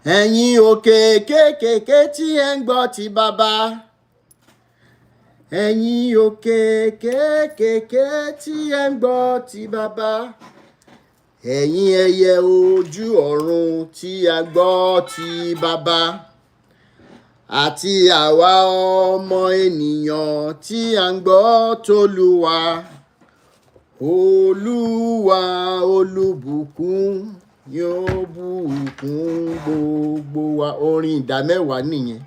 Ẹ̀yin òkè kéékèèké tí ẹ ń gbọ́ ti bàbá. Ẹ̀yin òkè kéékèèké tí ẹ ń gbọ́ ti bàbá. Ẹ̀yin ẹyẹ ojú ọ̀run tí a gbọ́ ti bàbá. Àti àwa ọmọ ènìyàn tí a ń gbọ́ t'Olúwa. Olúwa olùbùkún yóò bùkún gbogbo wa. Orin ìdámẹ́wàá nìyẹn.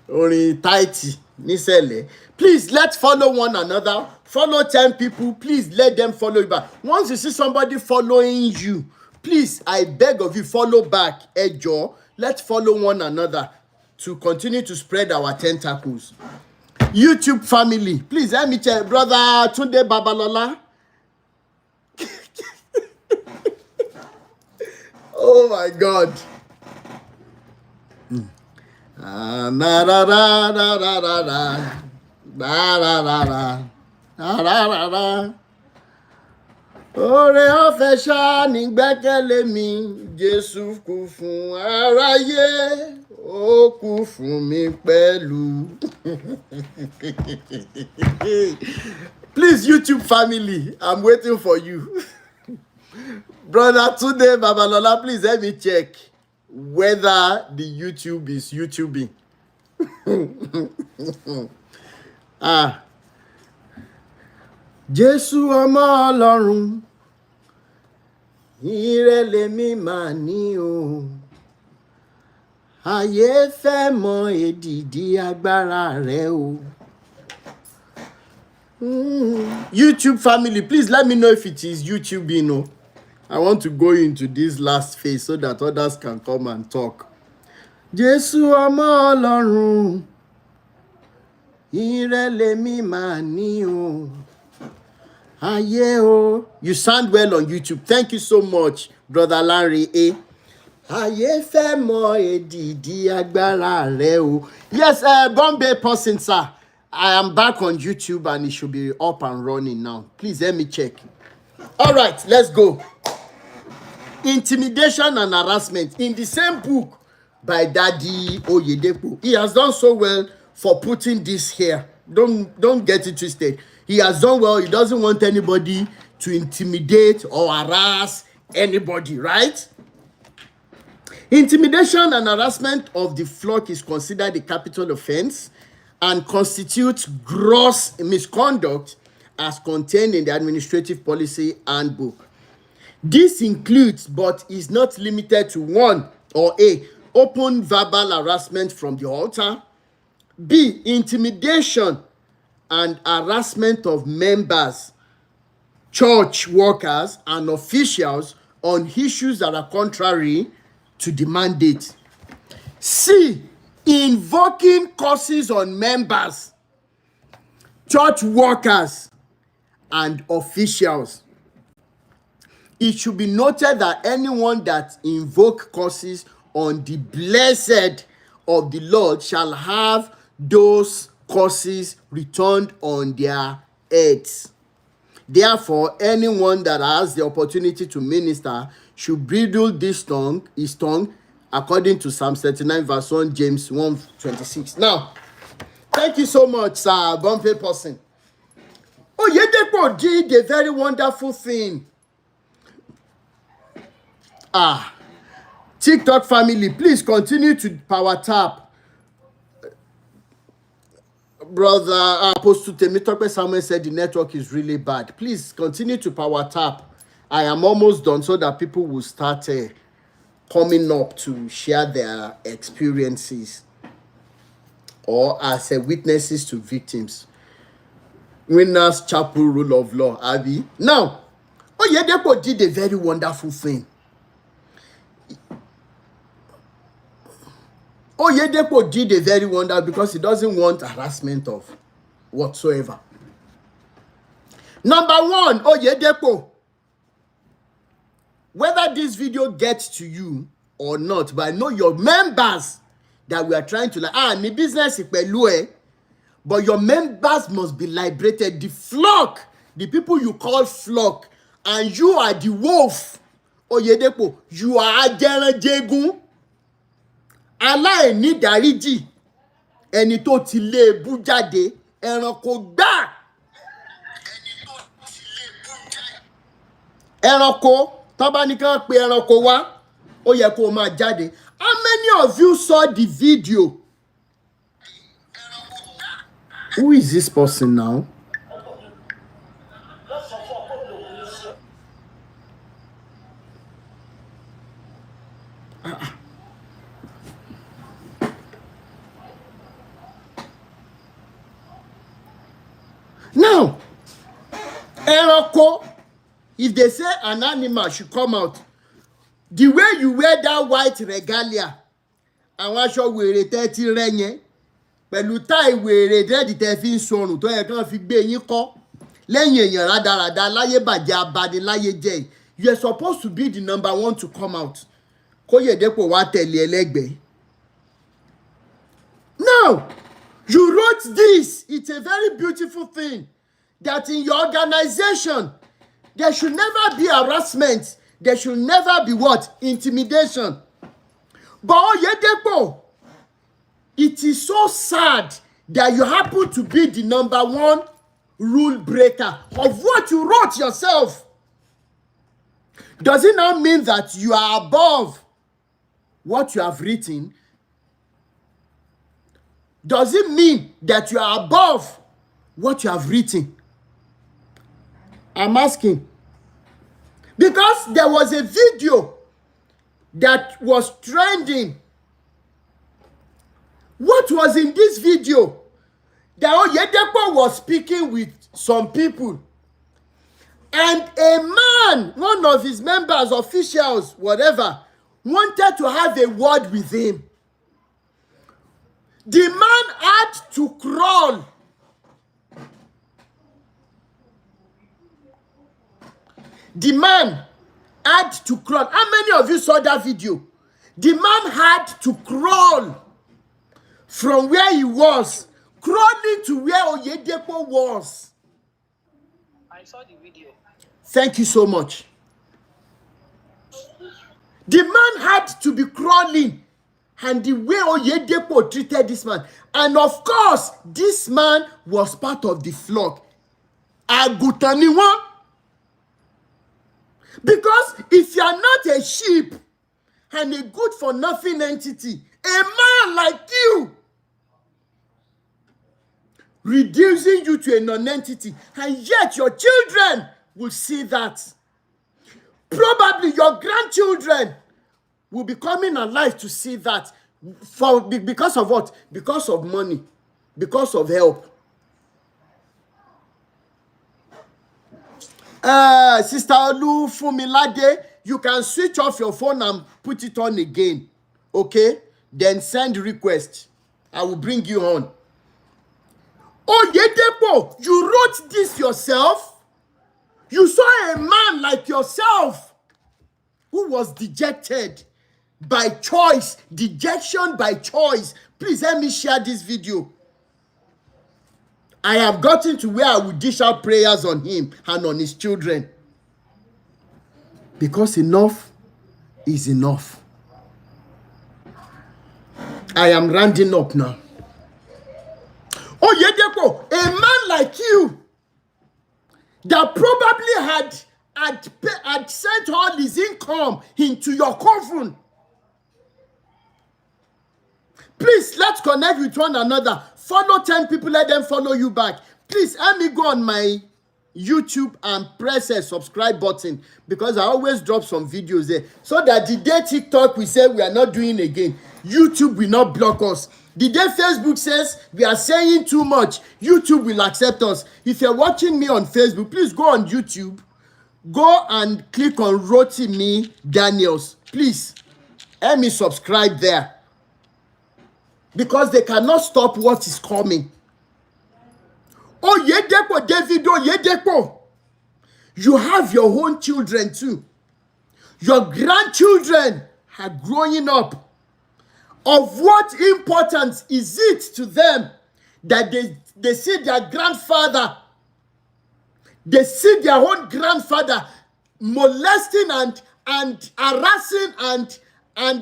orin táìtì nísẹ̀lẹ̀. Please, let's follow one another. Follow 10 people. Please let them follow you back. Once you see somebody following you, please, I beg of you, follow back. Ẹ jọ̀ọ́, let's follow one another to continue to spread our tentacles. YouTube family, please help me check. Brother Tunde Babalola. Oh my God. Oore ọ̀fẹ́ ṣá ni gbẹ́kẹ̀lé mi, Jésù kú fún aráyé, ó kú fún mi pẹ̀lú. Please, YouTube family, I'm waiting for you. Brother Tunde Babalola, please help me check whether the YouTube is YouTubing. Jésù ọmọ Ọlọ́run, ire lèmi máa ní o. Ayé fẹ́ mọ èdìdì agbára rẹ o. YouTube family, please let me know if it is YouTubing o. I want to go into this last phase so that others can come and talk. Jésù ọmọ Ọlọ́run, ire lèmi máa ní o. Ayé o. You sound well on YouTube. Thank you so much, Brother Larry A. Ayé fẹ́ mọ èdìdì agbára rẹ o. Yes, Bombay person, sir. I am back on YouTube and it should be up and running now. Please help me check. All right, let's go. Intimidation and harassment in the same book by Daddy Oyedepo. He has done so well for putting this here. Don't get it twisted. He has done well. He doesn't want anybody to intimidate or harass anybody, right? Intimidation and harassment of the flock is considered a capital offense and constitutes gross misconduct as contained in the Administrative Policy Handbook. This includes, but is not limited to, 1 or A, open verbal harassment from the altar, B, intimidation and harassment of members, church workers, and officials on issues that are contrary to the mandate, C, invoking curses on members, church workers, and officials. It should be noted that anyone that invoke curses on the blessed of the Lord shall have those curses returned on their heads. Therefore, anyone that has the opportunity to minister should bridle his tongue, according to Psalm 39, verse 1, James 1:26. Now, thank you so much, sir, Bumpy person. Oyedepo did a very wonderful thing. TikTok family, please continue to power tap. Brother Apostle Temitope Samuel said the network is really bad. Please continue to power tap. I am almost done so that people will start coming up to share their experiences or as witnesses to victims. Winners Chapel Rule of Law, Abby. Now, Oyedepo did a very wonderful thing. Oyedepo did a very wonderful because he doesn't want harassment of whatsoever. Number 1, Oyedepo. Whether this video gets to you or not, but I know your members that we are trying to ni business ipelu but your members must be liberated. The flock, the people you call flock, and you are the wolf. Oyedepo, you are ajẹranjẹgun, aláìní ìdáríjì, ẹni tó ti lé ebú jáde, ẹranko gbá. Ẹranko, tó bá ní kán pe ẹranko wá, ó yẹ kó máa jáde. How many of you saw the video? Who is this person now? Now, ẹranko, if they say an animal should come out, the way you wear that white regalia, àwọn aṣọ wèrè tẹ́ ti rẹ́ yẹn, pẹ̀lú táì wèrè dẹ́ẹ̀dì tẹ́ fi ń sọnù tó yẹ kán fi gbé yín kọ́ lẹ́yìn èèyàn rádaràda láyé bàjẹ́ abaniláyé jẹ́, you are supposed to be the number one to come out. Kóyèdépò wá tẹ̀lé ẹlẹ́gbẹ̀ẹ́. Now, you wrote this. It's a very beautiful thing that in your organization, there should never be harassment. There should never be what? Intimidation. But Oyedepo, it is so sad that you happen to be the number one rule breaker of what you wrote yourself. Does it not mean that you are above what you have written? Does it mean that you are above what you have written? I'm asking. Because there was a video that was trending. What was in this video? That Oyedepo was speaking with some people. And a man, one of his members, officials, whatever, wanted to have a word with him. The man had to crawl. The man had to crawl. How many of you saw that video? The man had to crawl from where he was, crawling to where Oyedepo was. I saw the video. Thank you so much. The man had to be crawling, and the way Oyedepo treated this man. And of course, this man was part of the flock. Agutaniwa. Because if you are not a sheep and a good for nothing entity, a man like you, reducing you to a non-entity, and yet your children will see that. Probably your grandchildren will be coming alive to see that. Because of what? Because of money, because of help. Sister Olu Fumilade, you can switch off your phone and put it on again. Okay? Then send request. I will bring you on. Oyedepo, you wrote this yourself? You saw a man like yourself who was dejected by choice. Dejection by choice. Please help me share this video. I have gotten to where I will dish out prayers on him and on his children. Because enough is enough. I am rounding up now. Oyedepo, a man like you that probably had sent all his income into your coffin. Please, let's connect with one another. Follow 10 people, let them follow you back. Please, help me go on my YouTube and press a subscribe button, because I always drop some videos there, so that the day TikTok we say we are not doing again, YouTube will not block us. The day Facebook says we are saying too much, YouTube will accept us. If you're watching me on Facebook, please go on YouTube. Go and click on Rotimi Daniels. Please, help me subscribe there. Because they cannot stop what is coming. Oyedepo, David Oyedepo, you have your own children too. Your grandchildren are growing up. Of what importance is it to them that they see their grandfather, they see their own grandfather molesting and harassing and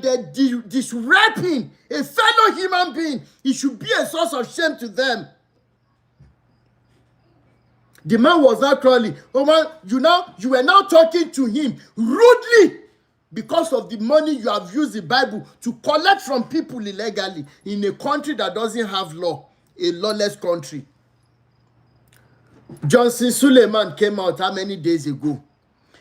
disrespecting a fellow human being, it should be a source of shame to them. The man was not crawling. Oh man, you were now talking to him rudely because of the money you have used the Bible to collect from people illegally in a country that doesn't have law, a lawless country. Johnson Suleiman came out how many days ago?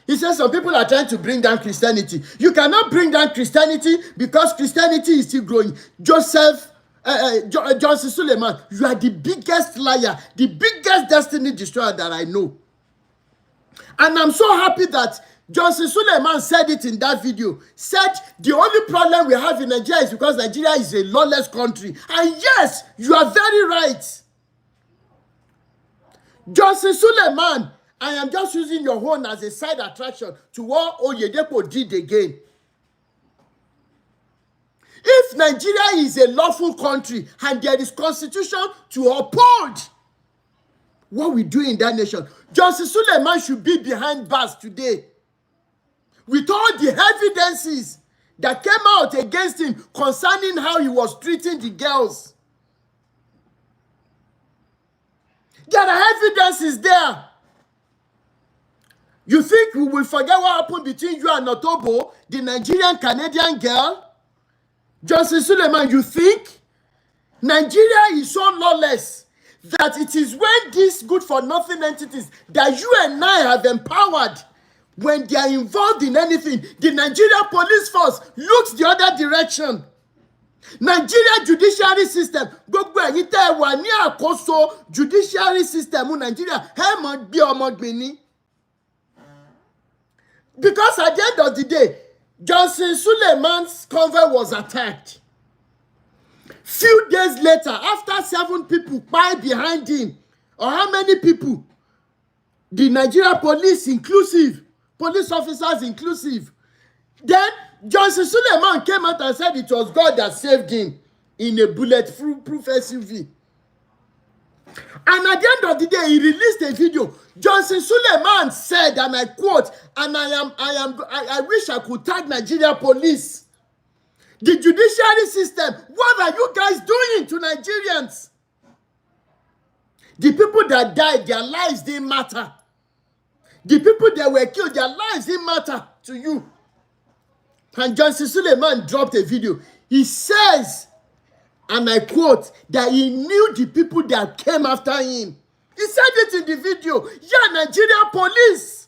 He says some people are trying to bring down Christianity. You cannot bring down Christianity because Christianity is still growing. Johnson Suleiman, you are the biggest liar, the biggest destiny destroyer that I know. And I'm so happy that Johnson Suleiman said it in that video. Said the only problem we have in Nigeria is because Nigeria is a lawless country. And yes, you are very right. Johnson Suleiman, I am just using your own as a side attraction to what OYEDEPO did again. If Nigeria is a lawful country and there is constitution to uphold what we do in that nation, Johnson Suleiman should be behind bars today. With all the evidences that came out against him concerning how he was treating the girls. There are evidences there. You think we will forget what happened between you and Otobo, the Nigerian-Canadian girl? Johnson Suleiman, you think? Nigeria is so lawless that it is when these good-for-nothing entities that you and I have empowered, when they are involved in anything, the Nigeria police force looks the other direction. Nigeria judiciary system, gbogbo ẹ̀yin tẹ́ ẹ wà ní àkóso judiciary system Nigeria, ẹ mọ̀ gbé ọmọ gbìnní. Because at the end of the day, Johnson Suleiman's convoy was attacked. Few days later, after 7 people died behind him, or how many people? The Nigeria police inclusive, police officers inclusive. Then Johnson Suleiman came out and said it was God that saved him in a bulletproof SUV. And at the end of the day, he released a video. Johnson Suleiman said, and I quote, and I wish I could tag Nigeria police. The judiciary system, what are you guys doing to Nigerians? The people that died, their lives didn't matter. The people that were killed, their lives didn't matter to you. And Johnson Suleiman dropped a video. He says, and I quote, that he knew the people that came after him. He said it in the video. Yeah, Nigeria police.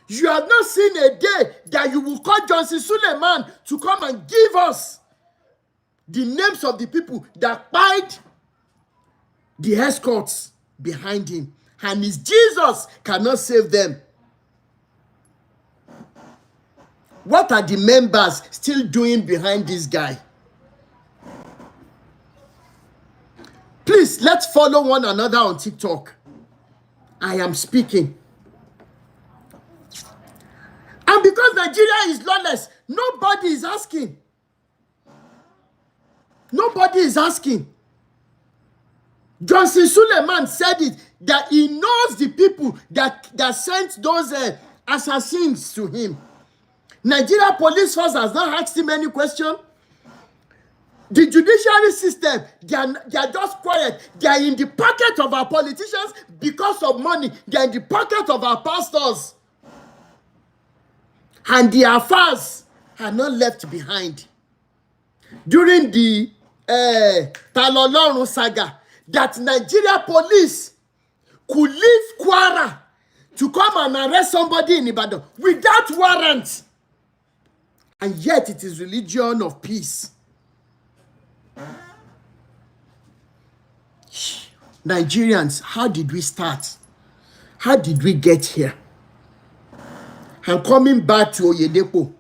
You have not seen a day that you will call Johnson Suleiman to come and give us the names of the people that died, the escorts behind him. And his Jesus cannot save them. What are the members still doing behind this guy? Please, let's follow one another on TikTok. I am speaking. And because Nigeria is lawless, nobody is asking. Nobody is asking. Johnson Suleiman said it, that he knows the people that sent those assassins to him. Nigeria police force has not asked him any question. The judiciary system, they are just quiet. They are in the pocket of our politicians because of money. They are in the pocket of our pastors. And the affairs are not left behind. During the Talolorun saga, that Nigeria police could leave Kwara to come and arrest somebody in Ibadan without warrant. And yet it is religion of peace. Nigerians, how did we start? How did we get here? And coming back to OYEDEPO.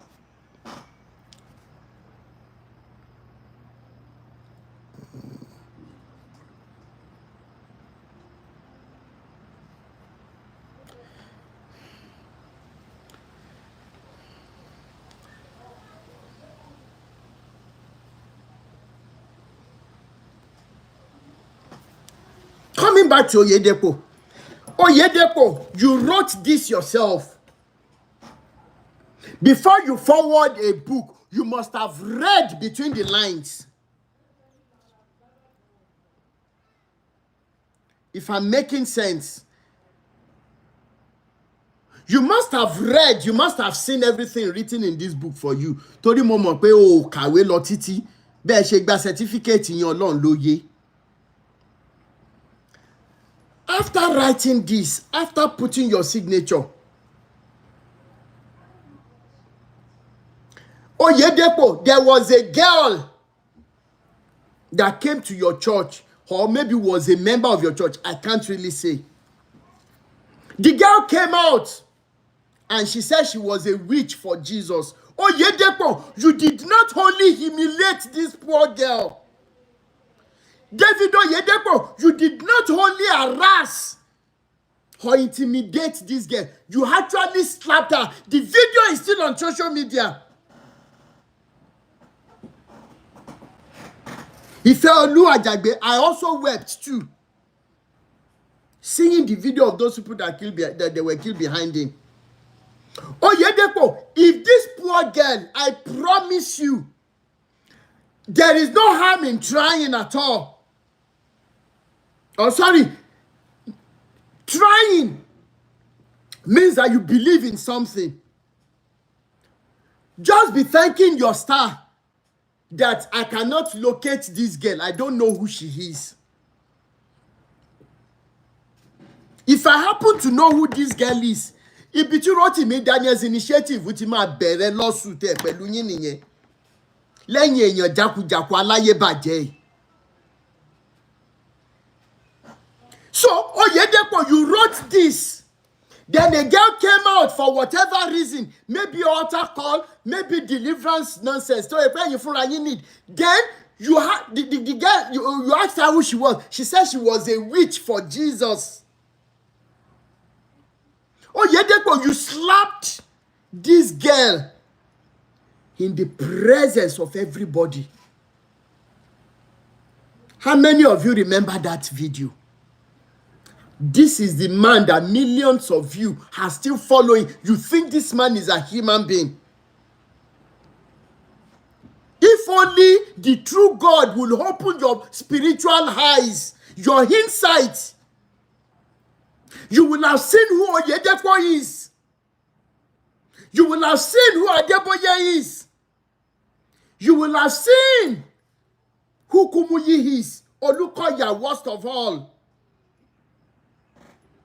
Coming back to OYEDEPO. OYEDEPO, you wrote this yourself. Before you forward a book, you must have read between the lines. If I'm making sense, you must have read, you must have seen everything written in this book for you. Torí mo mọ̀ pé o kàwé lọ títí, bẹ́ẹ̀ ṣe gba certificate yẹn Ọlọ́run ló yé. After writing this, after putting your signature, Oyedepo, there was a girl that came to your church, or maybe was a member of your church. I can't really say. The girl came out and she said she was a witch for Jesus. Oyedepo, you did not only humiliate this poor girl. David Oyedepo, you did not only harass or intimidate this girl, you actually slapped her. The video is still on social media. Ifeolu Ajagbe, I also wept too, seeing the video of those people that they were killed behind him. Oyedepo, if this poor girl, I promise you, there is no harm in trying at all. Oh, sorry. Trying means that you believe in something. Just be thanking your star that I cannot locate this girl. I don't know who she is. If I happen to know who this girl is, if you wrote me Daniel's initiative, which ma bere lawsuit pẹ̀lú yín nìyẹn. Lẹ́yìn èèyàn jákujàku aláyé bàjẹ́. So, Oyedepo, you wrote this. Then a girl came out for whatever reason. Maybe altar call, maybe deliverance nonsense. So, you need. Then, you had the girl, you asked her who she was. She said she was a witch for Jesus. Oyedepo, you slapped this girl in the presence of everybody. How many of you remember that video? This is the man that millions of you are still following. You think this man is a human being. If only the true God will open your spiritual eyes, your insight, you will have seen who Oyedepo is. You will have seen who Adeboye is. You will have seen who Kumuyi is. Olukoya, worst of all.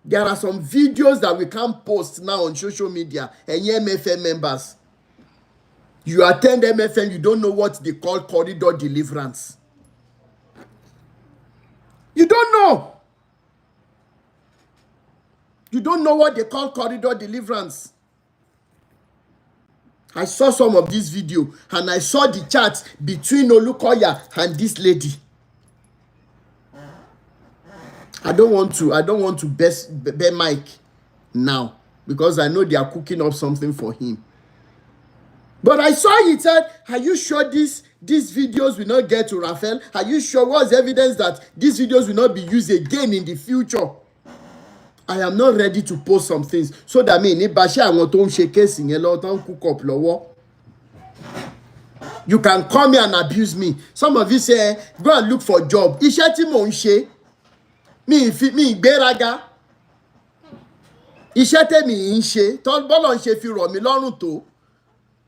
There are some videos that we can't post now on social media. And MFM members, you attend MFM, you don't know what they call corridor deliverance. You don't know. You don't know what they call corridor deliverance. I saw some of this video and I saw the chat between Olukoya and this lady. I don't want to bear Mike now because I know they are cooking up something for him. But I saw he said, are you sure these videos will not get to Raphael? Are you sure? What's evidence that these videos will not be used again in the future? I am not ready to post some things so that me ní bá ṣe àwọn tó ń ṣe case yẹn lọ́wọ́ tó ń cook up lọ́wọ́. You can come here and abuse me. Some of you say, go and look for job. Iṣẹ́ tí mò ń ṣe, mi ìgbéraga. Iṣẹ́ tèmi ń ṣe, tó bọ́lọ̀ ń ṣe fi rọ̀ mí lọ́rùn tó.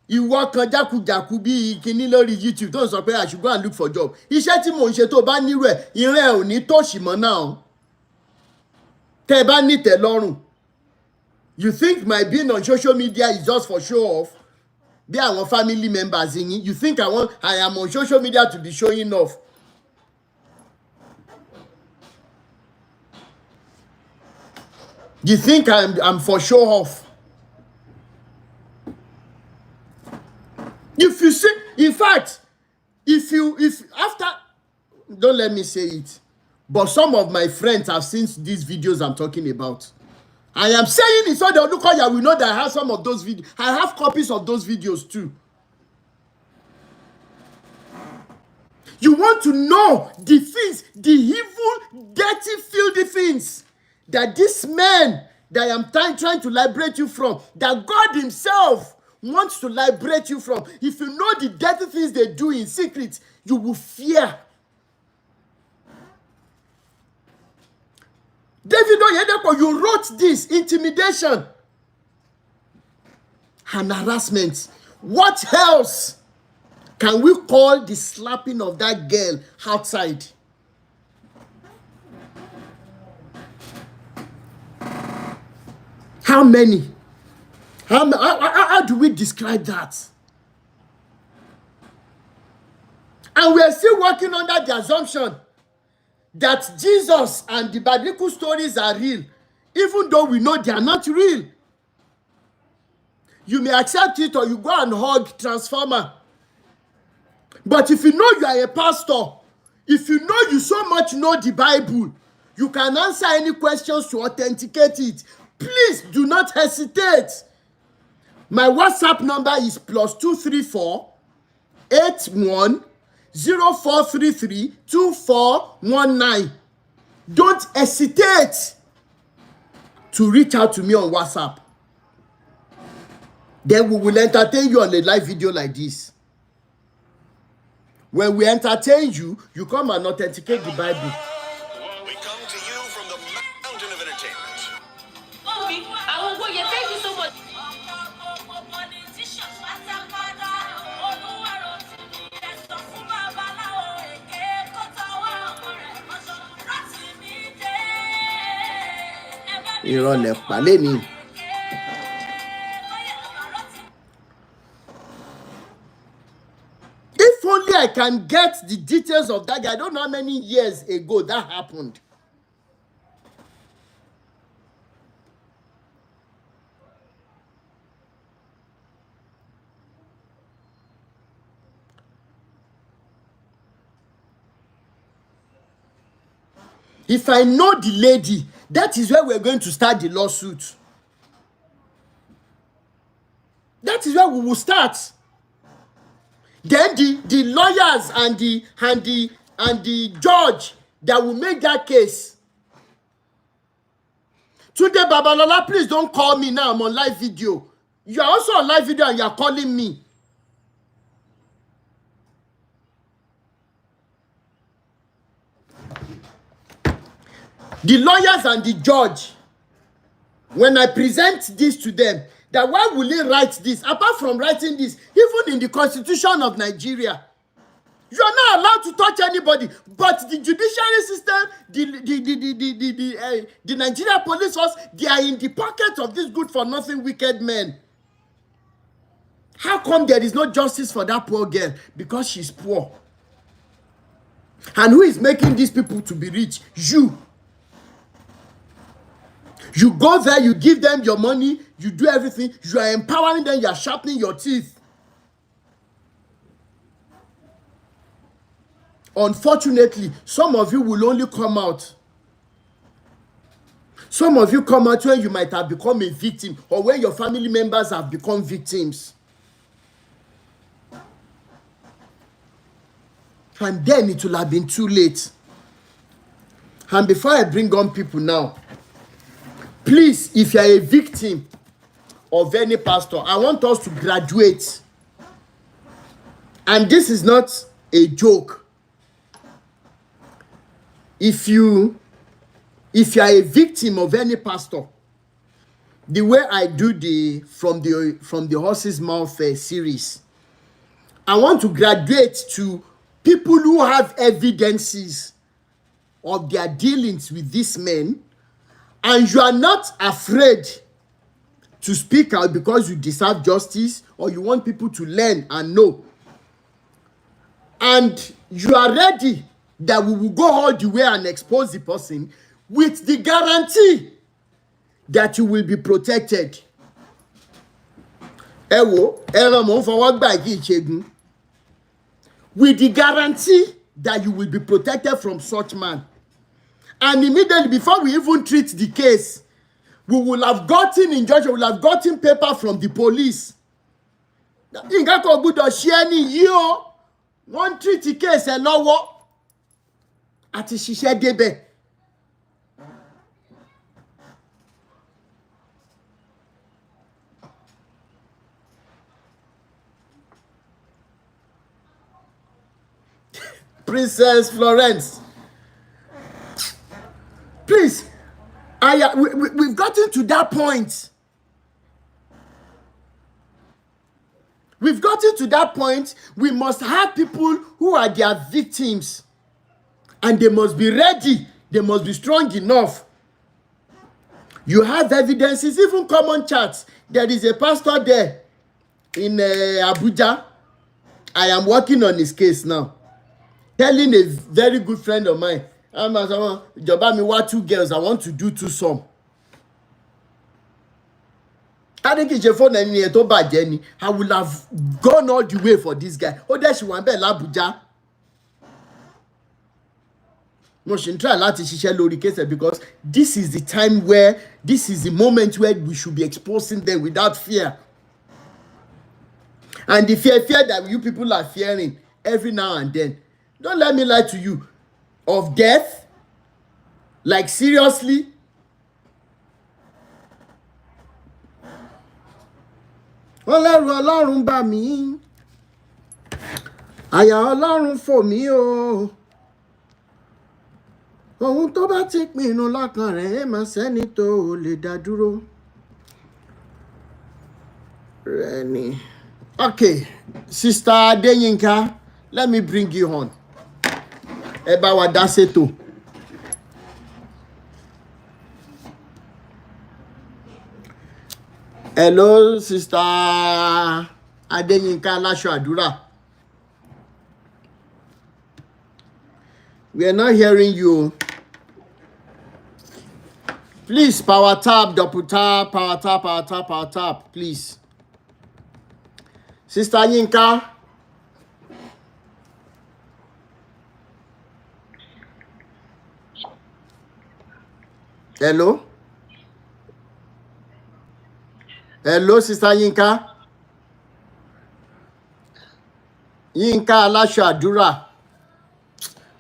Ìwọ kan jákujàku bí kíní lórí YouTube tó ń sọ pé I should go and look for job. Iṣẹ́ tí mò ń ṣe tó bá nírú ẹ̀, ìrìn ẹ̀ ò ní tòṣì mọ́ náà. Tẹ́ bá ní tẹ́ lọ́rùn. You think my being on social media is just for show off? Bí àwọn family members yín. You think I am on social media to be showing off? You think I'm for show off? If you see, in fact, if after, don't let me say it, but some of my friends have seen these videos I'm talking about. I am saying it so that Olukoya will know that I have some of those videos. I have copies of those videos too. You want to know the things, the evil, dirty, filthy things that this man that I am trying to liberate you from, that God himself wants to liberate you from. If you know the dirty things they do in secret, you will fear. David OYEDEPO, you wrote this, intimidation and harassment. What else can we call the slapping of that girl outside? How many? How do we describe that? And we are still working under the assumption that Jesus and the biblical stories are real, even though we know they are not real. You may accept it or you go and hug Transformer. But if you know you are a pastor, if you know you so much know the Bible, you can answer any questions to authenticate it. Please do not hesitate. My WhatsApp number is +234 81 0433 2419. Don't hesitate to reach out to me on WhatsApp. Then we will entertain you on a live video like this. When we entertain you, you come and authenticate the Bible. We come to you from the mountain of entertainment. I will go. Yeah, thank you so much. Ìrọ̀lẹ́ pàlẹ́ ni. If only I can get the details of that guy. I don't know how many years ago that happened. If I know the lady, that is where we're going to start the lawsuit. That is where we will start. Then the lawyers and the judge that will make that case. Today, Babalola, please don't call me now. I'm on live video. You are also on live video and you are calling me. The lawyers and the judge, when I present this to them, that why will he write this? Apart from writing this, even in the Constitution of Nigeria, you are not allowed to touch anybody. But the judiciary system, the Nigeria police force, they are in the pocket of these good-for-nothing wicked men. How come there is no justice for that poor girl? Because she's poor. And who is making these people to be rich? You. You go there, you give them your money, you do everything, you are empowering them, you are sharpening your teeth. Unfortunately, some of you will only come out. Some of you come out when you might have become a victim or when your family members have become victims. And then it will have been too late. And before I bring on people now, please, if you are a victim of any pastor, I want us to graduate. And this is not a joke. If you are a victim of any pastor, the way I do the from the horse's mouth series, I want to graduate to people who have evidences of their dealings with these men, and you are not afraid to speak out because you deserve justice or you want people to learn and know. And you are ready that we will go all the way and expose the person with the guarantee that you will be protected. With the guarantee that you will be protected from such man. And immediately before we even treat the case, we will have gotten in judgment, we will have gotten paper from the police. One treat the case and now what? Àti ṣiṣẹ́ débẹ̀. Princess Florence. Please, we've gotten to that point. We've gotten to that point. We must have people who are their victims. And they must be ready. They must be strong enough. You have evidences, even common chats. There is a pastor there in Abuja. I am working on his case now. Telling a very good friend of mine, Joba mi wa 2 girls, I want to do 2 some. I will have gone all the way for this guy. Oh, there she want be Abuja. No, she try láti ṣiṣẹ́ lórí case because this is the time where, this is the moment where we should be exposing them without fear. And the fear that you people are fearing every now and then. Don't let me lie to you. Of death? Like seriously? Ọlọ́run bá mi. Àyà Ọlọ́run fò mí o. Ohun tó bá ti pinnu lọ́kàn rẹ̀ má sẹ́ni tó lè dá dúró. Rẹni. Okay, Sister Adeyinka, let me bring you on. Ẹ bá wa dá ṣètò. Hello, Sister Adeyinka Aláṣọ Àdúrà. We are not hearing you. Please, power tap, double tap, power tap, power tap, power tap, please. Sister Yinka. Hello? Hello, Sister Yinka. Yinka Aláṣọ Àdúrà.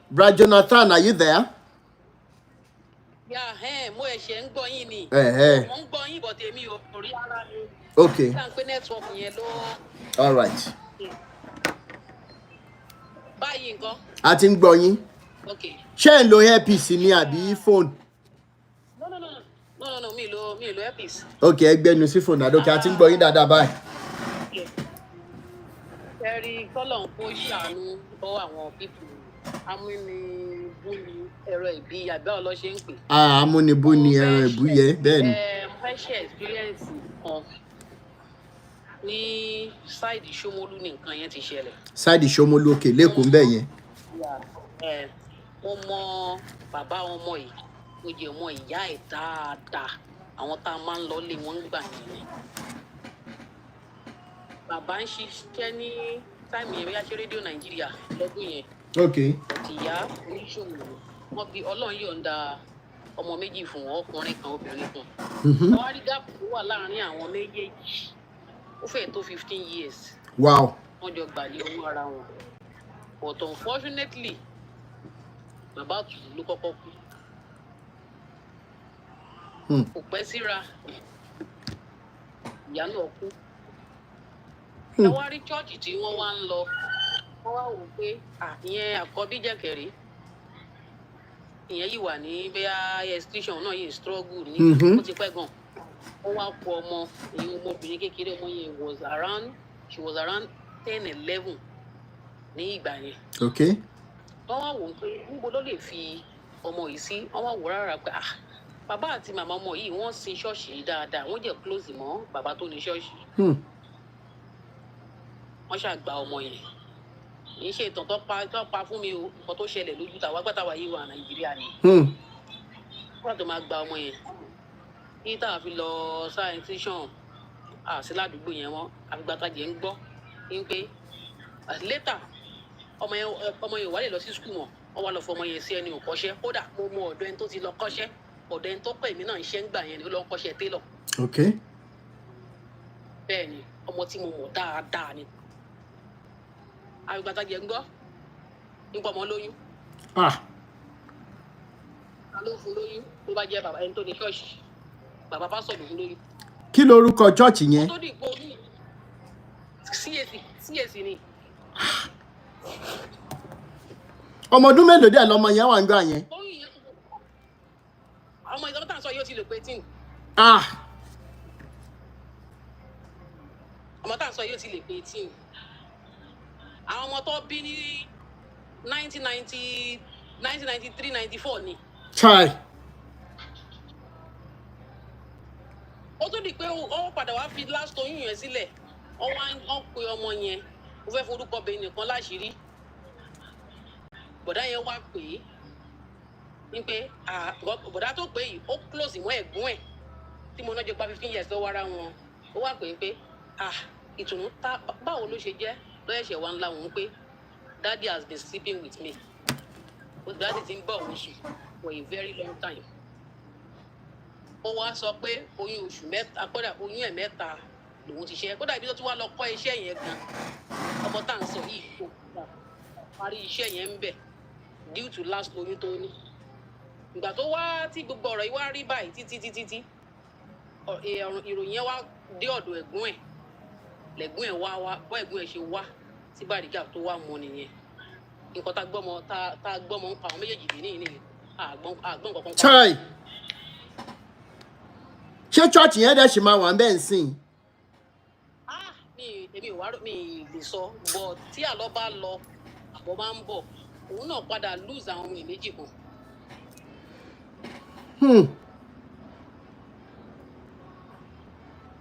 Brother Jonathan, are you there? Yeah, mo ẹ̀ṣẹ̀ ń gbọ́ yín ni. Mo ń gbọ́ yín but èmi ò rí ara mi. Okay. Tá ń pè network yẹn lọ. All right. Báyìí ńkọ́? A ti ń gbọ́ yín. Okay. Ṣé ń lo earpiece ni àbí phone? No, mi lo earpiece. Okay, ẹgbẹ́nu sí phone àdókè, a ti ń gbọ́ yín dáadáa báyìí. Ẹ̀rí kọ́lọ̀ ń kó ṣàánú lọ́wọ́ àwọn people. Amúnibúni ẹ̀rọ ìbí àbẹ́ ọlọ́ṣẹ́ ń pè. Amúnibúni ẹ̀rọ ìbúyẹ bẹ́ẹ̀ ni. Fẹ́ ṣe experience kan ní ṣáìdì Ṣómólú ní nǹkan yẹn ti ṣẹlẹ̀. Ṣáìdì Ṣómólú òkè lẹ́kọ̀ọ́ ń bẹ̀ yẹn. Mo mọ bàbá ọmọ yìí, mo jẹ́ ọmọ ìyá ẹ̀ dáadáa. Àwọn tá a máa ń lọ lé wọn gbà yẹn. Bàbá ń ṣiṣẹ́ ní táìmù yẹn bí a ṣe rédíò Nàìjíríà lọ́dún yẹn. Okay. Ìyá oníṣòwò wọn bí Ọlọ́run yọ̀ǹda ọmọ méjì fún wọn, ọkùnrin kan obìnrin kan. Wọ́n á rí gáàpù tó wà láàárín àwọn méjèèjì. Ó fẹ́ tó 15 years. Wow. Wọ́n jọ gbàlẹ̀ owó ara wọn. But unfortunately, bàbá tù ló kọ́kọ́ kú. Kò pẹ́ síra, ìyá náà kú. Ẹ wá rí chọ́ọ̀chì tí wọ́n wá ń lọ. Wọ́n wá wò pé ìyẹn àkọ́bí jẹ̀kẹ̀rí. Ìyẹn yìí wà ní bẹ́ẹ̀ extinction náà yìí struggle ní ó ti pẹ́ gan. Wọ́n wá kó ọmọ ìyẹn ọmọbìnrin kékeré ọmọ yẹn she was around 10-11 ní ìgbà yẹn. Okay. Wọ́n wá wò pé níbo ló lè fi ọmọ yìí sí. Wọ́n wá wò rárá pé bàbá àti màmá ọmọ yìí wọ́n sin ṣọ́ọ̀ṣì dáadáa. Wọ́n jẹ́ close mọ́ bàbá tó ní ṣọ́ọ̀ṣì. Wọ́n ṣàgbà ọmọ yẹn. Kì í ṣe ìtàn tó pa fún mi o, nǹkan tó ṣẹlẹ̀ lójú tàwa gbàtàwà yìí wà Nàìjíríà ni. Wọ́n tó máa gba ọmọ yẹn. Kí táwa fi lọ scientisation sí ládùúgbò yẹn wọ́n àfigbàtàjẹ́ ń gbọ́ ní pé later ọmọ yẹn wà lè lọ sí school wọn. Wọ́n wá lọ fọ ọmọ yẹn sí ẹni ò kọ́ṣẹ́. Kódà mo mọ ọ̀dọ̀ ẹni tó ti lọ kọ́ṣẹ́. Ọ̀dọ̀ ẹni tó pẹ̀ mí náà iṣẹ́ ń gbà yẹn ni ó lọ kọ́ṣẹ́ tailor. Okay. Bẹ́ẹ̀ ni ọmọ tí mo mọ̀ dáadáa ni. Àgbàtàjẹ́ ń gbọ́ nípa ọmọ lóyún. Ta ló fún lóyún tó bá jẹ́ bàbá ẹni tó ní ṣọ́ọ̀ṣì. Bàbá pásọ̀ ló fún lóyún. Kí lorúkọ church yẹn? Tó dìgbò ní CAC ni. ọmọ ọdún mélòó dẹ̀ lọmọ yẹn wà ń gbà yẹn. oyún yẹn ọmọ ìjọba tá à ń sọ yóò ti lè pé 18. ọmọ tá à ń sọ yóò ti lè pé 18. àwọn ọmọ tó bí ní 1993 94 ni. Chai. ó tún di pé ó padà wá fi last oyún yẹn sílẹ̀ wọ́n pe ọmọ yẹn ó fẹ́ forúkọ bẹ nìkan láṣìírí bọ̀dá yẹn wá pè é ní pé bọ̀dá tó pè yìí ó close mọ́ ẹ̀gbọ́n ẹ̀ tí mo náà jẹ́ pa 15 years lọ́wọ́ ara wọn ó wá pè é pé ìtùnú báwo ló ṣe jẹ́ lọ́yẹ̀ṣẹ̀ wa ńlá wọn pé daddy has been sleeping with me daddy ti ń bọ̀ òun sùn for a very long time. ó wá sọ pé oyún oṣù mẹ́ta kódà oyún ẹ̀ mẹ́ta lòun ti ṣe kódà ibi tó ti wá lọ kọ́ iṣẹ́ yẹn gan ọmọ tá à ń sọ yìí kò parí iṣẹ́ yẹn ń bẹ̀ due to last oyún tó ní. ìgbà tó wá tí gbogbo ọ̀rọ̀ yìí wá rí báyìí títí ìròyìn yẹn wá dé ọ̀dọ̀ ẹ̀gbọ́n ẹ̀ lẹ̀gbọ́n ẹ̀ wá bọ́ ẹ̀gbọ́n ẹ̀ ṣe wá tí Bàrígà tó wá mọ nìyẹn nǹkan tá a gbọ́mọ ń pa àwọn méjèèjì dé níyìn àgbọ̀n kankan pa. Chai. ṣé church yẹn dẹ̀ ṣì máa wà ń bẹ́ẹ̀ sìn? èmi ò wá mi lè sọ bọ̀ tí àlọ́ bá lọ àbọ̀ máa ń bọ̀ òun náà padà lose àwọn ọmọ ìméjì kan.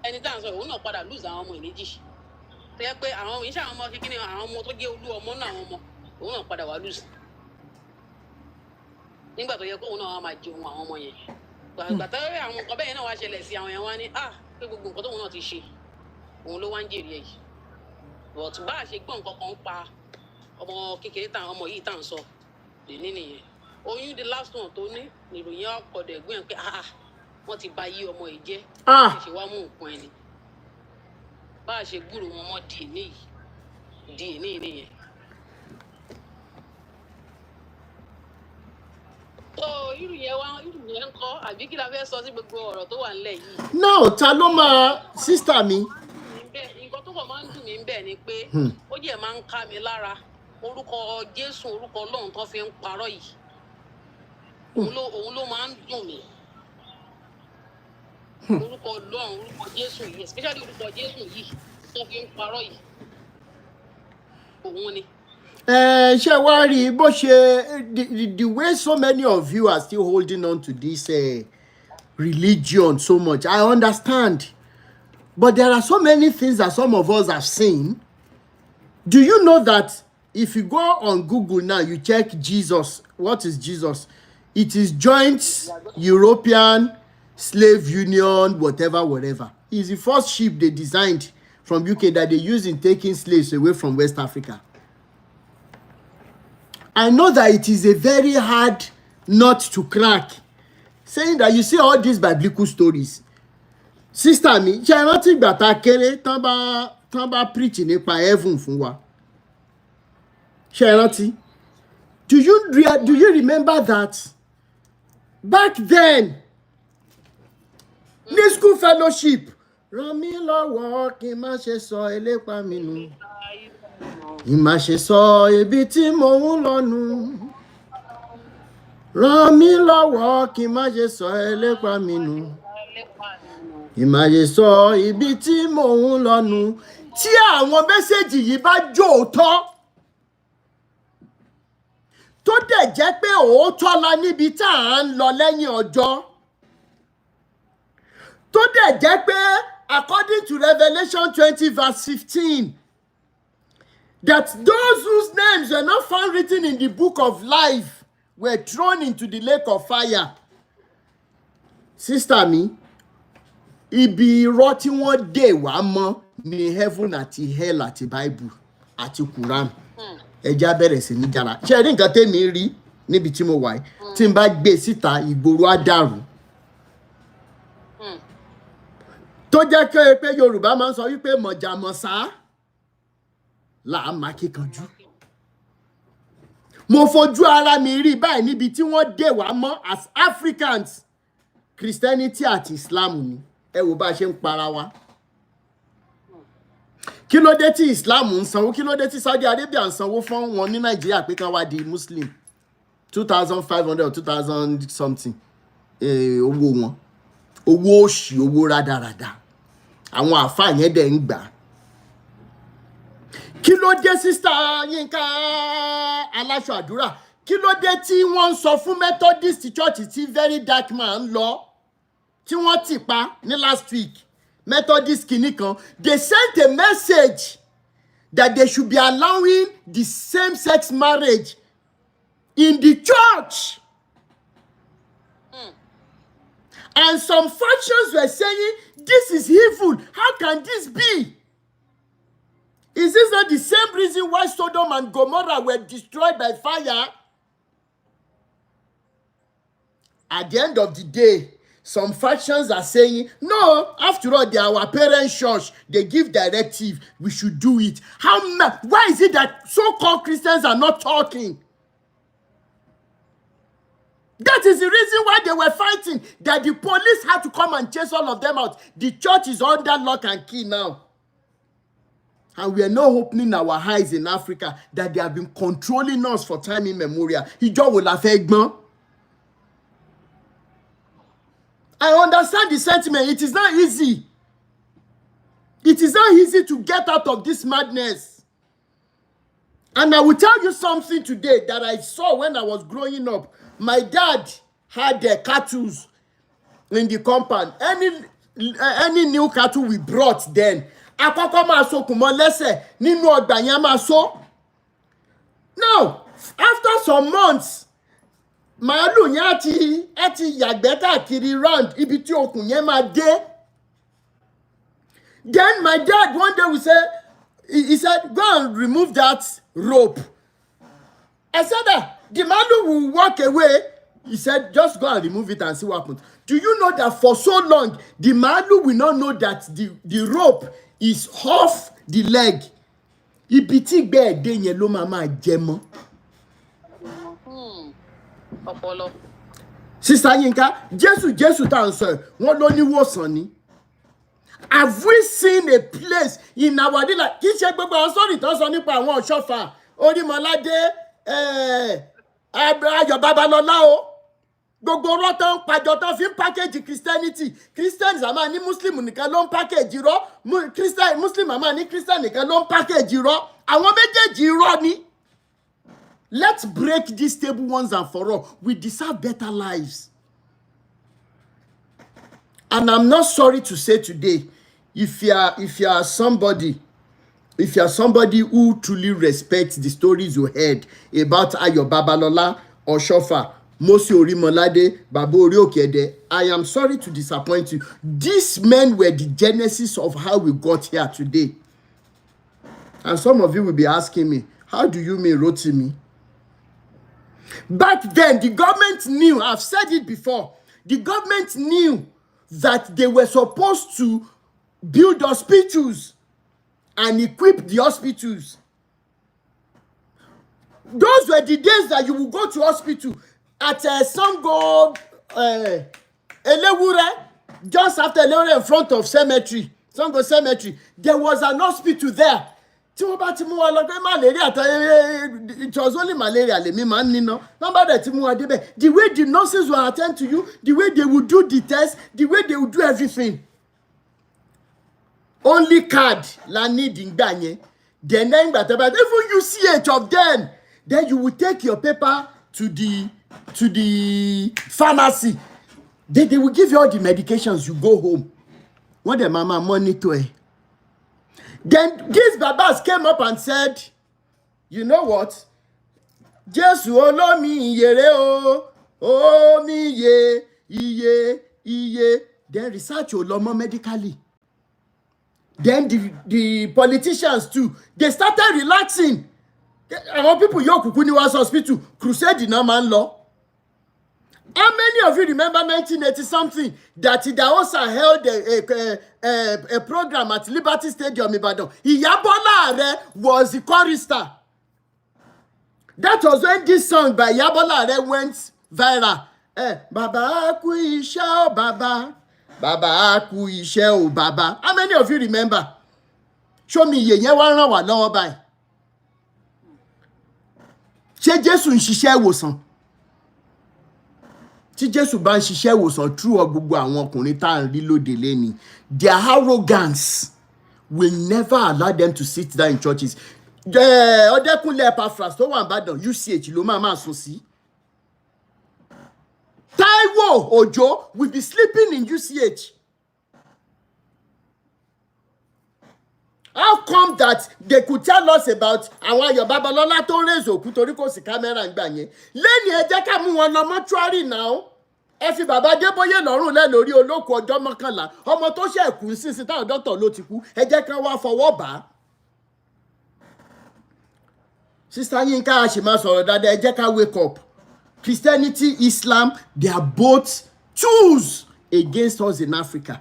ẹni tá à ń sọ òun náà padà lose àwọn ọmọ ìméjì tó yẹ pé àwọn ìṣe àwọn ọmọ kékeré àwọn ọmọ tó jẹ́ olú ọmọ náà àwọn ọmọ òun náà padà wá lose nígbà tó yẹ kó òun náà wá máa jẹun àwọn ọmọ yẹn gbàtà àwọn nǹkan bẹ́ẹ̀ náà wá ṣẹlẹ̀ sí àwọn yẹn wá ní pé gbogbo nǹkan tóun náà ti ṣe òun ló wá ń jèrè yìí but bá a ṣe gbọ́ nǹkan kan ń pa ọmọ kékeré ọmọ yìí tá à ń sọ lè ní nìyẹn oyún the last one tó ní ìròyìn ọ̀pọ̀dọ̀ ẹ̀gbọ́n ẹ̀ pé wọ́n ti ba yí ọmọ yìí jẹ́ ṣe wá mú nǹkan ẹni bá a ṣe gbúrò wọn mọ́ DNA nìyẹn. tó irú yẹn ń kọ́ àbí kí la fẹ́ sọ sí gbogbo ọ̀rọ̀ tó wà nílẹ̀ yìí. náà ta ló máa sísítà mi. nǹkan tó kọ̀ máa ń dùn mí bẹ́ẹ̀ ni pé ó jẹ́ máa ń ká mi lára orúkọ Jésù orúkọ Ọlọ́run tó fi ń parọ́ yìí òun ló máa ń dùn mí orúkọ Ọlọ́run orúkọ Jésù yìí especially orúkọ Jésù yìí tó fi ń parọ́ yìí òun ni. ṣé wàá rí bó ṣe the way so many of you are still holding on to this religion so much, I understand, but there are so many things that some of us have seen. Do you know that if you go on Google now, you check Jesus, what is Jesus? It is Joint European Slave Union, whatever. It's the first ship they designed from UK that they use in taking slaves away from West Africa. I know that it is a very hard nut to crack, saying that you see all these biblical stories. Sister mi, ṣé ẹ rántí ìgbà tá a kéré tán bá preach nípa heaven fún wa? Ṣé ẹ rántí? Do you remember that? Back then, ní school fellowship, ràn mí lọ́wọ́ kí n má ṣe sọ elépa mi nù. Ìmá ṣe sọ ibi tí mò ń lọ nù. Ràn mí lọ́wọ́ kí n má ṣe sọ elépa mi nù. Ìmá ṣe sọ ibi tí mò ń lọ nù. Tí àwọn mẹ́sẹ̀jì yìí bá jóòtọ́, tó dẹ̀ jẹ́ pé òótọ́ la níbi tá à ń lọ lẹ́yìn ọjọ́, tó dẹ̀ jẹ́ pé according to Revelation 20 verse 15, that those whose names were not found written in the book of life were thrown into the lake of fire. Sister mi, ibi irọ́ tí wọ́n dè wá mọ́ ní heaven àti hell àti Bible àti Quran. Ẹja bẹ̀rẹ̀ sí ní jara. Ṣé rí nǹkan tèmi rí níbi tí mo wà yìí? Tí n bá gbé síta, ìgboro á dàrú. Tó jẹ́ pé Yorùbá máa ń sọ wípé mọ̀jàmọ̀sá là á máa kíkanjú. Mo fojú ara mi rí báyìí níbi tí wọ́n dè wá mọ́ as Africans, Christianity àti Islam ni. Ẹ wò bá a ṣe ń para wa. Kí ló dé tí Islam ń sanwó? Kí ló dé tí Saudi Arabia ń sanwó fún wọn ní Nàìjíríà pé kán wá di Muslim? 2,500 or 2,000 something. Owó wọn. Owó òṣì, owó rádaràda. Àwọn àfáà yẹn dẹ̀ ń gbà. Kí ló dé Sister Yínká Aláṣọ Àdúrà? Kí ló dé tí wọ́n ń sọ fún Methodist Church tí Very Dark Man lọ? Tí wọ́n ti pa ní last week. Methodist kìíní kan. They sent a message that they should be allowing the same-sex marriage in the church. And some factions were saying, this is evil. How can this be? Is this not the same reason why Sodom and Gomorrah were destroyed by fire? At the end of the day, some factions are saying, no, after all, they are our parents' church. They give directive. We should do it. Why is it that so-called Christians are not talking? That is the reason why they were fighting, that the police had to come and chase all of them out. The church is under lock and key now. And we are not opening our eyes in Africa that they have been controlling us for time immemorial. Ìjọ wo la fẹ́ gbọ́n? I understand the sentiment. It is not easy. It is not easy to get out of this madness. And I will tell you something today that I saw when I was growing up. My dad had cattle in the compound. Any new cattle we brought then, àkọ́kọ́ máa sokùn mọ́ lẹ́sẹ̀ nínú ọgbà yẹn máa so. Now, after some months, màálù yẹn á ti yàgbẹ́ káàkiri round ibi tí okùn yẹn máa dé. Then my dad one day will say, he said, go and remove that rope. I said that the màálù will walk away. He said, just go and remove it and see what happens. Do you know that for so long, the màálù will not know that the rope is off the leg? Ibi tí gbẹ́ ẹ̀dẹ́ yẹn ló máa jẹ mọ́. Ọpọlọ. Sister Yinka, Jésù tá à ń sọ ẹ̀, wọ́n ló ní wòsàn ni. Have we seen a place in our day like kì í ṣe gbogbo àwọn sọ́ọ̀rì tó sọ nípa àwọn ọ̀ṣọ́fà Orímọládé Ayọ̀ Babalọ́lá o? Gbogbo ọ̀rọ̀ tó ń pàjọ tó fi ń package Christianity. Christians àmà ní Muslim nìkan ló ń package irọ́. Muslim àmà ní Christian nìkan ló ń package irọ́. Àwọn méjèèjì irọ́ ni. Let's break this table once and for all. We deserve better lives. And I'm not sorry to say today, if you are somebody who truly respects the stories you heard about Ayọ̀ Babalọ́lá, Ọ̀ṣọ́fà, Mósè Orímọládé, Bàbá Orí Òkè, I am sorry to disappoint you. These men were the genesis of how we got here today. And some of you will be asking me, how do you mean Rotimi? Back then, the government knew, I've said it before, the government knew that they were supposed to build hospitals and equip the hospitals. Those were the days that you would go to hospital at Sango Elewure, just after Elewure in front of cemetery, Sango Cemetery. There was an hospital there. It was only malaria. The way the nurses will attend to you, the way they would do the test, the way they would do everything. Only card la need in Ganye. Then even UCH of them, then you will take your paper to the pharmacy. They will give you all the medications. You go home. What the mama monitor? Then these babas came up and said, you know what? Jesu olomi yere o mi ye iye. Then research olomo medically. Then the politicians too, they started relaxing. Our people yo kuku ni was hospital crusade na man law. How many of you remember 1980 something that Idahosa held a program at Liberty Stadium in Ibadan? Iyabola Are was the chorister. That was when this song by Iyabola Are went viral. Baba ku ishe o baba. Baba ku ishe o baba. How many of you remember? Show me ye yen wa ran wa lọ́wọ́ báyìí. Ṣé Jésù ń ṣiṣẹ́ ìwòsàn? tí Jésù bá ń ṣiṣẹ́ ìwòsàn through gbogbo àwọn ọkùnrin tá à ń rí lóde lẹ́ni, their arrogance will never allow them to sit down in churches. Ọdẹkùnlé Epaphras tó wà ní Ìbàdàn UCH ló máa sùn sí. Taiwo Ojo will be sleeping in UCH. How come that they could tell us about àwọn Ayọ̀ Babalọ́lá tó raise òkú torí kò sí kámẹ́rà ń gbà yẹn? Lẹ́ni ẹ jẹ́ ká mú wọn lọ mọ́túárì náà. Ẹ fi bàbá Adébóyè lọ́rùn lẹ́ lórí olóko ọjọ́ 11. Ọmọ tó ṣe kú sísìn táwọn dọ́tọ̀ ló ti kú. Ẹ jẹ́ ká wá fọwọ́ bá. Sister Yinka a ṣì máa sọ̀rọ̀ dáadáa, ẹ jẹ́ ká wake up. Christianity, Islam, they are both tools against us in Africa.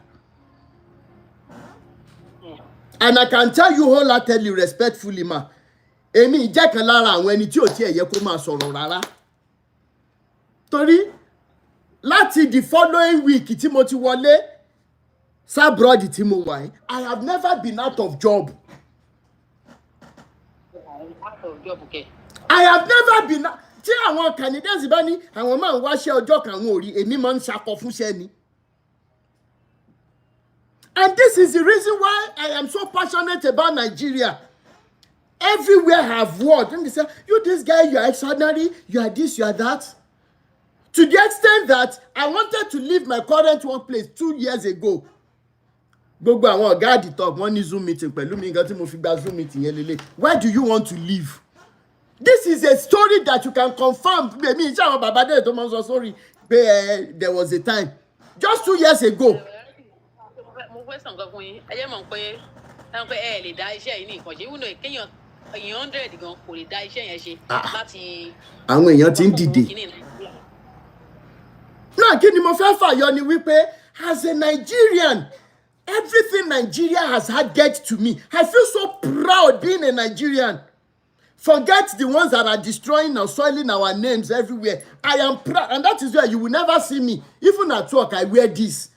And I can tell you wholeheartedly, respectfully, ma, èmi jẹ́ kan lára àwọn ẹni tí ò tiẹ̀ yẹ kó máa sọ̀rọ̀ rárá. Torí láti the following week tí mo ti wọlé sábrọ́dì tí mo wà yìí, I have never been out of job. I have never been. Tí àwọn Canadians bá ní àwọn máa ń wáṣẹ́ ọjọ́ kan àwọn ò rí, èmi máa ń ṣakọ fúnṣẹ́ ni. And this is the reason why I am so passionate about Nigeria. Everywhere I have worked, and they say, you this guy, you are extraordinary, you are this, you are that. To the extent that I wanted to leave my current workplace 2 years ago. Gbogbo àwọn ọ̀gá at the top wọ́n ní Zoom meeting pẹ̀lú mi nǹkan tí mo fi gba Zoom meeting yẹn lélẹ̀. Why do you want to leave? This is a story that you can confirm. Èmi ìṣe àwọn bàbá dẹ̀ tó máa ń sọ sórí pé there was a time just 2 years ago. Mo fẹ́ sàn kan fún yín, ẹ jẹ́ mọ̀ pé ẹ lè dá iṣẹ́ yìí ní ìkànṣe, ìwúlò kéèyàn 100 gan kò lè dá iṣẹ́ yẹn ṣe láti. Àwọn èèyàn ti ń dìde. Náà kí ni mo fẹ́ fàyọ ni wípé as a Nigerian, everything Nigeria has had get to me. I feel so proud being a Nigerian. Forget the ones that are destroying and soiling our names everywhere. I am proud, and that is why you will never see me. Even at work, I wear this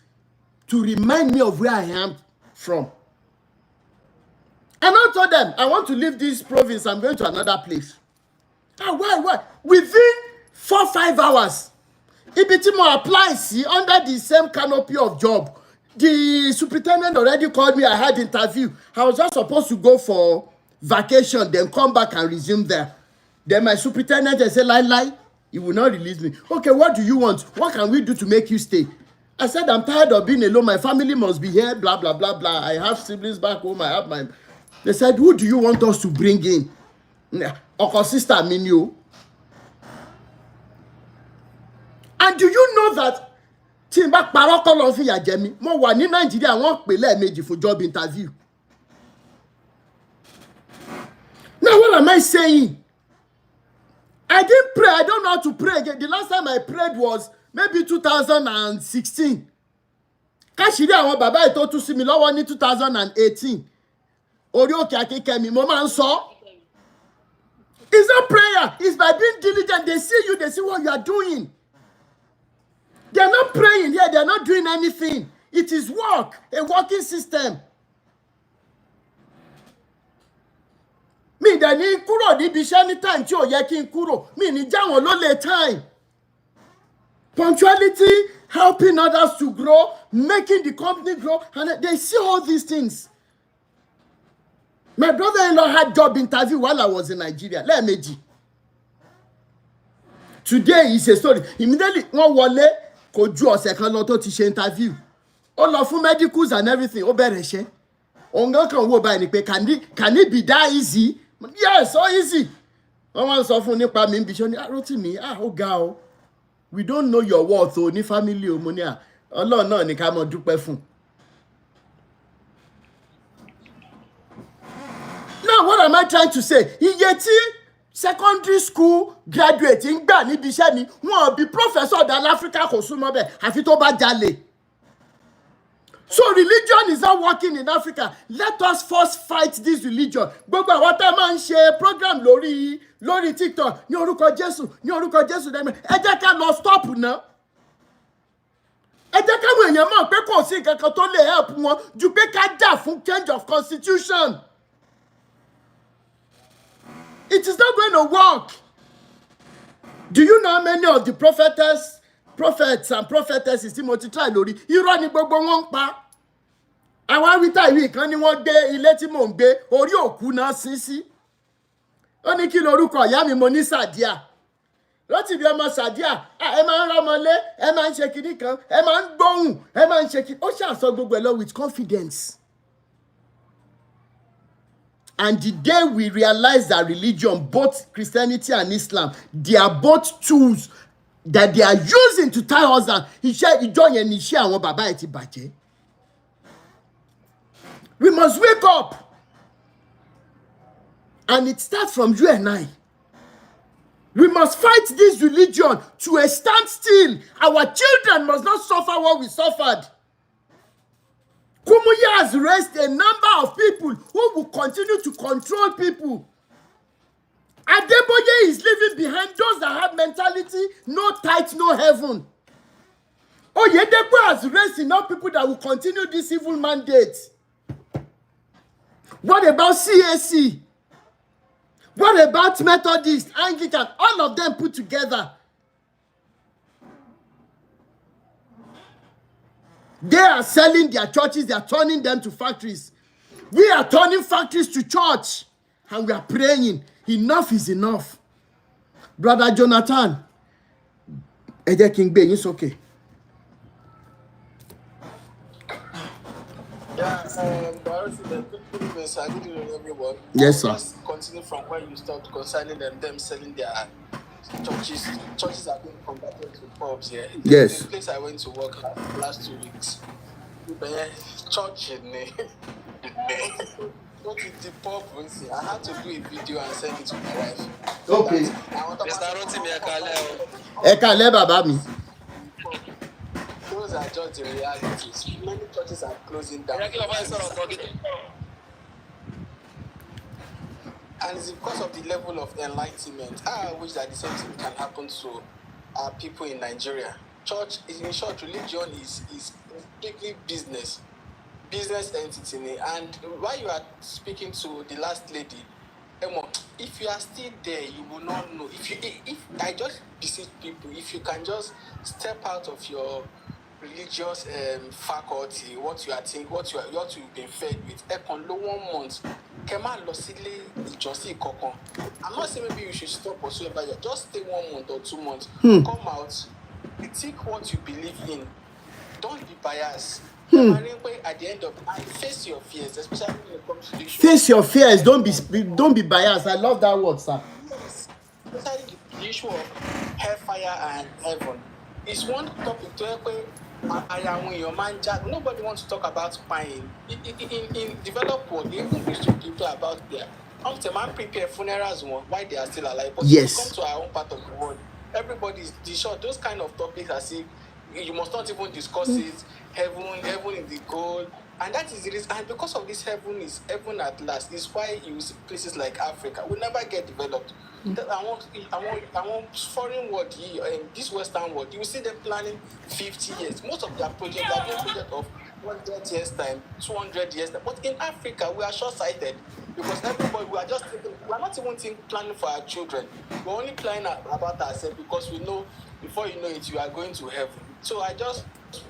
to remind me of where I am from. And I told them, I want to leave this province, I'm going to another place. Why? Within 4-5 hours, ibi tí mo apply see under the same canopy of job. The superintendent already called me, I had interview. I was just supposed to go for vacation, then come back and resume there. Then my superintendent said, lie, he will not release me. Okay, what do you want? What can we do to make you stay? I said, I'm tired of being alone. My family must be here, blah, blah, blah, blah. I have siblings back home. I have my... They said, who do you want us to bring in? Uncle sister Minio. And do you know that tí n bá parọ́ kọ́ lọ fìyà jẹ mí, mo wà ní Nàìjíríà wọ́n pè lẹ́ẹ̀mejì fún job interview. Now what am I saying? I didn't pray. I don't know how to pray again. The last time I prayed was maybe 2016. Káṣírí àwọn bàbá ètò tún sí mi lọ́wọ́ ní 2018. Orí òkè akíkẹ́mi mo máa ń sọ. It's not prayer. It's by being diligent. They see you. They see what you are doing. They are not praying here. They are not doing anything. It is work. A working system. Mi dẹ̀ ní kúrò níbi iṣẹ́ ní time tí ò yẹ kí n kúrò. Mi ní jáwọn lólè time. Punctuality, helping others to grow, making the company grow, and they see all these things. My brother-in-law had job interview while I was in Nigeria. Lẹ́ẹ̀mejì. Today is a story. Immediately, wọ́n wọlé kò ju ọ̀sẹ̀ kan lọ tó ti ṣe interview. Ó lọ fún medicals and everything. Ó bẹ̀rẹ̀ iṣẹ́. Òun gan kan wò báyìí ni pé can it be that easy? Yes, so easy. Wọ́n wá ń sọ fún nípa mi ń bíṣọ́ ní Rótìmí, ó ga o. We don't know your worth o ní family o mo ní Ọlọ́run náà ní ká mọ dúpẹ́ fún. Now what am I trying to say? Iye tí secondary school graduate ń gbà níbi iṣẹ́ mi, wọ́n bí professor dan Africa kò súnmọ́ bẹ́ẹ̀ àfi tó bá jalè. So religion is not working in Africa. Let us first fight this religion. Gbogbo àwọn tá máa ń ṣe program lórí TikTok ní orúkọ Jésù dẹ́gbẹ́. Ẹ jẹ́ ká lọ stop náà. Ẹ jẹ́ káwọn èèyàn mọ̀ pé kò sí nǹkan kan tó lè help wọn ju pé ká jà fún change of constitution. It is not going to work. Do you know how many of the prophetess prophets and prophetesses tí mo ti try lórí irọ́ ni gbogbo wọn ń pa. Àwọn awítà ìwé kan ni wọ́n gbé ilé tí mò ń gbé orí òkú náà sin sí. Ó ní kí lorúkọ ìyá mi, mo ní Sàdíà. Láti bí ọmọ Sàdíà, ẹ máa ń rọmọlé, ẹ máa ń ṣe kinní kan, ẹ máa ń gbóhùn, ẹ máa ń ṣe kinní. Ó ṣàṣọ gbogbo ẹ̀ lọ with confidence. And the day we realize that religion, both Christianity and Islam, they are both tools that they are using to tie us down. Iṣẹ́ ìjọ yẹn ni iṣẹ́ àwọn bàbá ẹ̀ ti bàjẹ́. We must wake up. And it starts from you and I. We must fight this religion to a standstill. Our children must not suffer what we suffered. Kumuyi has raised a number of people who will continue to control people. Adeboye is leaving behind those that have mentality, no tithe, no heaven. OYEDEPO has raised enough people that will continue this evil mandate. What about CAC? What about Methodist, Anglican, all of them put together? They are selling their churches, they are turning them to factories. We are turning factories to church. And we are praying, enough is enough. Brother Jonathan, ẹ jẹ́ kí n gbé yín sókè. I didn't know everyone. Yes, sir. Just continue from where you stopped concerning them selling their churches. Churches are being converted to pubs here. Yes. The place I went to work last 2 weeks. Church in what is the pub? I had to do a video and send it to my wife. Okay. Mr. Rotimi Ẹ bàbá mi. Those are just the realities. Many churches are closing down. And it's because of the level of enlightenment. I wish that the same thing can happen to our people in Nigeria. Church, in short, religion is strictly business entity. And while you are speaking to the last lady, if you are still there, you will not know. If I just beseech people, if you can just step out of your religious faculty, what you've been fed with, 1 month. I'm not saying maybe you should stop or so, but just stay 1 month or 2 months. Come out, critique what you believe in. Don't be biased. At the end of the day, face your fears, especially when it comes to the issue. Face your fears. Don't be biased. I love that word, sir. Yes. Especially the issue of hellfire and heaven. It's one topic to nobody wants to talk about pain. In developed world, they even used to people about their man prepare funerals why they are still alive. But yes. When you come to our own part of the world, everybody's short. Those kind of topics are see you must not even discuss it. Heaven is the goal. And that is the reason. And because of this heaven at last, is why you see places like Africa will never get developed. I want foreign world, this Western world, you will see them planning 50 years. Most of their projects are doing projects of 100 years time, 200 years time. But in Africa, we are short-sighted because everybody, we are not even planning for our children. We're only planning about ourselves because we know before you know it, you are going to heaven. So I just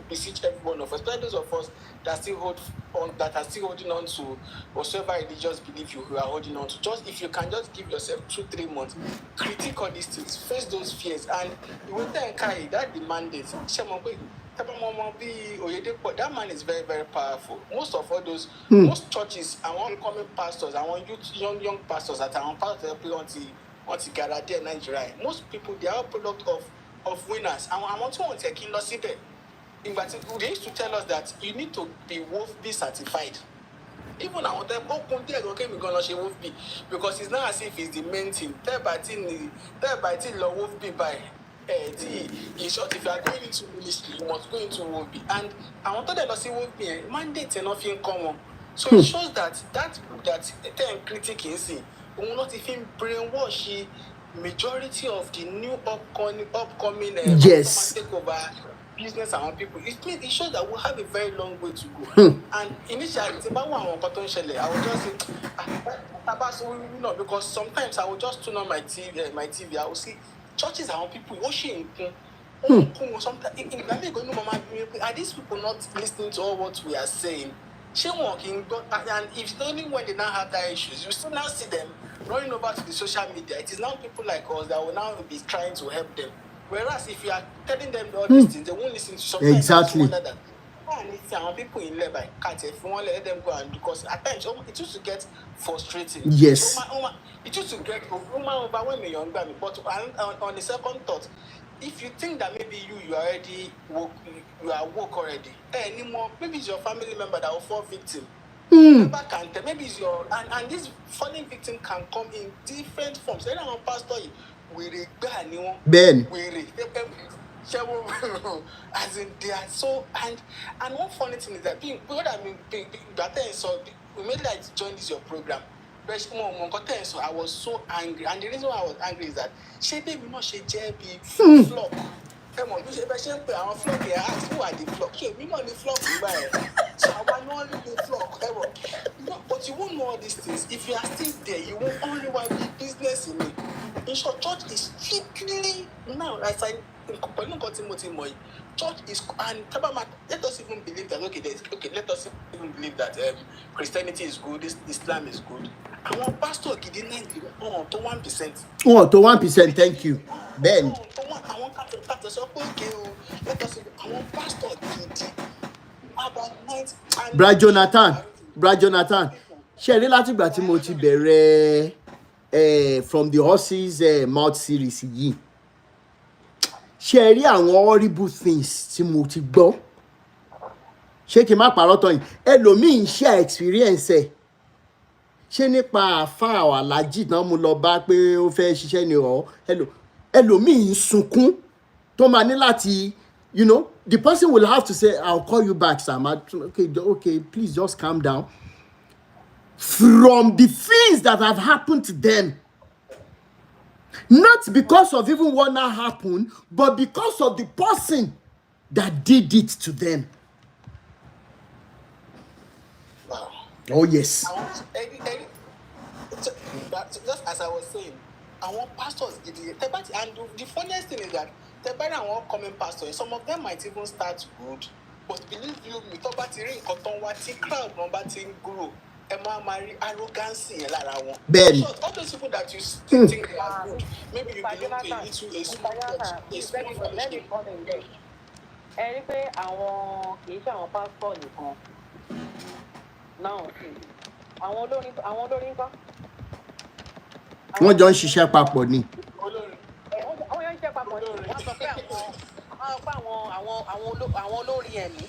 beseech every one of us, especially those of us that are still holding on to whatever religious belief you are holding on to. Just if you can just give yourself 2-3 months, critique all these things, face those fears, and you will then carry that demanded. That man is very, very powerful. Most of all those, most churches, I want coming pastors, I want young pastors that are part of the want to gather there in Nigeria. Most people, they are a product of winners. I want to take in there. They used to tell us that you need to be WOFB certified. Even I want them WOFB because it's not as if it's the main thing. WOFB by in short, if you are going into ministry, you must go into WOFB. And I wanted them to see WOFB mandate and nothing common. So it shows that ten critic in see will not even brainwash majority of the new upcoming yes. takeover business and people. It shows that we have a very long way to go. And initially, it's about one potentially. I would just say, because sometimes I will just turn on my TV. I will see churches and people washing. Sometimes are these people not listening to all what we are saying? And if only when they now have that issues, you still now see them running over to the social media. It is now people like us that will now be trying to help them. Whereas if you are telling them all these things, they won't listen to. Sometimes Exactly. I wonder that people in labor can't, if you want to let them go, and because at times it used to get frustrating. Yes. It used to get overwhelming, but on the second thought, if you think that maybe you are already woke, you are woke already, anymore, maybe it's your family member that will fall victim. Never can tell. Maybe it's your and this falling victim can come in different forms. Then our pastor, Ben. As in they are so and one funny thing is that we made like join this your program. I was so angry, and the reason why I was angry is that she baby not she JB flop. Come on, you our flock here. Ask who are the flock? Okay, we know the flock so I want only the flock. But you won't know all these things. If you are still there, you won't only want the business in it. In short, church is strictly now, as I church is and let us even believe that let us even believe that Christianity is good, Islam is good. I want pastor to 1%. Oh, to 1%, thank you. Ben. I want pastor about 9. Brad Jonathan. Ṣé rí látìgbà tí mo ti bẹ̀rẹ̀ from the horse's mouth series yìí. Ṣé rí àwọn horrible things tí mo ti gbọ́. Ṣé kí n má parọ́ tán yìí? Ẹlòmíì ń share experience ẹ̀. Ṣé nípa àfáà aláàjì náà mo lọ bá pé ó fẹ́ ṣiṣẹ́ ni ọ̀ ẹlòmíì ń sunkún tó máa ní láti the person will have to say, I'll call you back, Sam. Okay, please just calm down. From the things that have happened to them, not because of even what now happened, but because of the person that did it to them. Wow. Oh, yes. Just as I was saying, I want pastors and the funniest thing is that I want common pastors. Some of them might even start good, but believe you me, crowd number grow. Arrogance Ben. So all those people that you think they are good, maybe you belong to a small church. Ẹ rí pé àwọn kì í ṣe àwọn pásítọ̀ nìkan náà sí àwọn olórin ńkọ́. Wọ́n jọ ń ṣiṣẹ́ papọ̀ ni. Wọ́n yọ ń ṣiṣẹ́ papọ̀ ni. Wọ́n sọ pé àwọn olórin ẹ̀mí.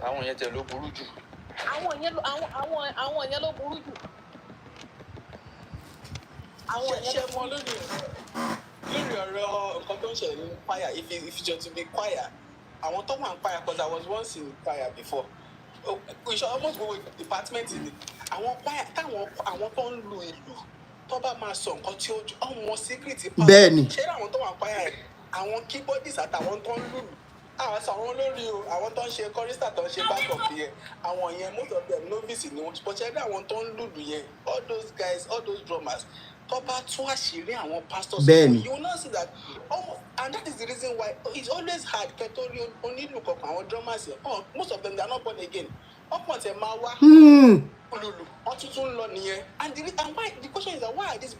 Àwọn yẹn tẹ̀ ló burú jù. Àwọn yẹn ló burú jù. Ṣé mo lónìí lórí ọ̀rọ̀ nǹkan tó ń ṣẹlẹ̀ nínú choir if you just be choir àwọn tó wà ń choir because I was once in choir before we should almost go with department in àwọn choir àwọn tó ń lu ìlú tó bá máa sọ nǹkan tí ó ju ọmọ secret pa bẹ́ẹ̀ni ṣé àwọn tó wà ń choir àwọn keyboardist àtàwọn tó ń lùlù àwọn sọ àwọn lórí o àwọn tó ń ṣe chorister tó ń ṣe backup yẹn àwọn yẹn most of them novice ni wọn but ṣe rí àwọn tó ń lùlù yẹn all those guys all those drummers tó bá tún àṣírí àwọn pastors bẹ́ẹ̀ni you will not see that and that is the reason why it's always hard kẹtọrí onílù kankan àwọn drummers yẹn most of them they are not born again ọ̀pọ̀ tẹ̀ máa wá olùlù wọ́n tuntun lọ nìyẹn and the question is that why are these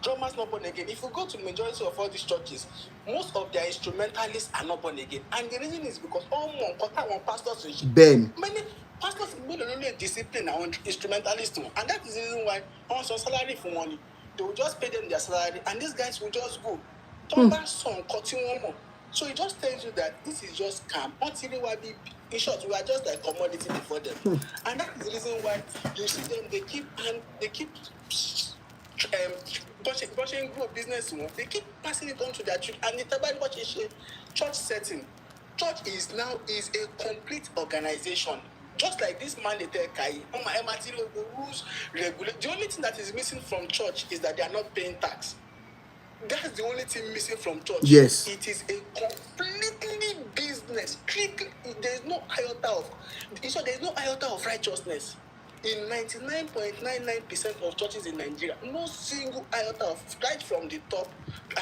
drummers not born again? If you go to the majority of all these churches, most of their instrumentalists are not born again. And the reason is because pastors many pastors will only discipline our instrumentalists too. And that is the reason why on some salary for money, they will just pay them their salary and these guys will just go. So it just tells you that this is just scam. In short, we are just like commodity before them. And that is the reason why you see them, they keep brushing group business, they keep passing it on to their church. And the church setting, church is a complete organization. Just like this man they tell Kai, the rules regulate. The only thing that is missing from church is that they are not paying tax. That's the only thing missing from church. Yes. It is a completely business. There's no iota of righteousness. in 99.99% of churches in Nigeria, no single iota of right from the top.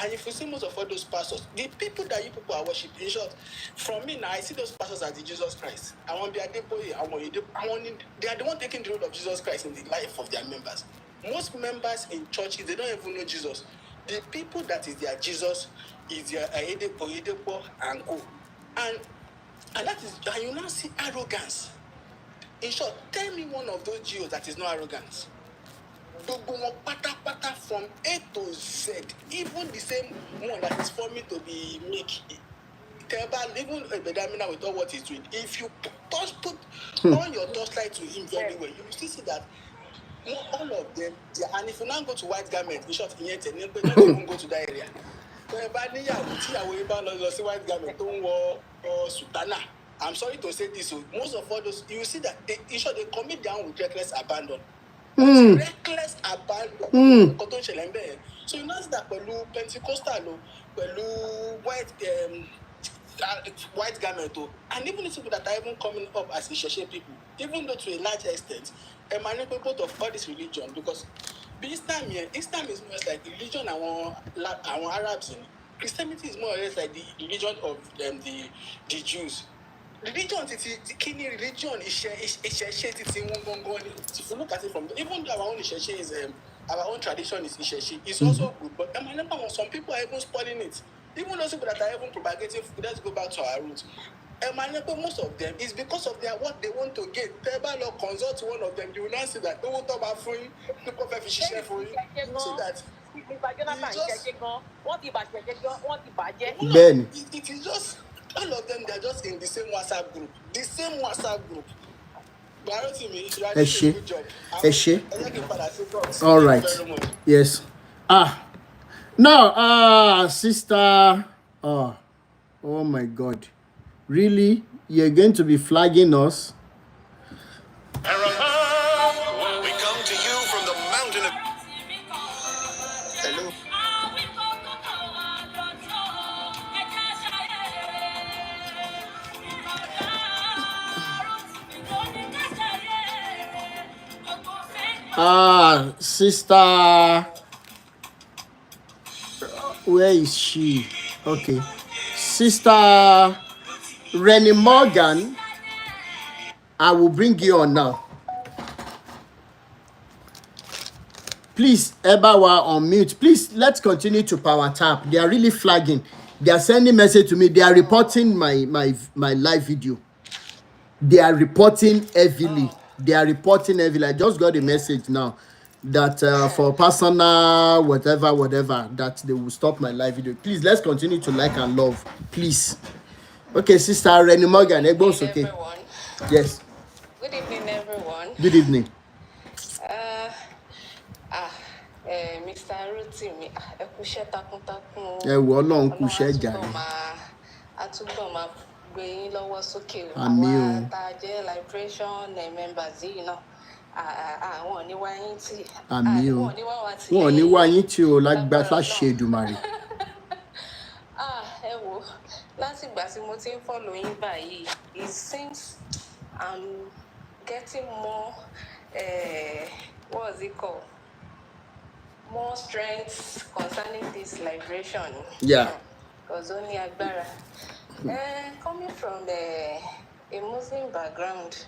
And if you see most of all those pastors, the people that you people are worshiping, in short, from me now, I see those pastors as the Jesus Christ. I want to be they are the one taking the role of Jesus Christ in the life of their members. Most members in churches, they don't even know Jesus. The people that is their Jesus is their OYEDEPO and co. And that is, and you now see arrogance. In short, tell me one of those GOs that is not arrogant. Gbogbo wọn pátápátá from A to Z, even the same one that is forming to be meek. Even Bedamina with all what he's doing, if you put on your torchlight to him very well, you will still see that all of them, and if you now go to white garment, in short, don't even go to that area. White garment, don't wear sutana. I'm sorry to say this, most of all those, you see that in short, they commit down with reckless abandon. Reckless abandon. So you know that Pentecostal, white garment, and even the people that are even coming up as Isheshe people, even though to a large extent, emanate people of all this religion, because Islam is more like the religion our Arabs in. Christianity is more or less like the religion of the Jews. Religion, the kidney religion is if you look at it from even our own Isheshe is our own tradition is Isheshe. It's also good, but some people are even spoiling it. Even those people that are even propagating, let's go back to our roots. Most of them is because of their what they want to get. Table consult to one of them, you will not see that. They will talk about free, people share for you. So that Ben. It is just all of them. They are just in the same WhatsApp group. The same WhatsApp group. But I don't think you are doing a good job. All right. Yes. Now, sister. Oh my God. Really? You're going to be flagging us? We come to you from the mountain of... Hello. Sister. Where is she? Okay. Sister Rennie Morgan. I will bring you on now. Please, Ebawa on mute. Please, let's continue to power tap. They are really flagging. They are sending message to me. They are reporting my live video. They are reporting heavily. I just got a message now that for personal whatever that they will stop my live video. Please, let's continue to like and love. Please. Okay, Sister Rennie Morgan. Everyone's okay. Everyone. Yes. Good evening, everyone. Good evening. Mr. Rotimi, ẹ kú iṣẹ́ takuntakun. Ẹ wọ Ọlọ́run kú iṣẹ́ jàre. Àtúbọ̀ máa gbé yín lọ́wọ́ sókè. Àmín o. Àwa tá a jẹ́ liberation members yìí náà, àwọn ò ní wá yín tì. Àmín o. Wọ́n ò ní wá wá tì. Wọ́n ò ní wá yín tí o láṣẹ Èdùmàrè. Ẹ wò, láti ìgbà tí mo ti ń follow yín báyìí, it seems I'm getting more, what was it called? More strength concerning this liberation. Yeah. Because only Agbara. Coming from a Muslim background,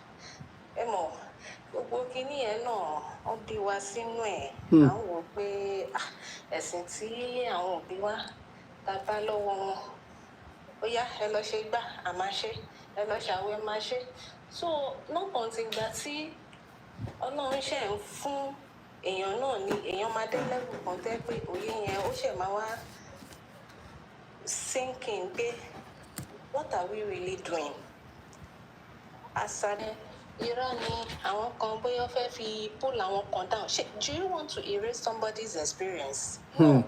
gbogbo kìíní ẹ̀ náà wọ́n bí wa sínú ẹ̀. Àwọn wò pé ẹ̀sìn tí àwọn òbí wa ta bá lọ́wọ́ wọn. Ó yá, ẹ lọ ṣe gbá, a máa ṣe. Ẹ lọ ṣàwẹ̀, máa ṣe. So, lọ́kàn ti gbà tí Ọlọ́run ṣe ń fún èèyàn náà ni èèyàn máa dé level kan tẹ́ pé òye yẹn ó ṣẹ̀ máa wá sinking pé what are we really doing? Asade irọ́ ni àwọn kan bóyá fẹ́ fi pull àwọn kan down. Do you want to erase somebody's experience? No.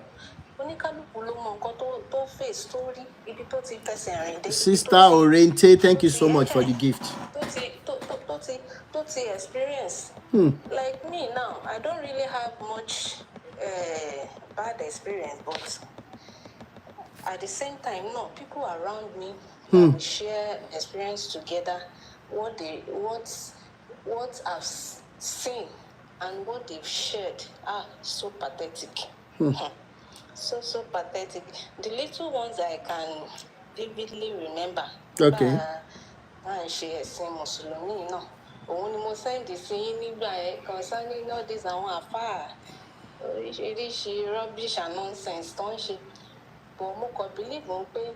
Oníkálùkù ló mọ nǹkan tó face story ibi tó ti fẹsẹ̀ rìn dé. Sister Orente, thank you so much for the gift. Tó ti experience. Like me now, I don't really have much bad experience, but at the same time, no, people around me that we share experience together. What I've seen and what they've shared are so pathetic. So pathetic. The little ones I can vividly remember. Okay. Ṣe ẹ̀sìn Mùsùlùmí náà. Òun ni mo send sí yín nígbà yẹn concerning all this àwọn àfáà oríṣiríṣi rubbish and nonsense tó ń ṣe. But mo kàn believe pé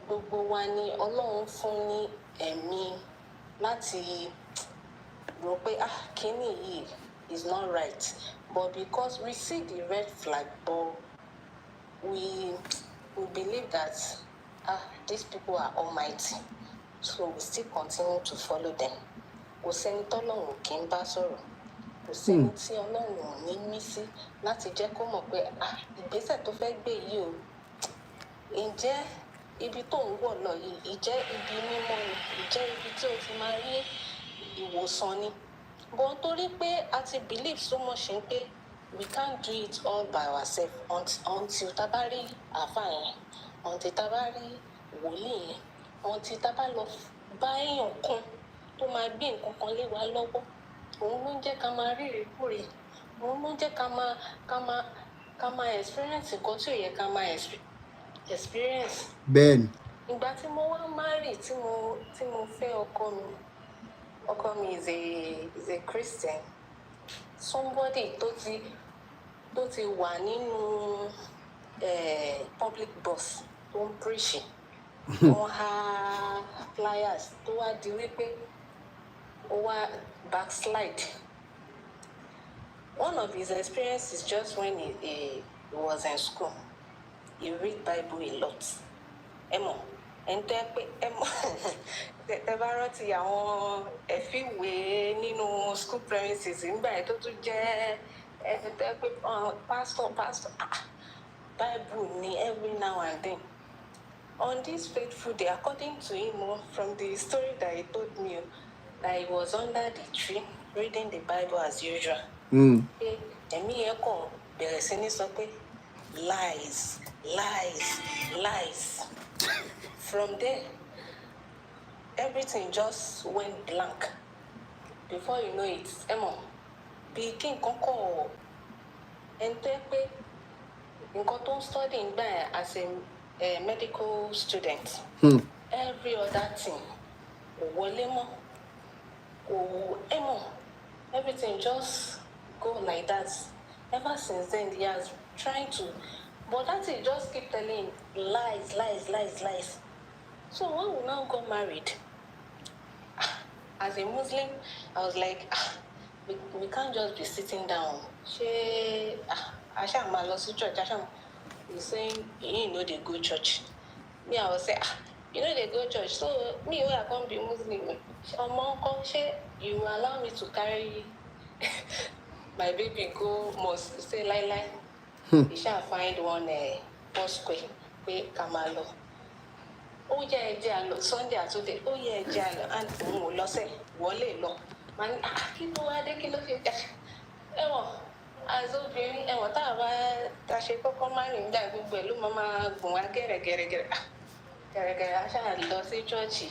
gbogbo wa ni Ọlọ́run fún ní ẹ̀mí láti rò pé kíní yìí is not right. But because we see the red flag, but we believe that these people are almighty, so we still continue to follow them. Kò sẹ́ni tọ́lọ́run kì í bá sọ̀rọ̀, kò sẹ́ni tí Ọlọ́run ò ní mí sí láti jẹ́ kó mọ̀ pé ìgbésẹ̀ tó fẹ́ gbé yìí o, ǹjẹ́ ibi tó ń wọ̀ lọ yìí ìjẹ́ ibi mímọ́ ni, ìjẹ́ ibi tí o ti máa rí ìwòsàn ni. But torí pé a ti believe so much in pé we can't do it all by ourselves until tá bá rí àfáà yẹn, until tá bá rí wòlíì yẹn, until tá bá lọ bá èèyàn kan tó máa gbé nǹkan kan lé wa lọ́wọ́. Òun ló ń jẹ́ ká máa rí ìrìkúrè, òun ló ń jẹ́ ká máa experience nǹkan tí ò yẹ ká máa experience. Bẹ́ẹ̀ni. Ìgbà tí mo wá marry tí mo fẹ́ ọkọ mi is a Christian, somebody tó ti wà nínú public bus tó ń preach, wọ́n há flyers tó wá di wípé ó wá backslide. One of his experiences just when he was in school, he read Bible a lot. Ẹni tó yẹ pé tẹ bá rántí àwọn ẹ̀fíwé nínú school premises nígbà yẹn tó tún jẹ́ ẹni tó yẹ pé pastor Bible ni every now and then. On this fateful day, according to him, from the story that he told me, that he was under the tree reading the Bible as usual. Ẹ̀mí yẹn kàn bẹ̀rẹ̀ sí ní sọ pé lies. From there, everything just went blank. Before you know it, bí kí nǹkan kọ̀ ẹni tó yẹ pé nǹkan tó ń study nígbà yẹn as a medical student. Every other thing kò wọlé mọ́. Everything just go like that. Ever since then, he has trying to, but that he just keep telling him lies. So when we now got married, as a Muslim, I was like, we can't just be sitting down. Asha ma lọ sí church. He's saying, you know they go church. Me, I was say, you know they go church. So me, I can't be Muslim. You allow me to carry my baby go mosque. Say lie. You shall find one mosque where Kamalo. Oh yeah, Jalo. Sunday and today. Oh yeah, Jalo. And lo say, wole lo. Man, kilo ade kilo fi. As obìnrin tá a bá ta ṣe kọ́kọ́ máa rìn dá gbogbo ẹ̀ ló máa gùn wá gẹ̀rẹ̀gẹ̀rẹ̀ aṣáà lọ sí chọ́ọ̀chì.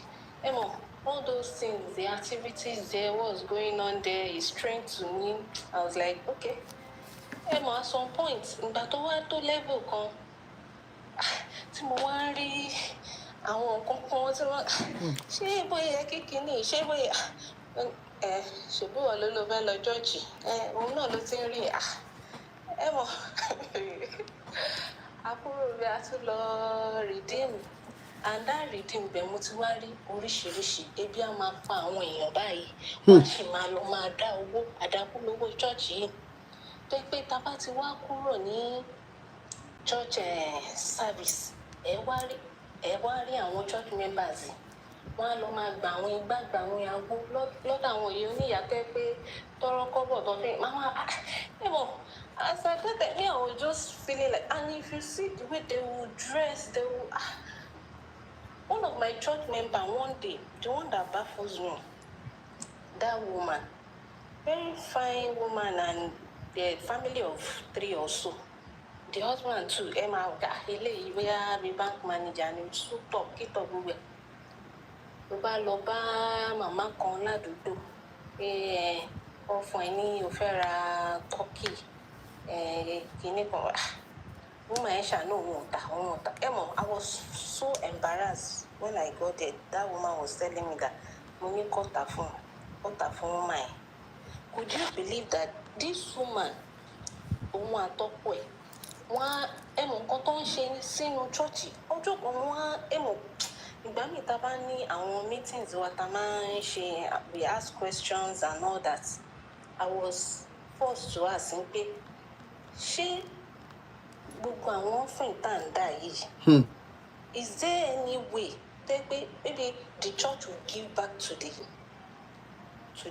All those things, the activities there, what's going on there is strange to me. I was like, okay. At some point, ìgbà tó wá tó level kan, tí mo wá rí àwọn nǹkan kan tí wọ́n ṣé bóyá kíkiní ṣé bóyá ṣèbí wọ́n ló fẹ́ lọ chọ́ọ̀chì òun náà ló ti ń rí àbúrò rẹ̀ á tún lọ redeem, and that redeem bẹ́ẹ̀ mo ti wá rí oríṣiríṣi ebi á máa pa àwọn èèyàn báyìí wọ́n sì máa lọ máa dá owó àdákù lówó chọ́ọ̀chì yìí tó pé tá bá ti wá kúrò ní church service ẹ wá rí àwọn church members wọ́n á lọ máa gba àwọn igbá gba àwọn ìyàwó lọ́dọ̀ àwọn èèyàn oníyàtọ̀ pé tọrọ kọ́bọ̀ tó fi as I got there, I was just feeling like, and if you see the way they will dress, they will. One of my church members one day, the one that baffles me, that woman, very fine woman, and the family of 3 or so. The husband too, Emma, he be bank manager, and so top, keep up with. Ló bá lọ bá màmá kan ládùúgbò ó fún ẹ ní o fẹ́ ra turkey kìíní kan woman ẹ ṣàánú òun ò ta I was so embarrassed when I got there. That woman was telling me that mo ní kó tà fún woman ẹ. Could you believe that this woman òun àtọ́kọ ẹ̀ wọ́n nǹkan tó ń ṣe sínú chọ́ọ̀chì ọjọ́ kan wọ́n ìgbà míì tá a bá ní àwọn meetings wa tá a máa ń ṣe we ask questions and all that. I was forced to ask him pé ṣé gbogbo àwọn offering tá à ń dà yìí is there any way that maybe the church will give back to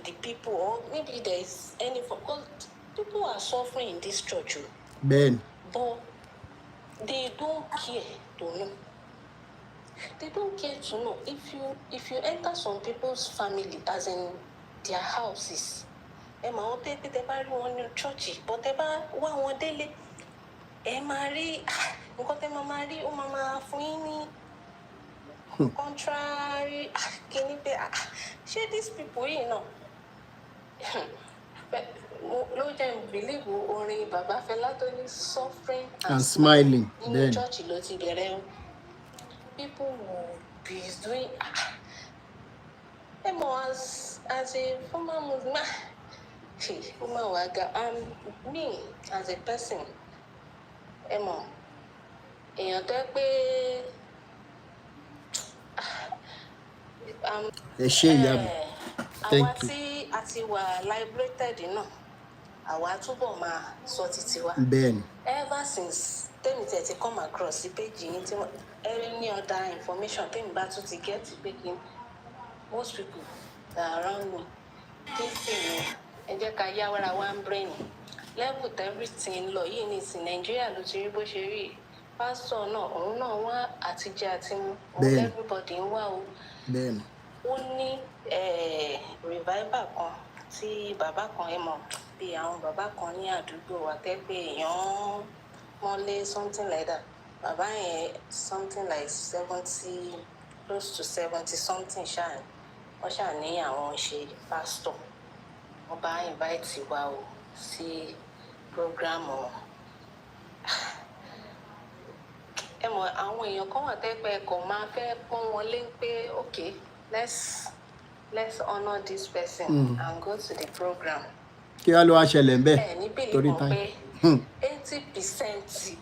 the people, or maybe there is any, because people are suffering in this church, Ben. but they don't care to know. They don't care to know. If you enter some people's family, as in their houses, ẹ máa wọ́n tẹ́ pé tẹ́ bá rí wọn ní church, but tẹ́ bá wá wọn délé, ẹ máa rí nǹkan tẹ́ máa rí ó máa fún yín ní contrary kíní pé ṣé these people yìí náà ló jẹ́ believe orin bàbá Fẹlá tó ní suffering and smiling. Nínú church ló ti bẹ̀rẹ̀ people will be doing as a former Muslim, me as a person, èèyàn tó pé ẹ ṣé ìyá mi. Thank you. àwa tí a ti wà liberated náà àwa túbọ̀ máa sọ títí wa. Bẹ́ẹ̀ni. Ever since tèmi tẹ̀ ti come across the page yìí tí any other information tèmi bá tún ti get pé kí most people that are around me kí sì ní ẹ jẹ́ ká yáwára one brain level to everything lọ yìí ní ìsìn Nàìjíríà ló ti rí bó ṣe rí pásítọ̀ náà òun náà wá àtijọ́ àti mú òun everybody ń wá o. Bẹ́ẹ̀ni. Ó ní revival kan tí bàbá kan bí àwọn bàbá kan ní àdúgbò wa tẹ́ pé èèyàn wọ́n lé something like that. Bàbá yẹn something like 70, close to 70 something ṣáà wọ́n ṣáà ní àwọn ṣe pastor. Wọ́n bá invite wa o sí program wọn. Àwọn èèyàn kan wà tẹ́ pé ẹ̀kọ́ máa fẹ́ pọ́n wọn lé pé okay, let's honor this person and go to the program. Kí wá ló wá ṣẹlẹ̀ ń bẹ́ẹ̀ torí táyì. 80%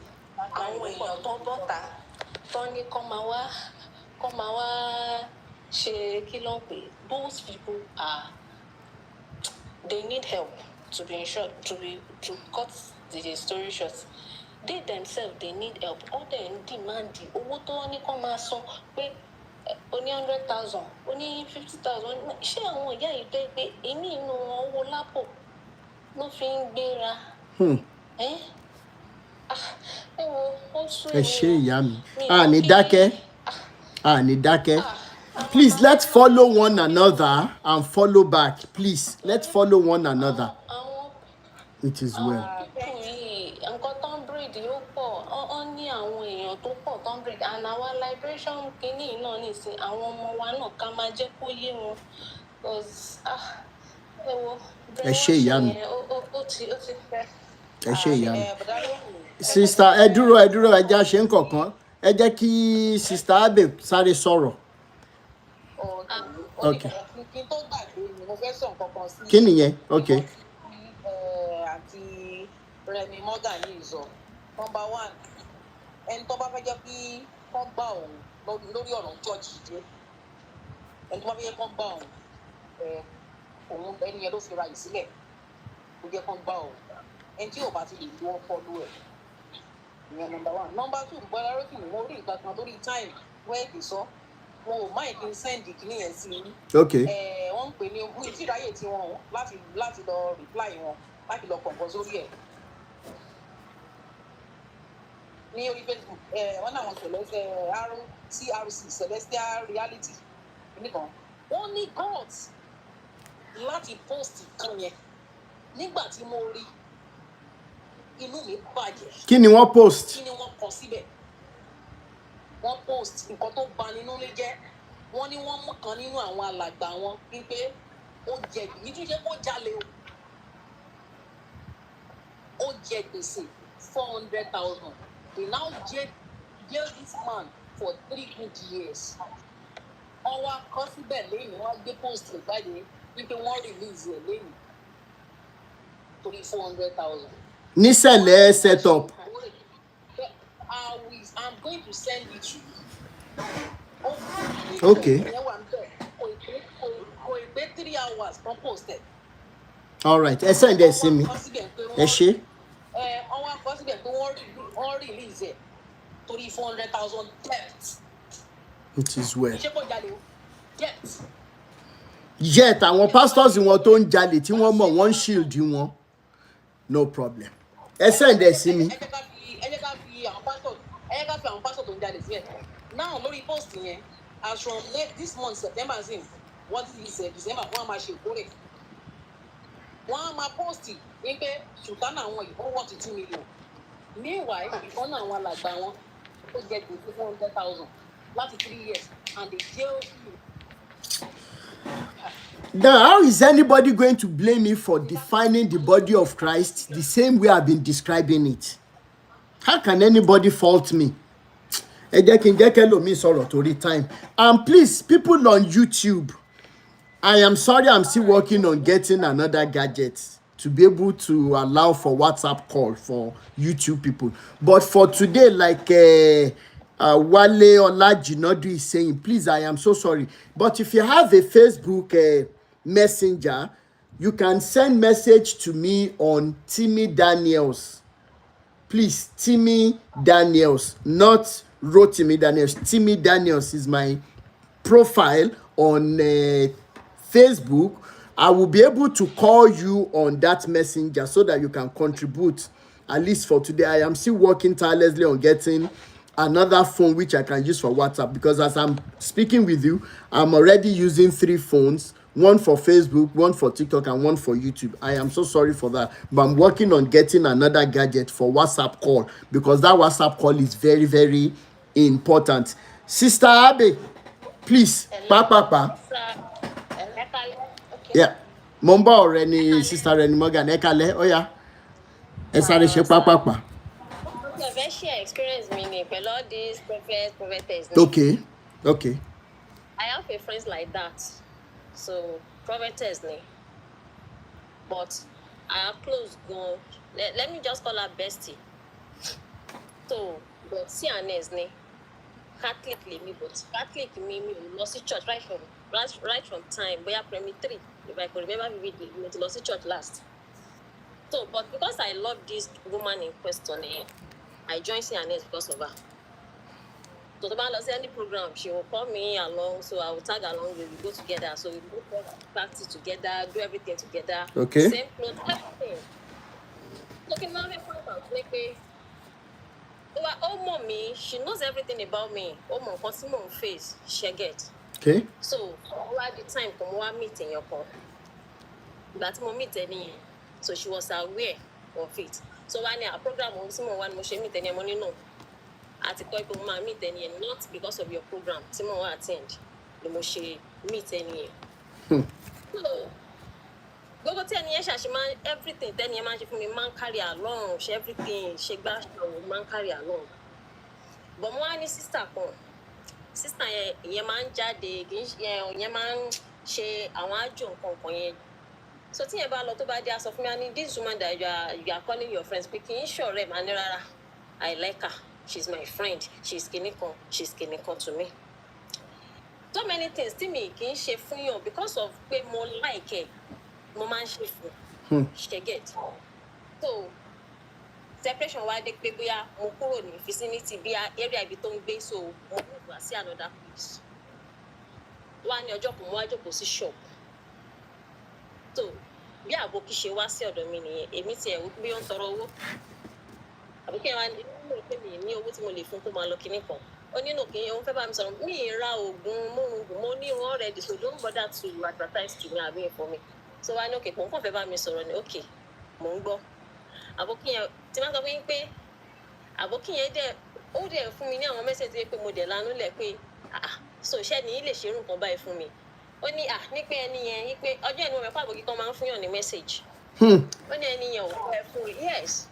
àwọn èèyàn tó bọ́ta tó ní kọ́ máa wá ṣe kí ló ń pè. Those people they need help, to be in short, to cut the story short. They themselves, they need help. All they demand owó tó ní kọ́ máa san pé ó ní 100,000, ó ní 50,000. Ṣé àwọn ìyá yìí tó pé èmi inú wọn owó lápò ló fi ń gbéra? Ẹ ṣé ìyá mi. Ní dákẹ́. Please, let's follow one another and follow back. Please, let's follow one another. It is well. Nǹkan tó ń breed yóò pọ̀, ó ní àwọn èèyàn tó pọ̀ tó ń breed, and our liberation kìíní náà nìsín àwọn ọmọ wa náà ká máa jẹ́ kó yé wọn. Ẹ ṣé ìyá mi. Ó ti fẹ́. Ẹ ṣé ìyá mi. Sister, ẹ dúró ẹ já ṣe nǹkankan. Ẹ jẹ́ kí Sister Abe sáré sọ̀rọ̀. Okay. Kí nìyẹn? Okay. Àti Rẹ̀mí Morgan ní ìzọ. Number one, ẹni tó bá fẹ́ jẹ́ kí wọ́n gbà òun lórí ọ̀rọ̀ church jẹ́. Ẹni tó bá fẹ́ jẹ́ kí wọ́n gbà òun ẹni yẹn ló fi ra yìí sílẹ̀. Kó jẹ́ kí wọ́n gbà òun. Ẹni tí ò bá ti lè lo ọkọ lú ẹ̀. Ìyẹn number one. Number two, Bọ́lá Rótìmí mo rí nǹkan kan lórí time wẹ́ẹ̀dì sọ. Wọn ò máa kí n send kìíní yẹn sí i. Okay. Wọ́n ń pè ní ogun ìtìráyè tí wọ́n láti lọ reply wọn láti lọ kọ̀ọ̀kan sórí ẹ̀. Ní orí Facebook wọ́n náà wọ́n CRC Celestial Reality nìkan. Wọ́n ní gods láti post kan yẹn nígbà tí mo rí inú mi bàjẹ́. Kí ni wọ́n post? Kí ni wọ́n kọ síbẹ̀? Wọ́n post nǹkan tó bà nínú ilé jẹ́. Wọ́n ní wọ́n mú kan nínú àwọn alàgbà wọn wípé ó jẹ̀bi. Ní tún ṣe kó jalè o. ó jẹ gbèsè 400,000. They now jail this man for 3 good years. Ọwọ́ akọ́síbẹ̀ lẹ́yìn wọ́n gbé post rẹ̀ jáde wípé wọ́n release ẹ̀ lẹ́yìn torí 400,000. Nísẹ̀lẹ̀ set up. I'm going to send it to you. Okay. Kò ìpè 3 hours kan posted. All right. Ẹ send ẹ sí mi. Ẹ ṣé. Ọwọ́ akọ́síbẹ̀ pé wọ́n release ẹ̀ torí 400,000 debt. It is well. Ṣé kò jalè o? Debt. Yet àwọn pastors wọn tó ń jalè tí wọ́n mọ̀ wọ́n ń shield wọn. No problem. Ẹ send ẹ sí mi. Ẹ jẹ́ ká fi àwọn pásítọ̀ tó ń jalè sílẹ̀. Now lórí post yẹn, as from this month September sin, what is December, wọ́n á máa ṣe ìkórè. Wọ́n á máa post wípé Sultana àwọn yìí ó wọ́n ti 2 million. Meanwhile, ìkan náà àwọn alàgbà wọn ó jẹ gbèsè 400,000 láti 3 years and they jail you. Now, how is anybody going to blame me for defining the body of Christ the same way I've been describing it? How can anybody fault me? Ẹ jẹ́ kí n jẹ́ kẹ́lòmíì sọ̀rọ̀ torí time. And please, people on YouTube, I am sorry I'm still working on getting another gadget to be able to allow for WhatsApp call for YouTube people. But for today, like Wale Olajinodu is saying, please, I am so sorry. But if you have a Facebook messenger, you can send message to me on Timmy Daniels. Please, Timmy Daniels, not Rotimi Daniels. Timmy Daniels is my profile on Facebook. I will be able to call you on that messenger so that you can contribute. At least for today, I am still working tirelessly on getting another phone which I can use for WhatsApp, because as I'm speaking with you, I'm already using 3 phones, one for Facebook, one for TikTok, and one for YouTube. I am so sorry for that, but I'm working on getting another gadget for WhatsApp call, because that WhatsApp call is very, very important. Sister Abe, please, Papa. Yeah, Momba already, Sister Reni Morgan, Ekale, oh yeah. Esare she Papa. Okay, share experience meaning with all these prophets, prophetess. Okay. I have a friends like that. So prophetess ne. But I have close go. Let me just call her bestie. So but CNS ne. Catholic me, but Catholic me lost church right from time. We are primary 3. If I could remember vividly, we lost church last. So, but because I love this woman in question, I joined CNS because of her. So the man lost any program, she will call me along, so I will tag along. We will go together. So we go practice together, do everything together. Okay. Same clothes, everything. Looking now, oh, mommy, she knows everything about me. Oh, my customer face, she get. Okay. So, at the time, come one meeting your call. But mom meet any, so she was aware of it. So when a program on Simon one motion meet any money no. At the point of my meet any, not because of your program. Simon will attend the motion meet any. So, go 10 years, she man everything. 10 years, man, she for me man carry along. She everything. She bash man carry along. But one is sister come. Sister ye man jade. Ye man she awan jo nkan. So think about a lot about the of me and this woman that you are calling your friend speaking. Sure, I like her. She's my friend. She's kiniko to me. So many things to me can she for you because of pay more like it. Moment she get. So separation why they pay boya mokoro ni vicinity be area biton be so mo see another place. One your job mo job si shop. So bí àbókí ṣe wá sí ọ̀dọ̀ mi nìyẹn èmi tí ẹ̀ wò pé ó ń tọrọ owó àbókí ẹ̀ wá ní pé mi ní owó tí mo lè fún kó máa lọ kinní kan ó nínú kí òun fẹ́ bá mi sọ̀rọ̀ mi ì ra oògùn mórùngùn mo ní wọn already so don't bother to advertise to me àbí for me so wá ní òkè pọ̀ nǹkan fẹ́ bá mi sọ̀rọ̀ ní òkè mò ń gbọ́ àbókí yẹn tí wọ́n sọ pé pé àbókí yẹn dẹ̀ ó dẹ̀ fún mi ní àwọn mẹ́sẹ̀jì pé mo dẹ̀ lanú lẹ̀ pé so iṣẹ́ ni lè ṣerú nǹkan báyìí fún mi ó ní ní pé ẹni yẹn ní pé ọjọ́ ìnú rẹ̀ pàbó kíkan máa ń fún yàn ní mẹ́sẹ̀jì ó ní ẹni yẹn ò fẹ́ fún rí yes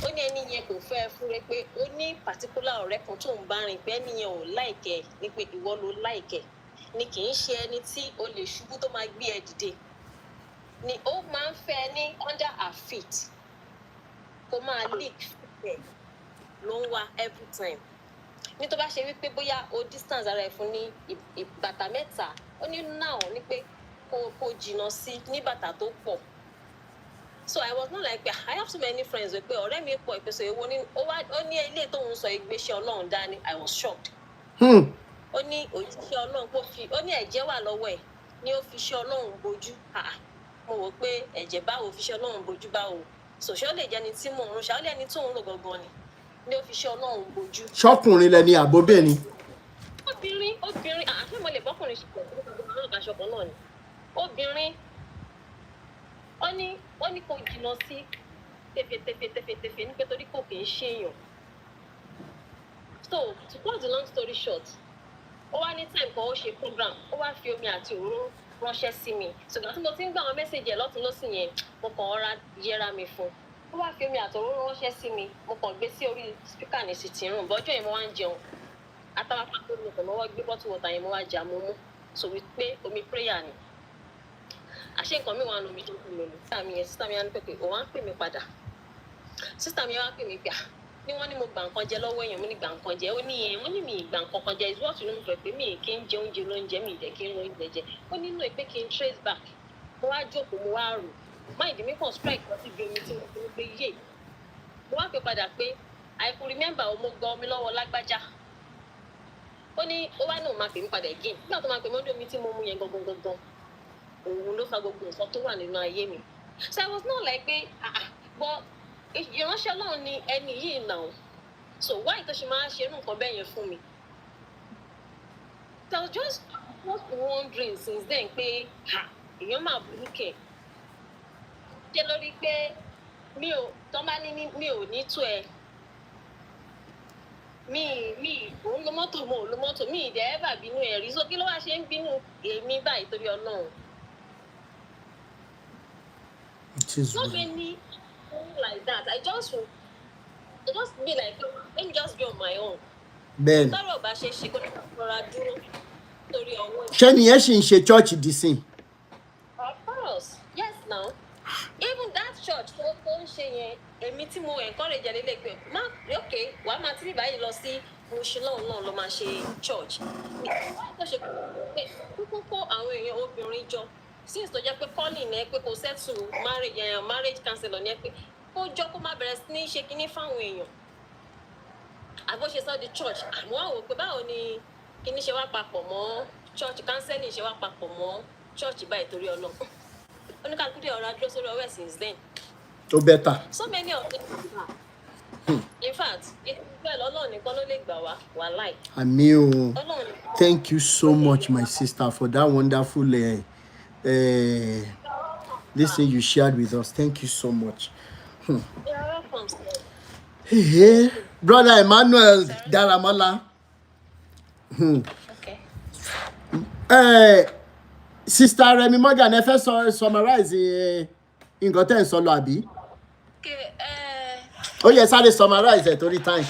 ó ní ẹni yẹn kò fẹ́ fún rí pé ó ní particular ọ̀rẹ́ kan tó ń bá rìn pé ẹni yẹn ò láìkẹ́ ní pé ìwọ ló láìkẹ́ ni kì í ṣe ẹni tí o lè ṣubú tó máa gbé ẹ dìde ni ó máa ń fẹ́ ní under her feet kó máa leak fẹ́ ló ń wá every time ní tó bá ṣe wípé bóyá o distance ara ẹ fún ní bàtà mẹ́ta ó ní now ní pé kó jìnnà sí ní bàtà tó pọ̀ so I was not like I have so many friends pé ọ̀rẹ́ mi pọ̀ ìpèsè èwo ní ó ní ilé tóun sọ ìgbésẹ̀ Ọlọ́run dání I was shocked ó ní òjíṣẹ́ Ọlọ́run kó fi ó ní ẹ̀jẹ̀ wà lọ́wọ́ ẹ̀ ní ó fi ṣe Ọlọ́run bojú mo wò pé ẹ̀jẹ̀ báwo fi ṣe Ọlọ́run bojú báwo sòṣọ́ lè jẹ́ni tí mò ń rún ṣáà ó lẹ́ni tó ń rò gangan ni ní ó fi ṣe Ọlọ́run bojú. ṣọkùnrin lẹni àbóbìnrin. obìnrin àfẹ́ mo lè bọ́kùnrin ṣe pẹ̀lú ọ̀gá aṣọ́kan náà ni obìnrin ó ní kò jìnnà sí tẹfẹtẹfẹ ní pé torí kò kì í ṣèyàn so to cut the long story short ó wá ní time kan ó ṣe program ó wá fi omi àti òróró ránṣẹ́ sí mi ṣùgbọ́n tí mo ti ń gbà àwọn mẹ́sẹ̀jì ẹ̀ lọ́tún lọ́sìn yẹn mo kàn ọ́ra yẹra mi fún ó wá fi omi àti òróró ránṣẹ́ sí mi mo kàn gbé sí orí spíkà ní sitting room bọ́jọ́ yẹn mo wá ń jẹun àtàwápá tó mi kàn mọ́ gbé bottle water yẹn mo wá jà mo mú so wípé omi prayer ni àṣé nǹkan mi wà nù mí tó kù lòlù sísá mi á ní pé òun á pè mí padà sísá mi wá pè mí pé ní wọ́n ní mo gbà nǹkan jẹ lọ́wọ́ èèyàn mo ní gbà nǹkan jẹ ó ní wọ́n ní mi ìgbà nǹkan kan jẹ ìṣúwọ́sì ló ń fẹ́ pé mi kì í jẹ oúnjẹ lóúnjẹ mi ìdẹ̀ kí n oúnjẹ jẹ ó nínú pé kí n trace back mo wá jókòó mo wá rò mind mi kàn strike lọ síbi omi tí mo fi ń gbé yé mo wá pè padà pé I could remember mo gba omi lọ́wọ́ lágbájá ó ní ó wá náà máa pè mí padà again nígbà tó máa pè mí ó ní omi tí mo mú yẹn gangan òun ló fa gbogbo nǹkan tó wà nínú ayé mi so I was not like pé but ìránṣẹ́ Ọlọ́run ni ẹni yìí náà so why tó ṣe máa ṣe irú nǹkan bẹ́ẹ̀ yẹn fún mi so I was just wondering since then pé èèyàn máa burú kẹ̀ ṣé lórí pé mi ò tọ́ bá ní mi ò ní tó ẹ mi òun lo mọ́tò mo ò lo mọ́tò mi ìdẹ́ ẹ̀ bà bínú ẹ̀ rí so kí ló wá ṣe ń bínú èmi báyìí torí Ọlọ́run. It is not really like that. I just be like, let me just be on my own. Ben. Tọ́rọ̀ bá ṣe ṣe kó ní rọra dúró torí ọwọ́ ẹ̀. Ṣé nìyẹn ṣì ń ṣe church dì sí? Of course, yes now. Even that church tó ń ṣe yẹn, èmi tí mo encourage ẹ̀ lélẹ̀ pé okay, wàá máa tí báyìí lọ sí Mùsùlùmí náà ló máa ṣe church. Tó ṣe pé kókó àwọn èèyàn obìnrin jọ. Since tó jẹ́ pé calling ẹ pé kò settle marriage counselor ni ẹ pé kó jọ kó má bẹ̀rẹ̀ sí ní ṣe kinní fáwọn èèyàn àbó ṣe sọ di church àmọ́ àwọn pé báwo ni kinní ṣe wá papọ̀ mọ́ church counseling ṣe wá papọ̀ mọ́ church báyìí torí Ọlọ́run oníkàlùkù dé ọ̀rọ̀ adúró sórí ọwọ́ ẹ̀ since then. Ó better. So many of them in fact bẹ́ẹ̀ lọ́lọ́run nìkan ló lè gbà wá láì. Àmì o. Thank you so much my sister for that wonderful this thing you shared with us. Thank you so much. You're welcome, sir. Hey, brother Emmanuel Daramola. Okay. Sister Remi Morgan, ẹ fẹ́ summarize nǹkan tẹ́ ń sọ lọ àbí? Okay. Ó yẹ sáré summarize ẹ̀ torí time.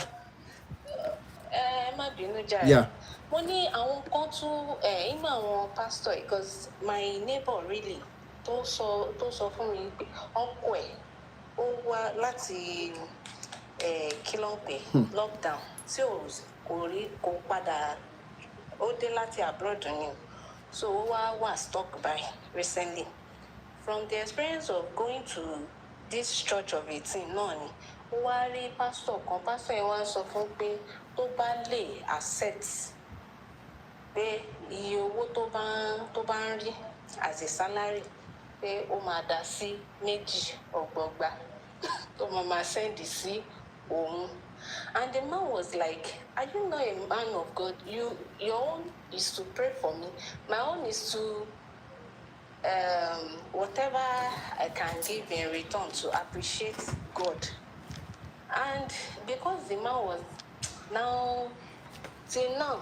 Má bínú jàre. Yeah. Mo ní àwọn kan tún inú àwọn pastor because my neighbor really tó sọ fún mi pé ọkọ ẹ̀ ó wá láti kí ló ń pè lockdown tí kò padà ó dé láti abroad ni so ó wà stuck by recently from the experience of going to this church of 18 náà ni ó wá rí pastor yẹn wá sọ fún pé tó bá lè accept pé iye owó tó bá ń rí as a salary pé ó máa dá sí méjì ọgbọgba tó máa send sí òun and the man was like, are you not a man of God? Your own is to pray for me, my own is to whatever I can give in return to appreciate God. And because the man was till now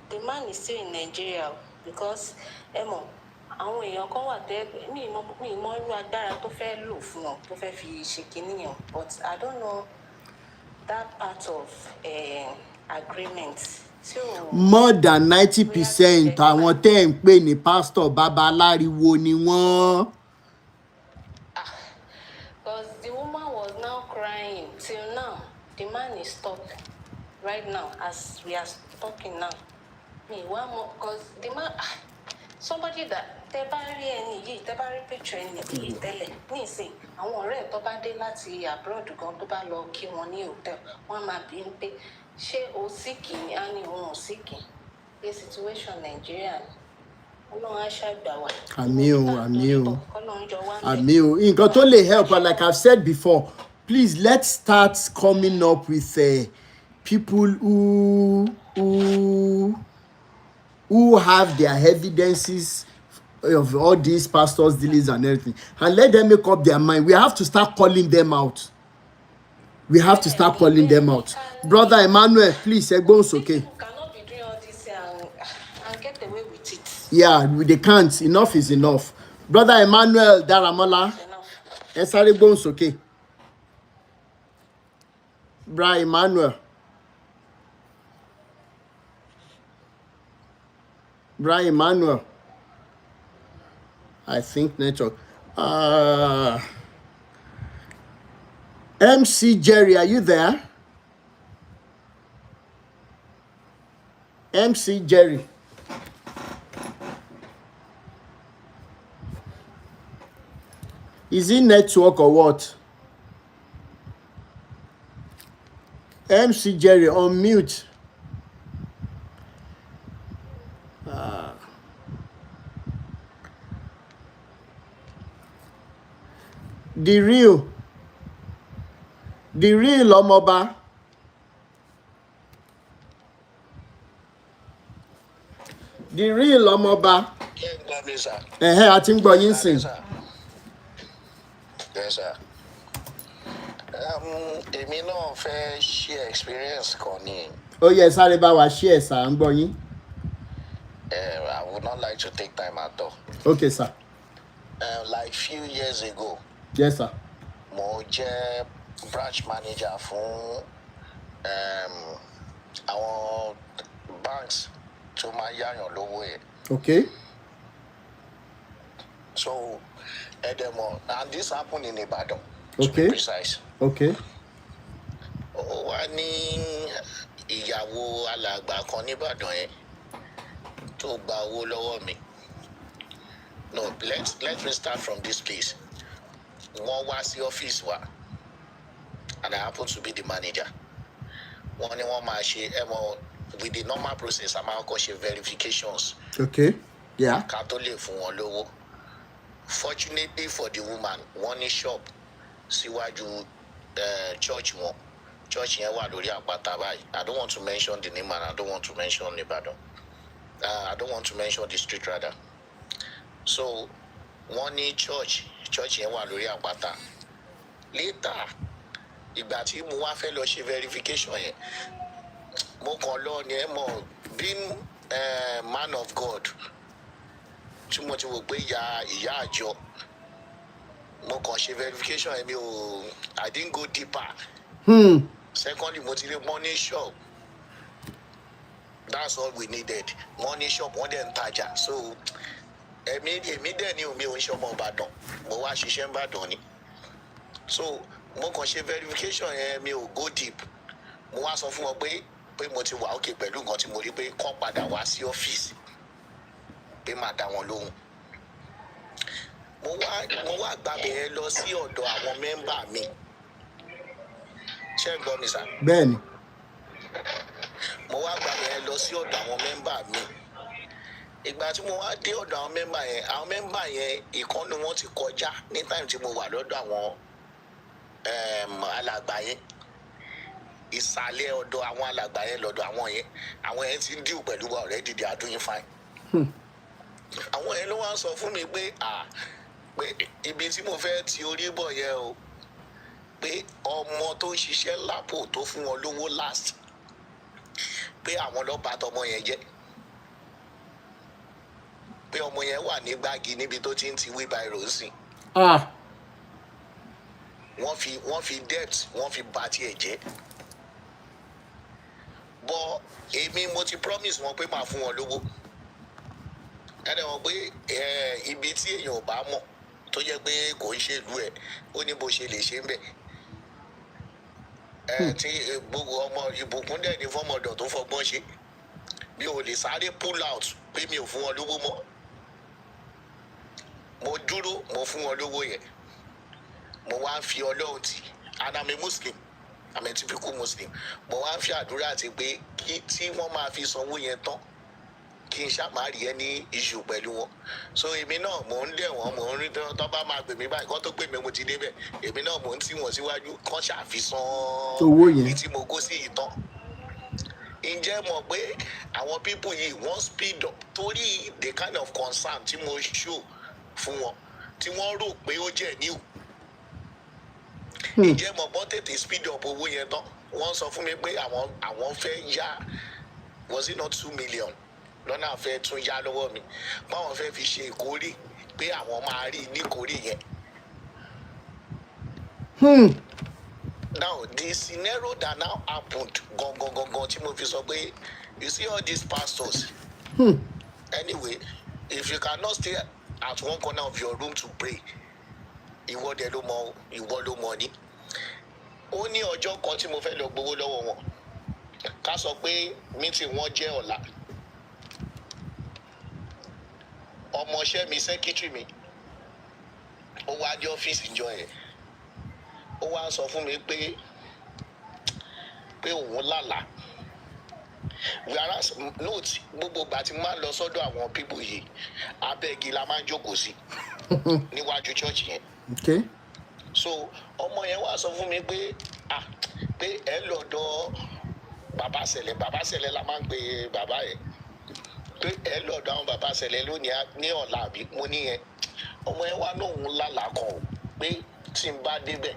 the man is still in Nigeria because àwọn èèyàn kan wà tẹ́ mi mọ irú agbára tó fẹ́ lò fún wọn tó fẹ́ fi ṣe kinní yẹn, but I don't know that part of agreement. So more than 90% àwọn tẹ́ ń pè ní pastor babaláriwo ni wọ́n. because the woman was now crying till now. The man is stopped right now as we are talking now. Me one more because the man somebody that tẹ́ bá rí ẹni yìí tẹ́ bá rí picture ẹni yìí tẹ́lẹ̀ nísìn àwọn ọ̀rẹ́ ẹ̀ tó bá dé láti abroad gan tó bá lọ kí wọn ní hotel wọ́n máa bí ń pé ṣé o síkì ni á ní òun ò síkì pé situation Nigeria ni Ọlọ́run á ṣàgbà wá. Àmín o, àmín o, àmín o. Nǹkan tó lè help, like I've said before, please let's start coming up with people who have their evidences of all these pastors' dealings and everything, and let them make up their mind. We have to start calling them out. We have to start calling them out. Brother Emmanuel, please, Egbon's okay. You cannot be doing all this and get away with it. Yeah, they can't. Enough is enough. Brother Emmanuel Daramola, Esare Egbon's okay. Brother Emmanuel. Brother Emmanuel. I think network. MC Jerry, are you there? MC Jerry. Is it network or what? MC Jerry, on mute. The real Omoba. The real Omoba. I think gbọ́ yín sìn. Yes, sir. Èmi náà fẹ́ share experience kan ni. Oh yes, sáré bá wa share sir, ń gbọ́ yín. I would not like to take time at all. Okay, sir. Like few years ago, Yes, sir. mo jẹ́ branch manager fún àwọn banks tó máa yáyàn lówó yẹn. Okay. So, Edemo, and this happened in Ibadan, to Okay. be precise. Okay. Ó wá ní ìyàwó alàgbà kan nìbàdàn yẹn tó gba owó lọ́wọ́ mi. No, let me start from this place. Wọ́n wá sí ọ́fíìsì wa, and I happen to be the manager. Wọ́n ní wọ́n máa ṣe with the normal process, a máa kọ́ ṣe verifications. Okay. Yeah. Ká tó lè fún wọn lówó. Fortunately for the woman, wọ́n ní shop síwájú church wọn. Church yẹn wà lórí àpáta báyìí. I don't want to mention the name and I don't want to mention Ibadan. I don't want to mention the street rather. So, wọ́n ní church yẹn wà lórí àpáta. Later, ìgbà tí mo wá fẹ́ lọ ṣe verification yẹn, mo kàn lọ ní being man of God. Tí mo ti wò pé ìyá àjọ, mo kàn ṣe verification yẹn I didn't go deeper. Secondly, mo ti rí money shop. That's all we needed. Money shop, wọ́n dẹ̀ ń tajà. So, èmi dẹ̀ ni omi ò ń ṣe ọmọ Ìbàdàn. Mo wá ṣiṣẹ́ Ìbàdàn ni. So, mo kàn ṣe verification yẹn mi ò go deep. Mo wá sọ fún wọn pé mo ti wà okay pẹ̀lú nǹkan tí mo rí pé kán padà wá sí ọ́fíìsì. Pé máa dá wọn lóhùn. Mo wá gbàbẹ̀ yẹn lọ sí ọ̀dọ̀ àwọn mẹ́mbà mi. Ṣé ń gbọ́ mi sà? Bẹ́ẹ̀ni. Mo wá gbàbẹ̀ yẹn lọ sí ọ̀dọ̀ àwọn mẹ́mbà mi. Ìgbà tí mo wá dé ọ̀dọ̀ àwọn mẹ́mbà yẹn ìkànnì wọn ti kọjá ní time tí mo wà lọ́dọ̀ àwọn alàgbà yẹn. Ìsàlẹ̀ ọ̀dọ̀ àwọn alàgbà yẹn lọ́dọ̀ àwọn yẹn ti ń deal pẹ̀lú wa already, they are doing fine. Àwọn yẹn ló wá sọ fún mi pé ibi tí mo fẹ́ ti orí bọ̀ yẹn o, pé ọmọ tó ń ṣiṣẹ́ lápò tó fún wọn lówó last, pé àwọn ló bà tọmọ yẹn jẹ́. pé ọmọ yẹn wà ní gbági níbi tó ti ń ti wheelbarrow sí. Ah. wọ́n fi debt wọ́n fi bà tiẹ̀ jẹ́. But èmi mo ti promise wọn pé màá fún wọn lówó. Ẹni wọn pé ibi tí èèyàn ò bá mọ̀ tó jẹ́ pé kò ń ṣèlú ẹ̀ ó ní bó ṣe lè ṣe ń bẹ̀. Tí gbogbo ọmọ ìbùkún dẹ̀ ní fọ́mọdọ̀ tó fọgbọ́n ṣe. Mi ò lè sáré pull out pé mi ò fún wọn lówó mọ́. Mo dúró mo fún wọn lówó yẹn. Mo wá ń fi Ọlọ́run tì. And I'm a Muslim. I'm a typical Muslim. Mo wá ń fi àdúrà ti pé kí tí wọ́n máa fi sanwó yẹn tán kí n ṣá máa rí ẹni issue pẹ̀lú wọn. So èmi náà mò ń dẹ̀ wọ́n mò ń rí tó bá máa pè mí báyìí kó tó pè mí mo ti débẹ̀. Èmi náà mò ń tì wọ́n síwájú kán ṣàfihàn owó yẹn ní tí mo kó sí ìtàn. Ǹjẹ́ mọ̀ pé àwọn people yìí wọ́n speed up torí the kind of concern tí mo show fún wọn tí wọ́n rò pé ó jẹ́ new. Ǹjẹ́ mọ̀ pé tètè speed up owó yẹn tán wọ́n sọ fún mi pé àwọn fẹ́ yá was it not 2 million lọ́nà fẹ́ tún yá lọ́wọ́ mi báwọn fẹ́ fi ṣe ìkórè pé àwọn máa rí níkórè yẹn. Now the scenario that now happened gangan tí mo fi sọ pé you see all these pastors. Anyway, if you cannot stay at one corner of your room to pray ìwọ dẹ̀ ló mọ̀ ìwọ ló mọ̀ ni. Ó ní ọjọ́ kan tí mo fẹ́ lọ gbowó lọ́wọ́ wọn ká sọ pé meeting wọn jẹ́ ọ̀la. Ọmọọṣẹ́ mi secretary mi ó wá dé ọ́fíìsì ìjọ yẹn ó wá sọ fún mi pé òun lálàá. Whereas note gbogbo ìgbà tí mo máa ń lọ sọ́dọ̀ àwọn people yìí abẹ́gi la máa ń jókòó sí níwájú church yẹn. Okay. So ọmọ yẹn wá sọ fún mi pé pé ẹ lọ́dọ̀ bàbá sẹ̀lẹ̀ la máa ń pe bàbá yẹn pé ẹ lọ́dọ̀ àwọn bàbá sẹ̀lẹ̀ lónìí ní ọ̀la àbí mo ní yẹn. Ọmọ yẹn wá lóhun lálàá kan o pé tí n bá débẹ̀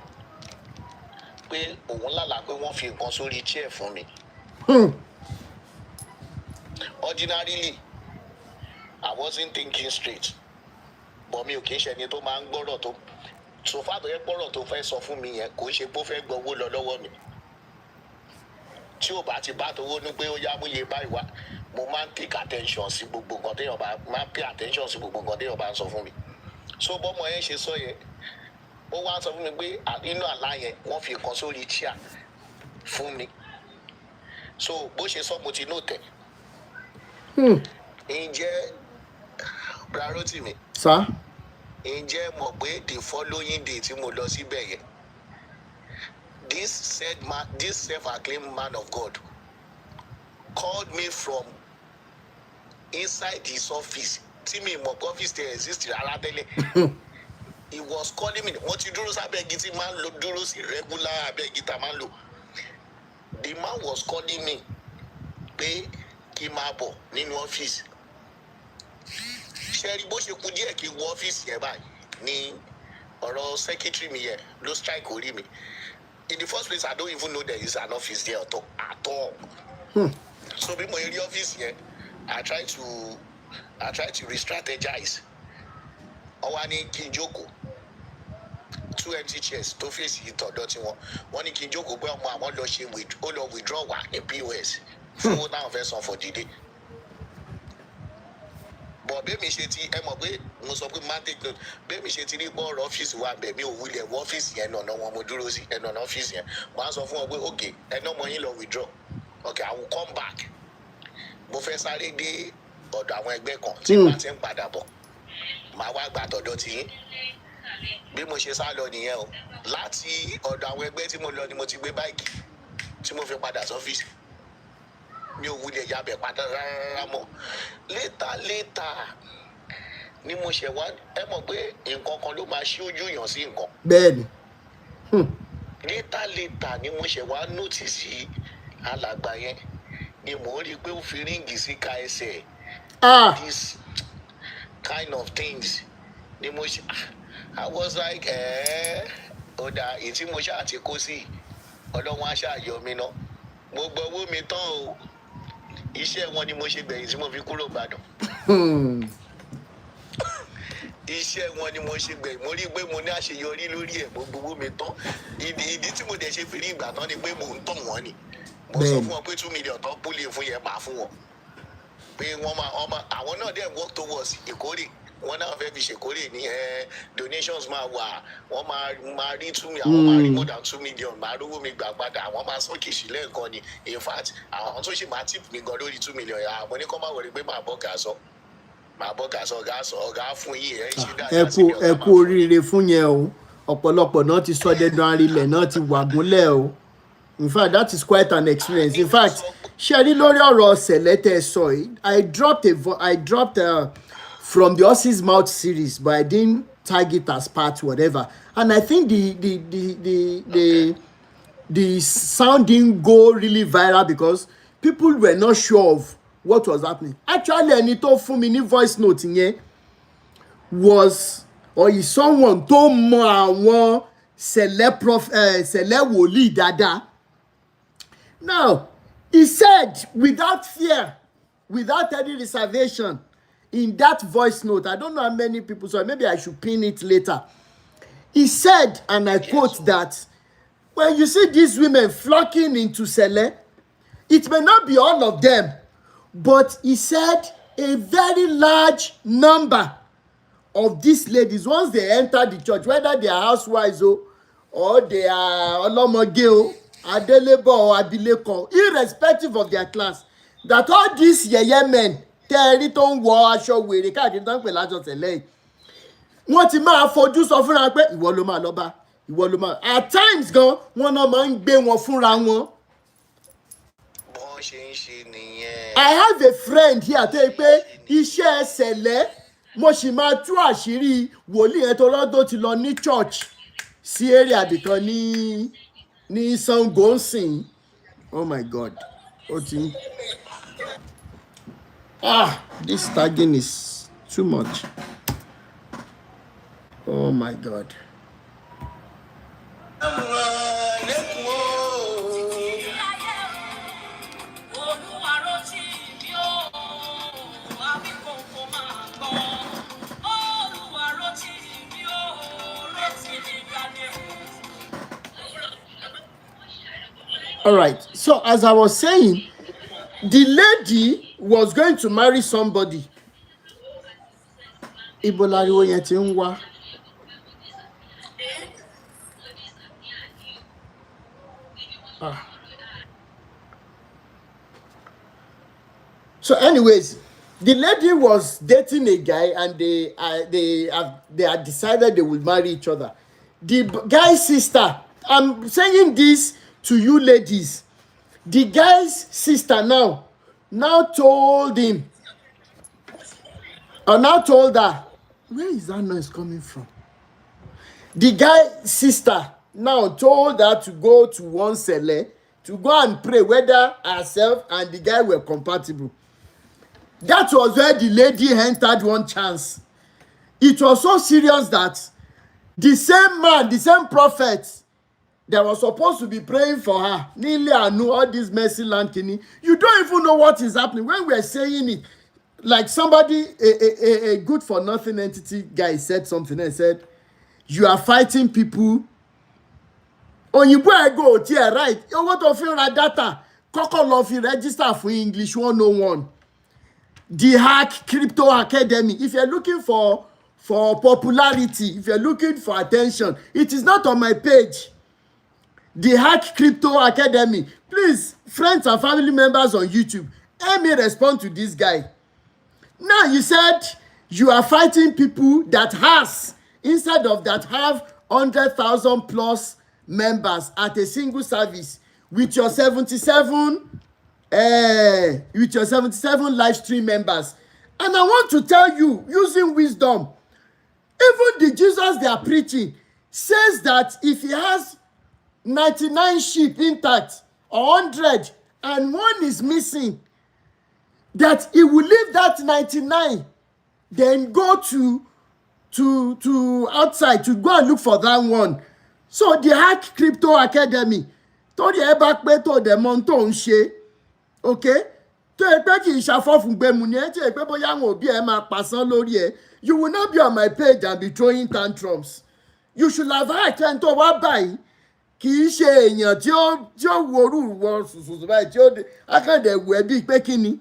pé òun lálàá pé wọ́n fi nǹkan sórí chair fún mi. Ordinarily I wasn't thinking straight but mi ò kì í ṣe ẹni tó máa ń gbọ́rọ̀ tó so far tó yẹ gbọ́rọ̀ tó fẹ́ sọ fún mi yẹn kò ṣe pé ó fẹ́ gbowó lọ lọ́wọ́ mi. Tí ò bá ti bá tówó ní pé ó yá múye báyìí wá mo máa ń take attention sí gbogbo nǹkan téèyàn bá máa ń pay attention sí gbogbo nǹkan téèyàn bá ń sọ fún mi. So bọ́mọ yẹn ṣe sọ yẹn ó wá sọ fún mi pé nínú àlá yẹn wọ́n fi nǹkan sórí chair fún mi. So bó ṣe sọ mo ti nóòtẹ̀. Ǹjẹ́ Brarotimi sir ǹjẹ́ mọ̀ pé the following day tí mo lọ síbẹ̀ yẹn this self-acclaimed man of God called me from inside his office tí mi mọ̀ pé office dey exist rárá tẹ́lẹ̀. He was calling me wọ́n ti dúró sábẹ́gi tí máa ń lo dúró sí regular abẹ́gi tá a máa ń lò. The man was calling me pé kí n máa bọ̀ nínú ọ́fíìsì. Ṣé rí bó ṣe kú díẹ̀ kí n wọ ọ́fíìsì yẹn báyìí ní ọ̀rọ̀ secretary mi yẹn ló strike orí mi. In the first place I don't even know there is an office there at all. So bí mo rí ọ́fíìsì yẹn I try to re-strategize. Ọwọ́ ní kí n jókòó 2 empty chairs tó fèsì ìtọ̀dọ̀ tí wọ́n ní kí n jókòó pé ọmọ àwọn lọ ṣe ó lọ withdraw wà ní POS fún owó náà fẹ́ san for the day. But bẹ́ẹ̀mi ṣe ti ẹ mọ̀ pé mo sọ pé máa take note bẹ́ẹ̀mi ṣe ti rí bọ́ọ̀rọ̀ ọ́fíìsì wa bẹ̀ mi ò wulẹ̀ wọ ọ́fíìsì yẹn nànà wọn mo dúró sí ẹ̀nà ọ́fíìsì yẹn mo á sọ fún wọn pé okay ẹ̀nà ọmọ yín lọ withdraw okay I will come back. Mo fẹ́ sáré dé ọ̀dọ̀ àwọn ẹgbẹ́ kan tí màá ti ń padà bọ̀ màá wá gba tọ̀dọ̀ tí yín. Bí mo ṣe sá lọ nìyẹn o láti ọ̀dọ̀ àwọn ẹgbẹ́ tí mo lọ ni mo ti gbé báìkì tí mo fi padà sọ́fíìsì. Mi ò wulẹ̀ yabẹ̀ padà rárá mọ́. Later ni mo ṣẹ̀ wá ẹ mọ̀ pé nǹkan kan ló máa ṣí ojú yàn sí nǹkan. bẹ́ẹ̀ni. Later ni mo ṣẹ̀ wá notice alàgbà yẹn ni mò ń rí i pé ó fi ríǹgì sí ká ẹsẹ̀. This kind of things ni mo ṣe I was like ọ̀dà èyí tí mo ṣáà ti kó sí Ọlọ́run á ṣàyọ mi náà mo gbọ́ owó mi tán o iṣẹ́ wọn ni mo ṣe gbẹ̀yìn tí mo fi kúrò Ìbàdàn. iṣẹ́ wọn ni mo ṣe gbẹ̀yìn mo rí pé mo ní àṣeyọrí lórí ẹ̀ mo gbowó mi tán ìdí tí mo dẹ̀ ṣe fìrí ìgbà tán ni pé mò ń tàn wọ́n ni mo sọ fún wọn pé 2 million tán púlì fún yẹn máa fún wọn pé wọ́n máa àwọn náà dẹ̀ work towards ìkórè wọn náà fẹ́ fi ṣèkórè ní donations máa wà wọ́n máa rí 2 million àwọn máa rí more than 2 million máa rówó mi gbà padà àwọn máa sọ kìsì lẹ́ẹ̀kan ni in fact àwọn tó ṣe máa tip mi gan lórí 2 million yà àwọn oníkọ́ máa wọlé pé máa bọ́ gà sọ ọ̀gá fún yìí ẹ̀ ṣe dáadáa sí mi ẹ kú oríire fún yẹn o ọ̀pọ̀lọpọ̀ náà ti sọ dẹdun arinlẹ̀ náà ti wà gúnlẹ̀ o in fact that is quite an experience in fact ṣe rí lórí ọ̀rọ̀ sẹ̀lẹ́tẹ̀ sọ yìí I dropped from the horse's mouth series but I didn't tag it as part whatever and I think the sound didn't go really viral because people were not sure of what was happening. Actually, ẹni tó fún mi ní voice note yẹn was or is someone tó mọ àwọn sẹ̀lẹ̀ wòlíì dáadáa. Now, he said without fear, without any reservation in that voice note, I don't know how many people saw it, maybe I should pin it later. He said, and I quote that, when you see these women flocking into Sele, it may not be all of them, but he said a very large number of these ladies, once they enter the church, whether they are housewives or they are Olomoge, Adelebo or Abileko, irrespective of their class, that all these yeye men, tẹ́ẹ̀rí tó ń wọ aṣọ wèrè káàkiri tó ń pè lájọ tẹ̀lé yìí, wọ́n ti máa fojú sọ fúnra pé ìwọ ló máa lọ bá, ìwọ ló máa. At times gan, wọ́n náà máa ń gbé wọn fúnra wọn. I have a friend here tó yẹ pé iṣẹ́ ẹsẹ̀lẹ̀ mo sì máa tú àṣírí wòlíì yẹn tó lọ́dọ̀ ti lọ ní church sí area àbìkan ní Ṣàngó ń sìn. Oh my God. Ó ti this tagging is too much. Oh my God. All right. So as I was saying, the lady was going to marry somebody. Ibolariwo yẹn ti ń wá. So anyways, the lady was dating a guy and they had decided they would marry each other. The guy's sister, I'm saying this to you ladies, the guy's sister now told him, or now told her, where is that noise coming from? The guy's sister now told her to go to one celle to go and pray whether herself and the guy were compatible. That was where the lady entered one chance. It was so serious that the same man, the same prophet that was supposed to be praying for her, nearly I knew all this messy land kini. You don't even know what is happening. When we're saying it, like somebody, a good for nothing entity guy said something and said, you are fighting people. On you go, yeah, right. You want to feel like data. Koko love you register for English 101. The Hack Crypto Academy. If you're looking for popularity, if you're looking for attention, it is not on my page. The Hack Crypto Academy. Please, friends and family members on YouTube, let me respond to this guy. Now you said you are fighting people that has, instead of that have 100,000 plus members at a single service with your 77 live stream members. And I want to tell you, using wisdom, even the Jesus they are preaching says that if he has 99 sheep intact or 100 and one is missing, that he will leave that 99, then go to outside to go and look for that one. So the Hack Crypto Academy, to the back to the monton she, okay? To a petty shafo from Bemunia, to a people young will be a map pass on lori, You will not be on my page and be throwing tantrums. You should have had time to what buy. Kì í ṣe èèyàn tí ó worú wọ sùsùsù báyìí tí ó akẹ́dẹ̀ wẹ̀ bíi pé kí ni.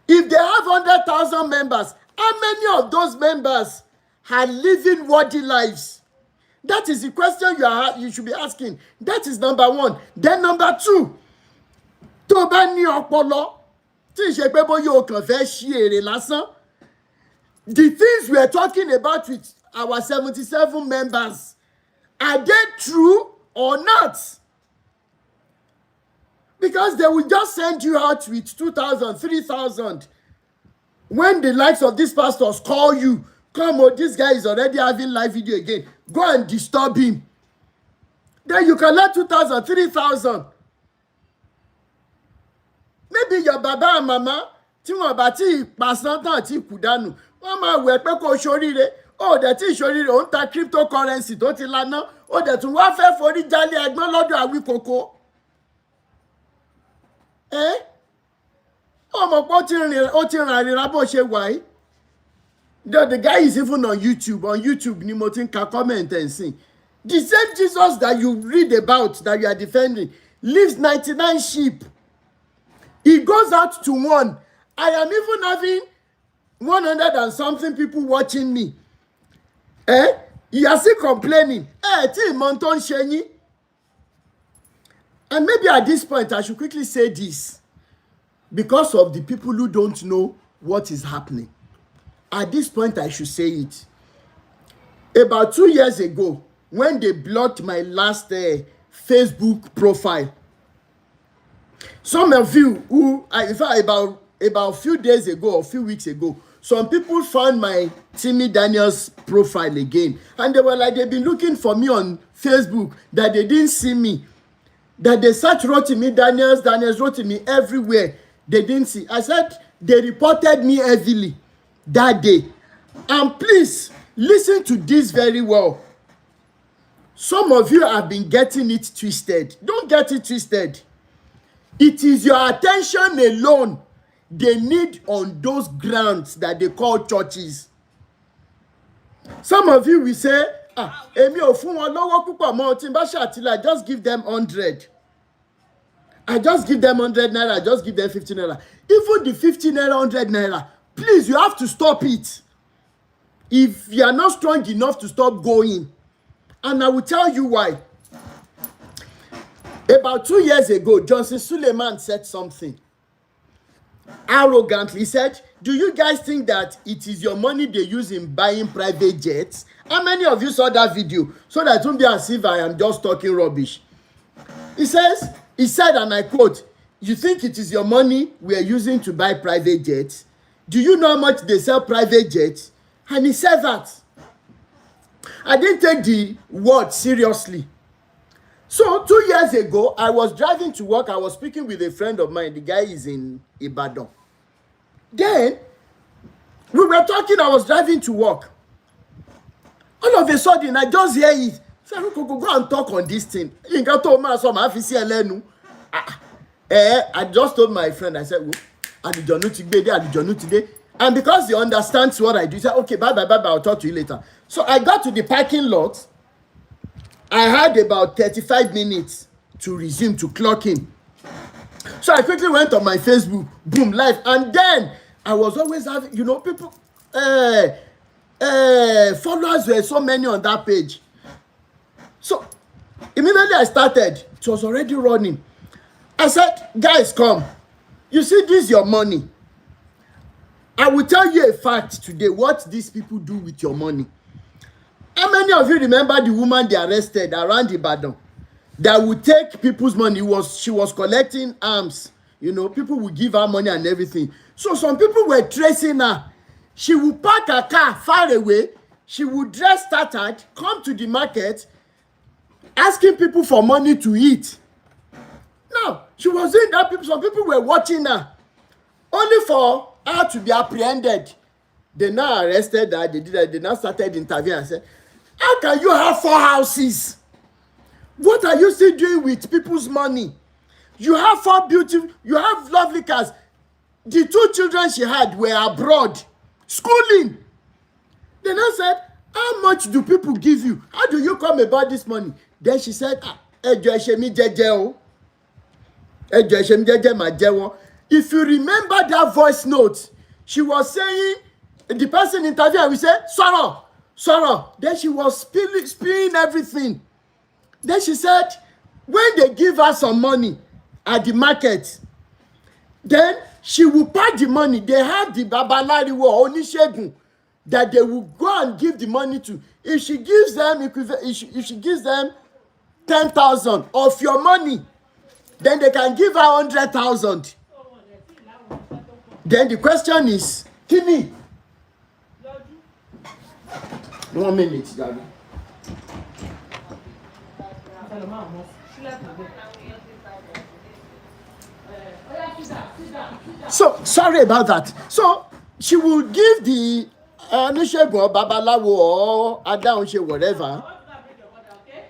If they have 100,000 members, how many of those members are living worthy lives? That is the question you should be asking. That is number one. Then number two, tó bá ní ọpọlọ tí ì ṣe pé bóyá o kàn fẹ́ ṣí èrè lásán. The things we are talking about with our 77 members, are they true or not? Because they will just send you out with 2,000, 3,000. When the likes of these pastors call you, come on, this guy is already having live video again. Go and disturb him. Then you can let 2,000, 3,000. Maybe your baba and mama, tí wọ́n bá tí ìpàsán tán àti ìkùdánù, wọ́n máa wẹ̀ pé kò ṣoríire. Ó dẹ̀ tí ìṣoríire ó ń ta cryptocurrency tó ti lana. Ó dẹ̀ tún wá fẹ́ forí jálé ẹgbọ́n lọ́dọ̀ Àwíkòkó. Ọmọ pé ó ti rìn àrìnrà bó ṣe wà yìí. The guy is even on YouTube. On YouTube, ni mo ti ń ka comment and sing. The same Jesus that you read about, that you are defending, leaves 99 sheep. He goes out to one. I am even having 100 and something people watching me. You are still complaining. Tí ìmọ̀ tó ń ṣe yín. And maybe at this point, I should quickly say this. Because of the people who don't know what is happening. At this point, I should say it. About 2 years ago, when they blocked my last Facebook profile, some of you who, in fact, about a few days ago or a few weeks ago, some people found my Timmy Daniels profile again. And they were like, they've been looking for me on Facebook, that they didn't see me. That they searched Rotimi Daniels, Rotimi everywhere. They didn't see. I said, they reported me heavily that day. And please, listen to this very well. Some of you have been getting it twisted. Don't get it twisted. It is your attention alone they need on those grounds that they call churches. Some of you will say, èmi ò fún wọn lọ́wọ́ púpọ̀ mọ́ tí n bá ṣàtìlẹ́, I just give them 100. I just give them 100 naira, I just give them 50 naira. Even the 50 naira, 100 naira, please, you have to stop it. If you are not strong enough to stop going. And I will tell you why. About 2 years ago, Johnson Suleiman said something. Arrogantly said, do you guys think that it is your money they use in buying private jets? How many of you saw that video? So that it won't be as if I am just talking rubbish. He said, and I quote, you think it is your money we are using to buy private jets? Do you know how much they sell private jets? And he said that. I didn't take the word seriously. So 2 years ago, I was driving to work. I was speaking with a friend of mine. The guy is in Ibadan. Then, we were talking. I was driving to work. All of a sudden, I just hear it. So I go and talk on this thing. I just told my friend, I said, today. And because he understands what I do, he said, okay, bye, I'll talk to you later. So I got to the parking lot. I had about 35 minutes to resume, to clock in. So I quickly went on my Facebook, boom, live. And then I was always having, people, followers were so many on that page. So immediately I started, it was already running. I said, guys, come. You see, this is your money. I will tell you a fact today, what these people do with your money. How many of you remember the woman they arrested around Ibadan that would take people's money? She was collecting arms. People would give her money and everything. So some people were tracing her. She would park her car far away. She would dress started, come to the market, asking people for money to eat. Now, she was doing that. Some people were watching her. Only for her to be apprehended. They now arrested her. They did that. They now started interviewing and said, how can you have 4 houses? What are you still doing with people's money? You have 4 beautiful, you have lovely cars. The 2 children she had were abroad, schooling. Then I said, how much do people give you? How do you come about this money? Then she said, ẹjọ́ ẹ ṣe mí jẹ́jẹ́ o. Ẹjọ́ ẹ ṣe mí jẹ́jẹ́ mà jẹ́wọ́. If you remember that voice note, she was saying, the person interviewed, we said, sorrow. Then she was spilling everything. Then she said, when they give her some money at the market, then she will pack the money. They have the babalariwo oníṣègùn that they will go and give the money to. If she gives them if she gives them 10,000 of your money, then they can give her 100,000. Then the question is, Kimi, 1 minute, Daddy. So sorry about that. So she will give the oníṣègùn or babalawo or adáhunṣe whatever.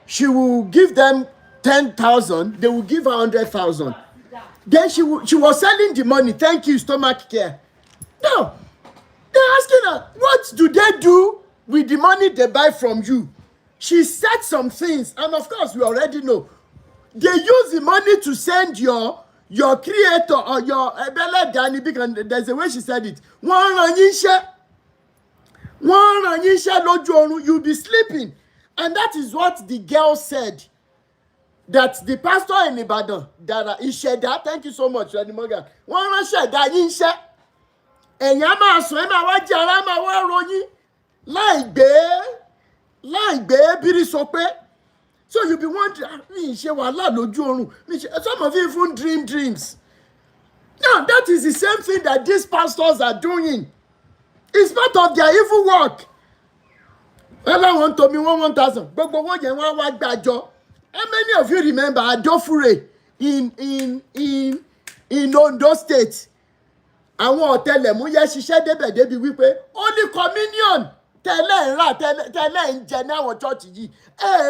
She will give them 10,000. They will give her 100,000. Then she was selling the money. Thank you, stomach care. Now they're asking her, what do they do with the money they buy from you? She said some things, and of course we already know. They use the money to send your creator or your Ebele Dani, because there's a way she said it. One ranyisha loju, you'll be sleeping. And that is what the girl said. That the pastor in Ibadan, that he shared that. Thank you so much, Randy Morgan. One man shared that yinsha. And yama so ema wa jara ma wa royin. Like biri sope. So you'll be wondering, some of you even dream dreams. Now, that is the same thing that these pastors are doing. It's part of their evil work. Everyone told me 1,000. But what you want that job? How many of you remember Adofure in Ondo State? Àwọn ọ̀tẹlẹ̀múyẹ́ ṣiṣẹ́ débẹ̀ débi wípé only communion tẹ́lẹ̀ ń rà tẹ́lẹ̀ ń jẹ ní àwọn church yìí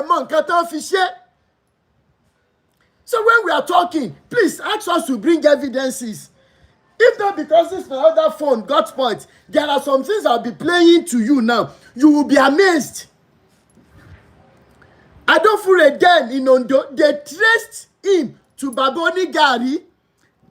mọ nǹkan tó fi ṣe. So when we are talking, please ask us to bring evidences. If not because this my other phone got spoiled, there are some things I'll be playing to you now. You will be amazed. Adofure then in Ondo, they traced him to Baboni Gari.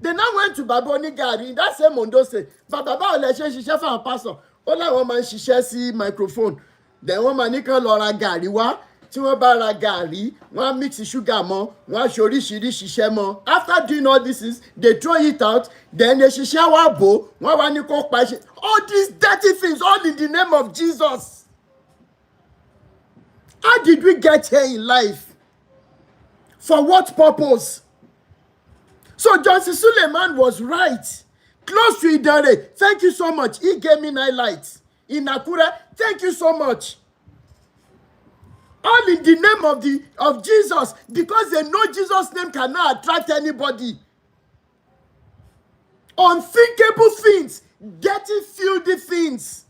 They now went to Baboni Gari in that same Ondo State. But Baba Oleshe ṣiṣẹ́ fún pastor. Ó láwọn máa ń ṣiṣẹ́ sí microphone. Then wọ́n máa ní kán lọ ra gàrí wá. Tí wọ́n bá ra gàrí, wọ́n á mix sugar mọ́, wọ́n á ṣe oríṣiríṣi iṣẹ́ mọ́. After doing all this, they throw it out. Then they ṣiṣẹ́ wá bò, wọ́n wá ní kó pa ṣe. All these dirty things, all in the name of Jesus. How did we get here in life? For what purpose? So Johnson Suleiman was right. Close to Idare. Thank you so much. He gave me 9 lights. In Nakura, thank you so much. All in the name of Jesus, because they know Jesus' name cannot attract anybody. Unthinkable things, dirty, filthy things.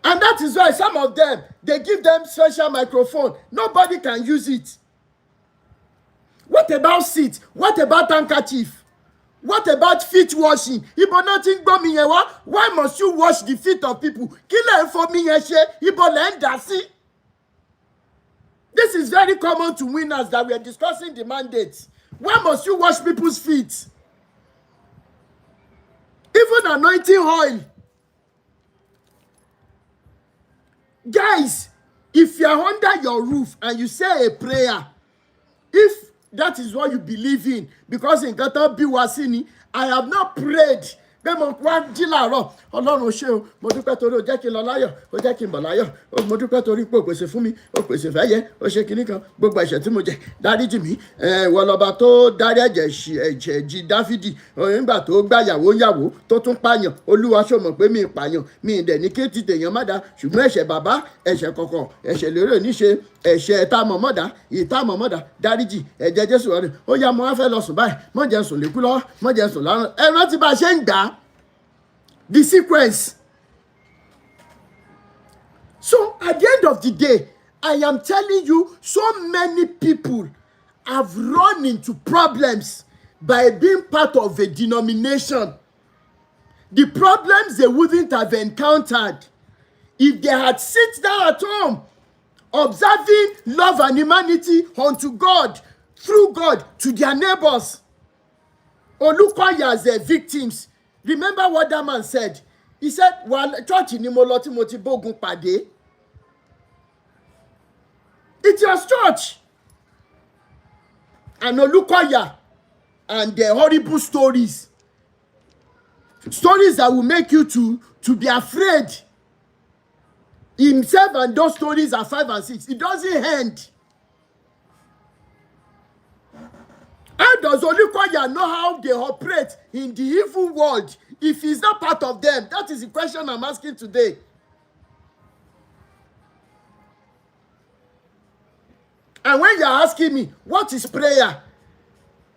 And that is why some of them, they give them special microphone. Nobody can use it. What about seat? What about handkerchief? What about feet washing? Ibo nothing go mi yen wa. Why must you wash the feet of people? Kile for mi yen se. Ibo le n da si. This is very common to winners that we are discussing the mandate. Why must you wash people's feet? Even anointing oil. Guys, if you are under your roof and you say a prayer, if that is what you believe in, because in Gata Biwasini, I have not prayed. Ọlọ́run ò ṣé o, mo dúpẹ́ torí ó jẹ́ kí n lọ láyọ̀, ó jẹ́ kí n bọ̀ láyọ̀, mo dúpẹ́ torí pé ó pèsè fún mi, ó pèsè fẹ́yẹ, ó ṣe kinní kan, gbogbo ẹ̀ṣẹ̀ tí mo jẹ, dáríjì mí, ìwọ lọba tó dárí ẹ̀jẹ̀ jì Dáfídì, nígbà tó gbàyàwó tó tún pààyàn, Olúwa ṣó mọ̀ pé mi pààyàn, mi ì dẹ̀ ní kí ti tèèyàn má dá, ṣùgbọ́n ẹ̀ṣẹ̀ bàbá, ẹ̀ṣẹ̀ kọ̀kọ̀, ẹ̀ṣẹ̀ lérè níṣe, ẹ̀ṣẹ̀ ìtamọ̀mọ́dá, dáríjì, ẹ̀jẹ̀ Jésù rẹ̀, ó yá mo wá fẹ́ lọ sùn báyìí, mọ̀ jẹ́ sùn lékú lọ́wọ́, mọ̀ jẹ́ sùn lárùn, ẹ rántí bá a ṣe ń gbà á. The sequence. So at the end of the day, I am telling you, so many people have run into problems by being part of a denomination. The problems they wouldn't have encountered if they had sit down at home, observing love and humanity unto God, through God, to their neighbors. Olukoya as their victims. Remember what that man said? He said, well, church ni mo lọ tí mo ti bógun pàdé. It's your church. And Olukoya and their horrible stories. Stories that will make you to be afraid. Himself and those stories are 5 and 6. It doesn't end. How does Olukoya know how they operate in the evil world if he's not part of them? That is the question I'm asking today. And when you're asking me, what is prayer?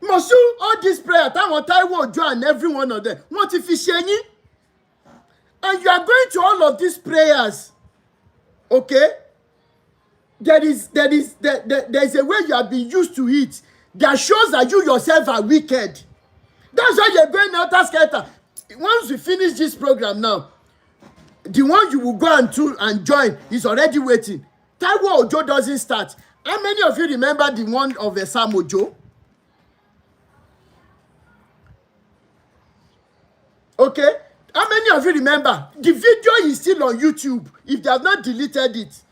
Must you all this prayer, Taiwo Ojo and every one of them, what if it's Shenyi? And you are going to all of these prayers, okay? There is a way you have been used to it that shows that you yourself are wicked. That's why you're going out scatter. Once we finish this program now, the one you will go and join is already waiting. Taiwo Ojo doesn't start. How many of you remember the one of the Sam Ojo? Okay? How many of you remember? The video is still on YouTube if they have not deleted it.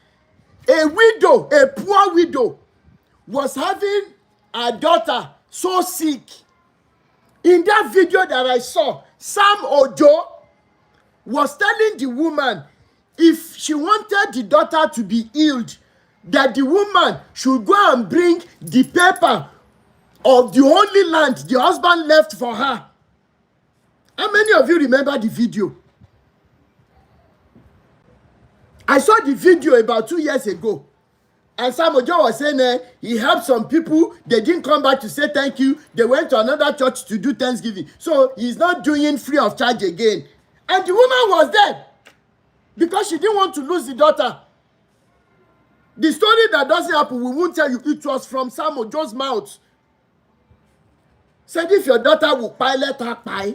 A widow, a poor widow, was having a daughter so sick. In that video that I saw, Sam Ojo was telling the woman if she wanted the daughter to be healed, that the woman should go and bring the paper of the only land the husband left for her. How many of you remember the video? I saw the video about 2 years ago. And Sam Ojo was saying he helped some people. They didn't come back to say thank you. They went to another church to do Thanksgiving. So he's not doing free of charge again. And the woman was there because she didn't want to lose the daughter. The story that doesn't happen, we won't tell you. It was from Sam Ojo's mouth. Said if your daughter will pie, let her pie.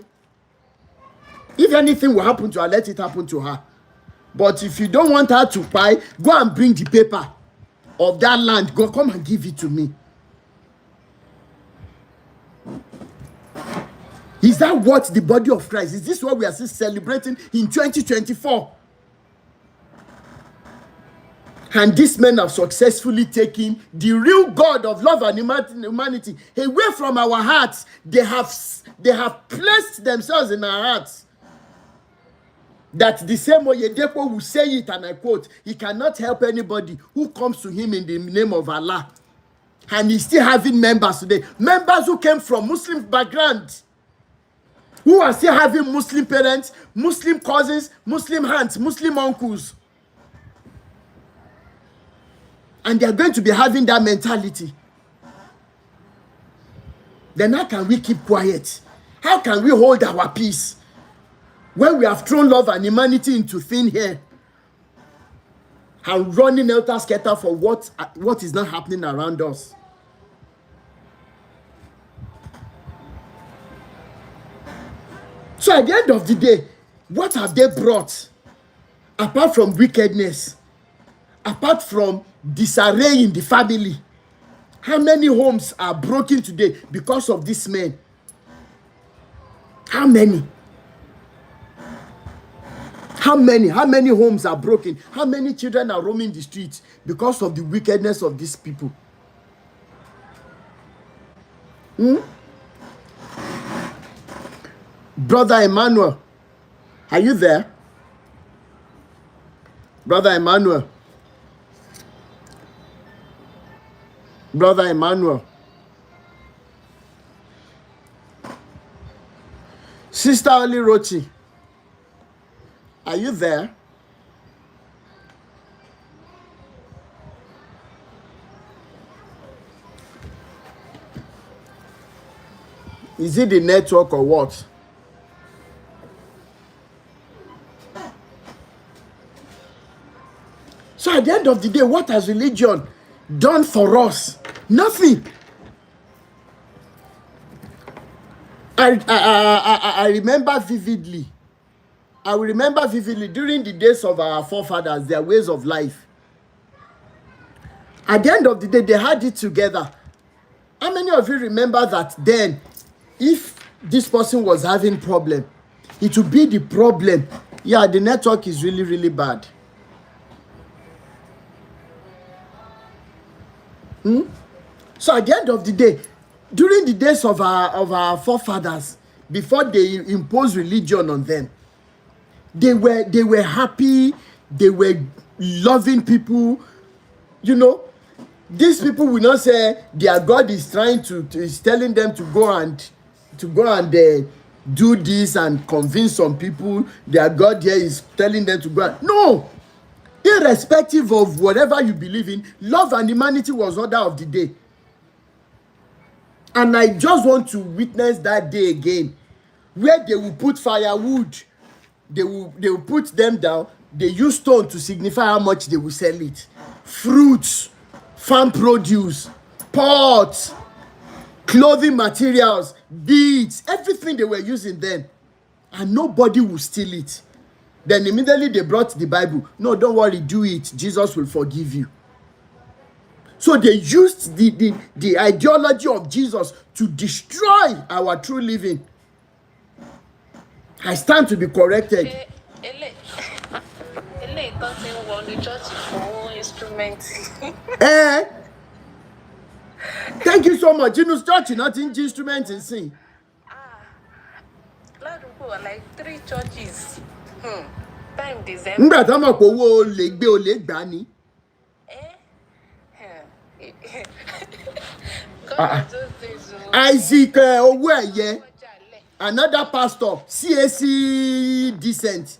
If anything will happen to her, let it happen to her. But if you don't want her to pie, go and bring the paper of that land. Go, come and give it to me. Is that what the body of Christ? Is this what we are still celebrating in 2024? And these men have successfully taken the real God of love and humanity away from our hearts. They have placed themselves in our hearts. That the same OYEDEPO will say it, and I quote, he cannot help anybody who comes to him in the name of Allah. And he's still having members today. Members who came from Muslim background. Who are still having Muslim parents, Muslim cousins, Muslim aunts, Muslim uncles. And they are going to be having that mentality. Then how can we keep quiet? How can we hold our peace when we have thrown love and humanity into thin air and running helter skelter for what is not happening around us? So at the end of the day, what have they brought? Apart from wickedness, apart from disarray in the family, how many homes are broken today because of these men? How many? How many homes are broken? How many children are roaming the streets because of the wickedness of these people? Brother Emmanuel, are you there? Brother Emmanuel. Brother Emmanuel. Sister Oli Rochi, are you there? Is it the network or what? So at the end of the day, what has religion done for us? Nothing. I remember vividly I will remember vividly during the days of our forefathers, their ways of life. At the end of the day, they had it together. How many of you remember that then, if this person was having problem, it would be the problem. Yeah, the network is really, really bad. So at the end of the day, during the days of our forefathers, before they imposed religion on them, they were happy, they were loving people. You know, these people will not say their God is trying is telling them to go and do this and convince some people. Their God here is telling them to go and, no. Irrespective of whatever you believe in, love and humanity was order of the day. And I just want to witness that day again, where they will put firewood, they will put them down, they use stone to signify how much they will sell it. Fruits, farm produce, pots, clothing materials, beads, everything they were using then. And nobody will steal it. Then immediately they brought the Bible. No, don't worry, do it. Jesus will forgive you. So they used the ideology of Jesus to destroy our true living. I stand to be corrected. Thank you so much. You know, church is not in instruments and sing. Like 3 churches. Time December. Nígbà tí wọ́n mọ̀ pé owó olè gbé olè gbà ní. Isaac Owóẹ̀yẹ, another pastor, CAC Decent.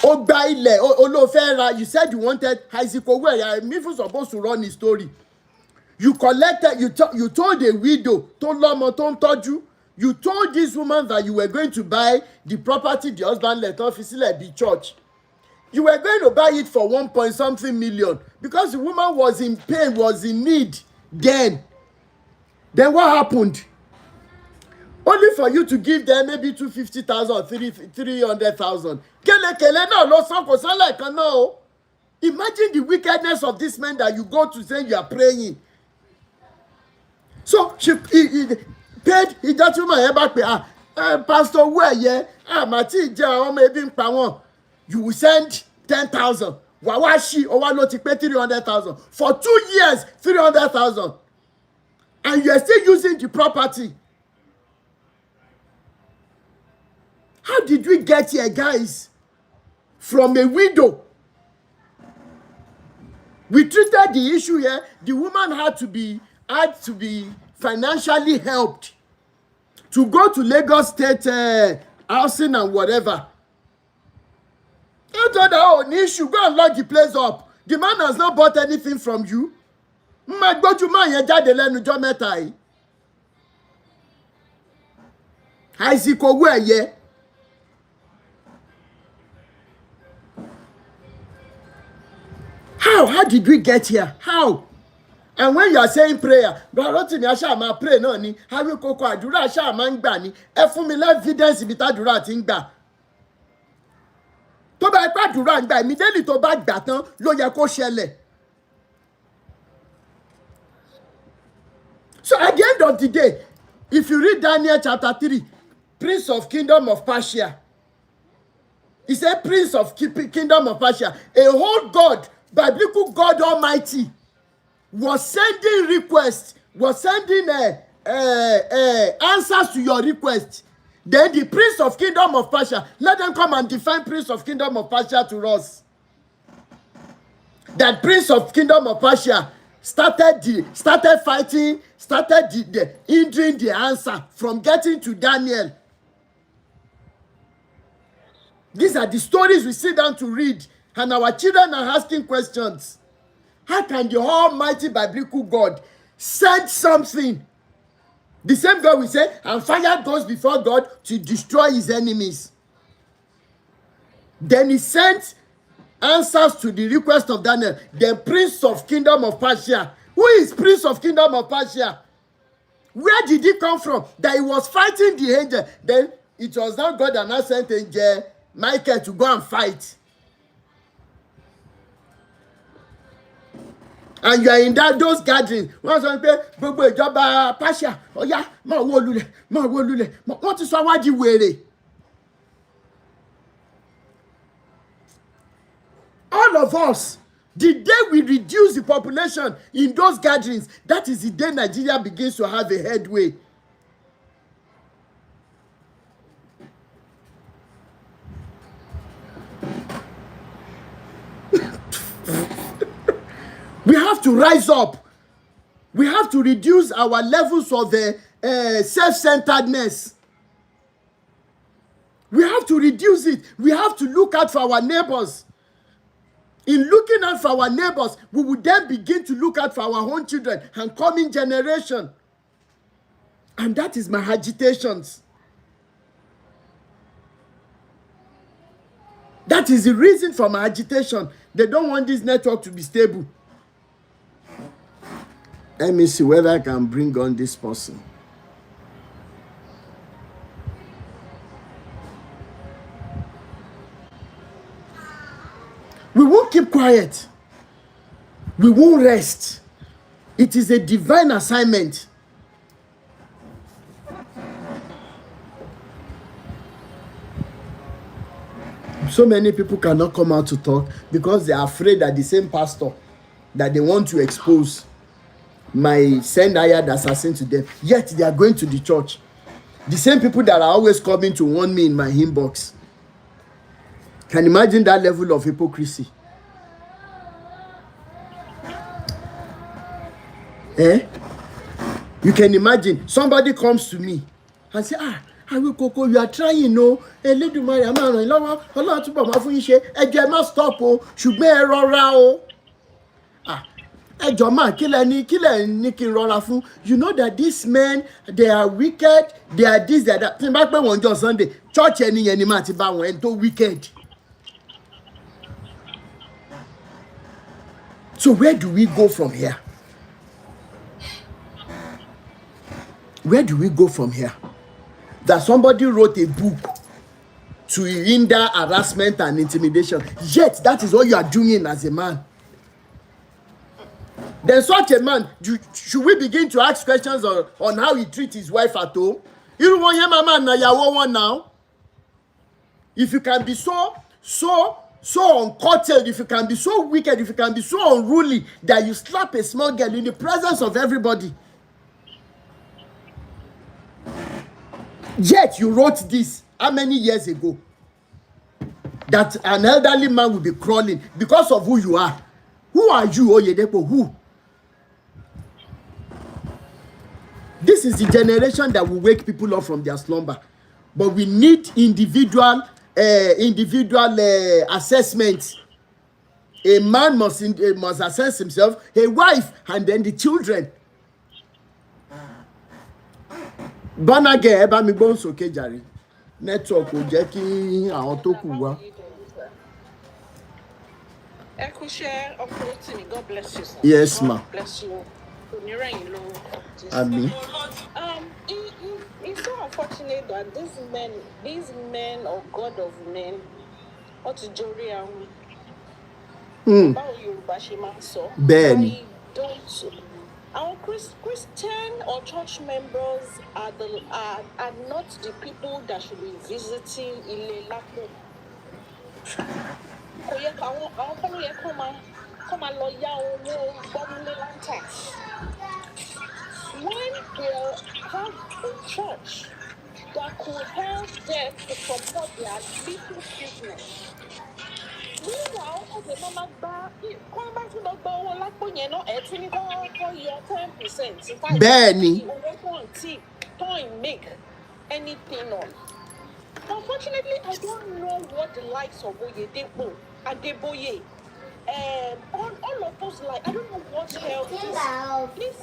Ó gba ilẹ̀ olófẹ́ ra. You said you wanted Isaac Owóẹ̀yẹ. I'm even supposed to run his story. You collected, you told a widow, tó lọ́mọ tó ń tọ́jú. You told this woman that you were going to buy the property the husband let off sílẹ̀ the church. You were going to buy it for 1 million because the woman was in pain, was in need then. Then what happened? Only for you to give them maybe 250,000 or 300,000. Kele náà ló san kò san lẹ́ẹ̀kan náà o. Imagine the wickedness of this man that you go to say you are praying. So he paid ìjọ́túmọ̀ yẹn bá pé Pastor Owóẹ̀yẹ màtí ìjẹ́ àwọn ọmọ ebi ń pa wọ́n. You will send 10,000. Wawashi Owa ló ti pé 300,000. For 2 years, 300,000. And you are still using the property. How did we get here, guys? From a widow. We treated the issue here. The woman had to be financially helped to go to Lagos State housing and whatever. You told her, oh, issue, go and lock the place up. The man has not bought anything from you. My gbójú máa yẹn jáde lẹ́nu ọjọ́ mẹ́ta yìí. Isaac Owóẹ̀yẹ. How did we get here? How? And when you are saying prayer, Rotimi aṣáà máa pray náà ni, Hawi koko àdúrà aṣáà máa ń gbà ni, ẹ fún mi evidence ibi tàdúrà ti ń gbà. Tó bá ipá àdúrà ń gbà, immediately tó bá gbà tán ló yẹ kó ṣẹlẹ̀. So at the end of the day, if you read Daniel chapter 3, Prince of Kingdom of Persia, he said Prince of Kingdom of Persia, a whole God, biblical God Almighty, was sending requests, was sending answers to your request. Then the Prince of Kingdom of Persia, let them come and define Prince of Kingdom of Persia to us. That Prince of Kingdom of Persia started fighting, started hindering the answer from getting to Daniel. These are the stories we sit down to read, and our children are asking questions. How can the Almighty biblical God send something? The same God will say, and fire goes before God to destroy his enemies. Then he sent answers to the request of Daniel, the Prince of Kingdom of Persia. Who is Prince of Kingdom of Persia? Where did he come from? That he was fighting the angel. Then it was not God that now sent angel Michael to go and fight. And you are in those gatherings. Wọ́n sọ pé gbogbo ìjọba Pasha ọ̀yá máa wó lulẹ̀. Wọ́n ti sọ wá di wèrè. All of us, the day we reduce the population in those gatherings, that is the day Nigeria begins to have a headway. We have to rise up. We have to reduce our levels of self-centeredness. We have to reduce it. We have to look out for our neighbors. In looking out for our neighbors, we will then begin to look out for our own children and coming generation. And that is my agitations. That is the reason for my agitation. They don't want this network to be stable. Let me see whether I can bring on this person. We won't keep quiet. We won't rest. It is a divine assignment. So many people cannot come out to talk because they are afraid that the same pastor that they want to expose might send hired assassin to them. Yet they are going to the church. The same people that are always coming to warn me in my inbox. Can you imagine that level of hypocrisy? You can imagine somebody comes to me and say, Awi Koko, you are trying, no? Elédùmarè a máa ràn yín lọ́wọ́, Ọlọ́run túbọ̀ máa fún yín ṣe, ẹ jọ̀ọ́ ẹ má stop o, ṣùgbọ́n ẹ rọra o. Ẹ jọ̀ọ́ mà, kí lẹ ní kí n rọra fún? You know that these men, they are wicked, they are this, they are that. Tí n bá pè wọ́n jọ́ Sunday, church ẹni yẹn ni màá ti bá wọn, ẹni tó wicked. So where do we go from here? Where do we go from here? That somebody wrote a book to hinder harassment and intimidation. Yet that is what you are doing as a man. Then such a man, should we begin to ask questions on how he treats his wife at home? You want him a man now? If you can be so uncurtailed, if you can be so wicked, if you can be so unruly that you slap a small girl in the presence of everybody. Yet you wrote this how many years ago? That an elderly man will be crawling because of who you are. Who are you, Oyedepo? Who? This is the generation that will wake people up from their slumber. But we need individual assessment. A man must assess himself, a wife, and then the children. Bọ́nàgẹ̀ ẹ bá mi gbóhùn sókè jàre. Network kò jẹ́ kí àwọn tó kù wá. Ẹ kú iṣẹ́ ọkùnrin tì mí, God bless you, sir. Yes, ma. God bless you. Onírẹ̀yìn ló. Àmín. It's so unfortunate that these men or God of men, wọ́n ti jórí àwọn. Báwo Yorùbá ṣe máa ń sọ? Bẹ́ẹ̀ni. Our Christian or church members are not the people that should be visiting Ilé Lápò. Kò yẹ àwọn kọ́ ló yẹ kó máa lọ yá owó gbọ́múlé láńtà. When they have a church that could help them to support their little business. Meanwhile, the mama come back to the owó lápò yẹn náà, ẹ tún ní kọ́ yọ 10%. Bẹ́ẹ̀ni. Don't make anything on. Unfortunately, I don't know what the likes of Oyedepo, Adeboye, all of those like I don't know what hell these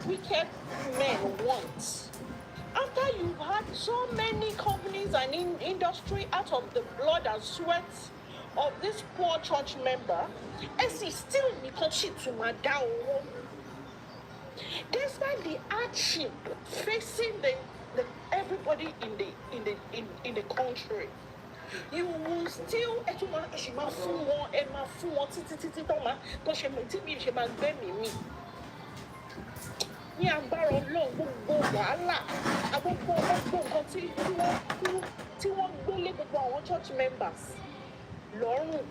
wicked men want. After you've had so many companies and industry out of the blood and sweat of this poor church member, Essie still because she to my down. Despite the hardship facing the everybody in the country, you will still ẹ tún máa ẹ ṣì máa fún wọn ẹ máa fún wọn títí tó ṣe tí mi ṣe máa gbẹ́mìí mi. Ní agbára Ọlọ́run gbogbo wàhálà gbogbo nǹkan tí wọ́n gbélé gbogbo àwọn church members lọ́rùn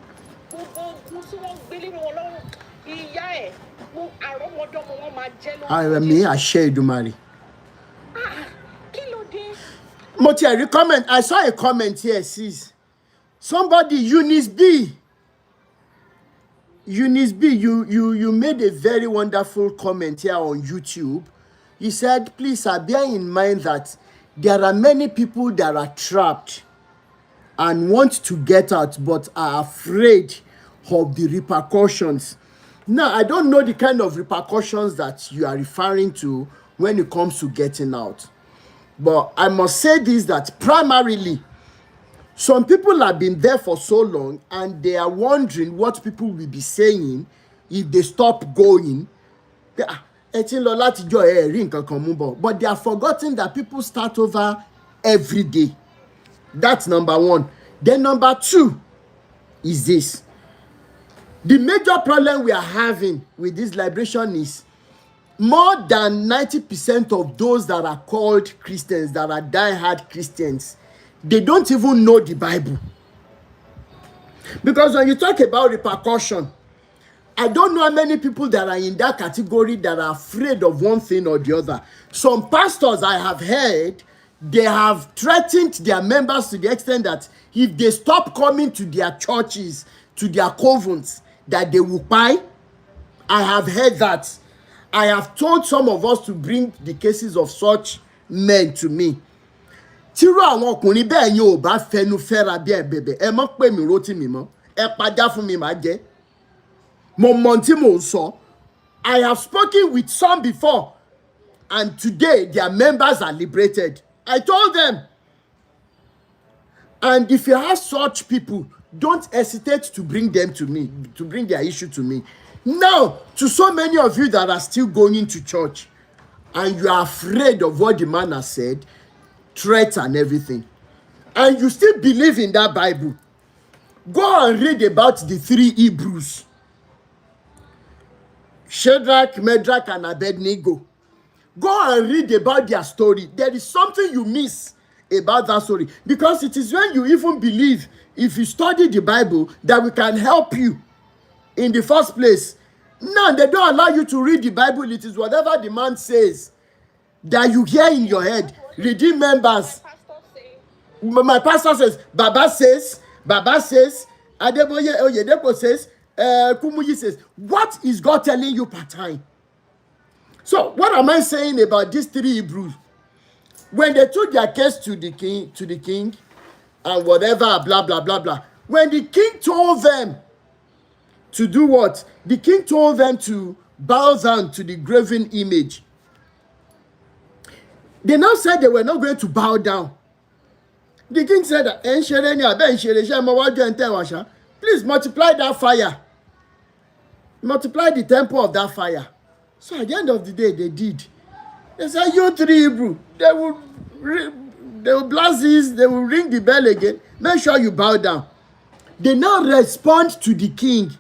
gbogbo ogun tí wọ́n gbélé wọn lọ́rùn ìyá ẹ̀ àrọ́mọdọ́mọ wọn máa jẹ́ lọ́wọ́. Àmì àṣẹ Èdùmàrè. Kí ló dé? Mo ti rí comment. I saw a comment here, sis. Somebody, Eunice B, you made a very wonderful comment here on YouTube. You said, please, bear in mind that there are many people that are trapped and want to get out but are afraid of the repercussions. Now, I don't know the kind of repercussions that you are referring to when it comes to getting out. But I must say this, that primarily, some people have been there for so long and they are wondering what people will be saying if they stop going. But they are forgetting that people start over every day. That's number one. Then number two is this. The major problem we are having with this liberation is more than 90% of those that are called Christians, that are die-hard Christians, they don't even know the Bible. Because when you talk about repercussion, I don't know how many people that are in that category that are afraid of one thing or the other. Some pastors I have heard, they have threatened their members to the extent that if they stop coming to their churches, to their covens, that they will buy. I have heard that. I have told some of us to bring the cases of such men to me. Tírú àwọn ọkùnrin bẹ́ẹ̀ yín ò bá fẹnu fẹ́ra bí ẹ bẹ̀bẹ̀ ẹ mọ́ pè mí rótì mi mọ́ ẹ padà fún mi màá jẹ́ mo mọ tí mò ń sọ. I have spoken with some before and today their members are liberated. I told them. And if you have such people, don't hesitate to bring them to me, to bring their issue to me. Now, to so many of you that are still going to church and you are afraid of what the man has said, threats and everything, and you still believe in that Bible, go and read about the three Hebrews, Shadrach, Meshach, and Abednego. Go and read about their story. There is something you miss about that story, because it is when you even believe, if you study the Bible, that we can help you in the first place. Now they don't allow you to read the Bible. It is whatever the man says that you hear in your head. Redeem members. My pastor says, Baba says, Adeboye OYEDEPO says, Kumuyi says. What is God telling you part time? So what am I saying about these three Hebrews? When they took their case to the king, and whatever, blah, blah, blah, blah. When the king told them to do what? The king told them to bow down to the graven image. They now said they were not going to bow down. The king said, please multiply that fire. Multiply the temple of that fire. So at the end of the day, they did. They said, you three Hebrew, they will blast this, they will ring the bell again. Make sure you bow down. They now respond to the king.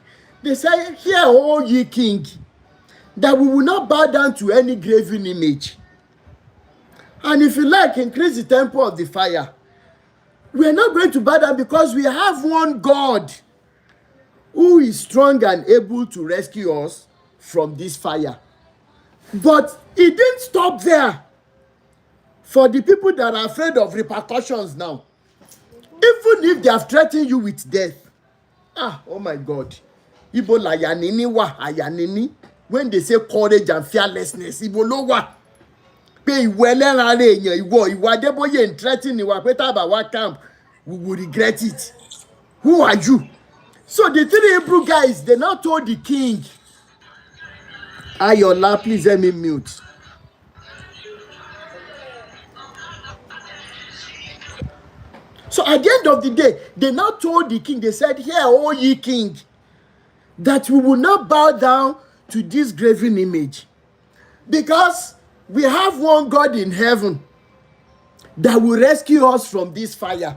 They say, hear, O ye king, that we will not bow down to any graven image. And if you like, increase the temple of the fire. We are not going to bow down because we have one God who is strong and able to rescue us from this fire. But it didn't stop there. For the people that are afraid of repercussions now, even if they have threatened you with death, oh my God, Ibo la yanini wa ayanini. When they say courage and fearlessness, Ibo lo wa. Pé ìwọ ẹlẹ́ran ara èèyàn ìwọ Adébóyè ń threaten ìwà pé tá bá wá camp, we will regret it. Who are you? So the three Hebrew guys, they now told the king, Ayola, please let me mute. So at the end of the day, they now told the king, they said, here, O ye king, that we will not bow down to this graven image, because we have one God in heaven that will rescue us from this fire.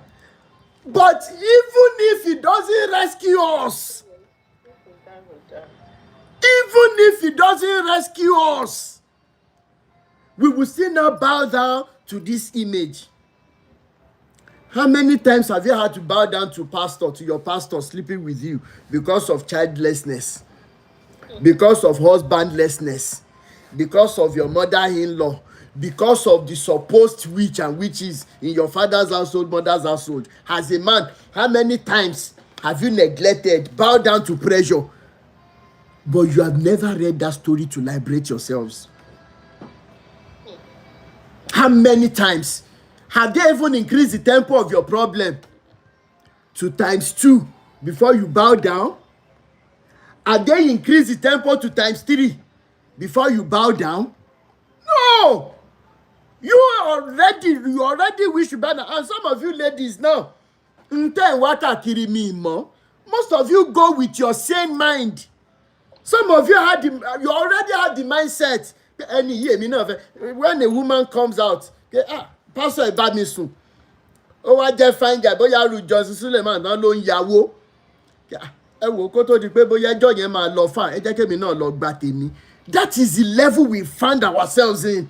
But even if he doesn't rescue us, even if he doesn't rescue us, we will still not bow down to this image. How many times have you had to bow down to your pastor sleeping with you because of childlessness, because of husbandlessness, because of your mother-in-law, because of the supposed witch and witches in your father's household, mother's household? As a man, how many times have you neglected, bow down to pressure, but you have never read that story to liberate yourselves? How many times have they even increased the tempo of your problem to ×2 before you bow down? Have they increased the tempo to ×3 before you bow down? No! You already wish you bow down. And some of you ladies now, most of you go with your sane mind. Some of you already had the mindset. When a woman comes out, pastor ẹ mi sùn, ó wá jẹ́ fine guy, bóyá Jọ́sìn Suleiman náà ló ń yàwó. Ẹ wò kó tó di pé bóyá ẹjọ́ yẹn máa lọ fà, ẹ jẹ́ kémi náà lọ gba tèmi. That is the level we find ourselves in.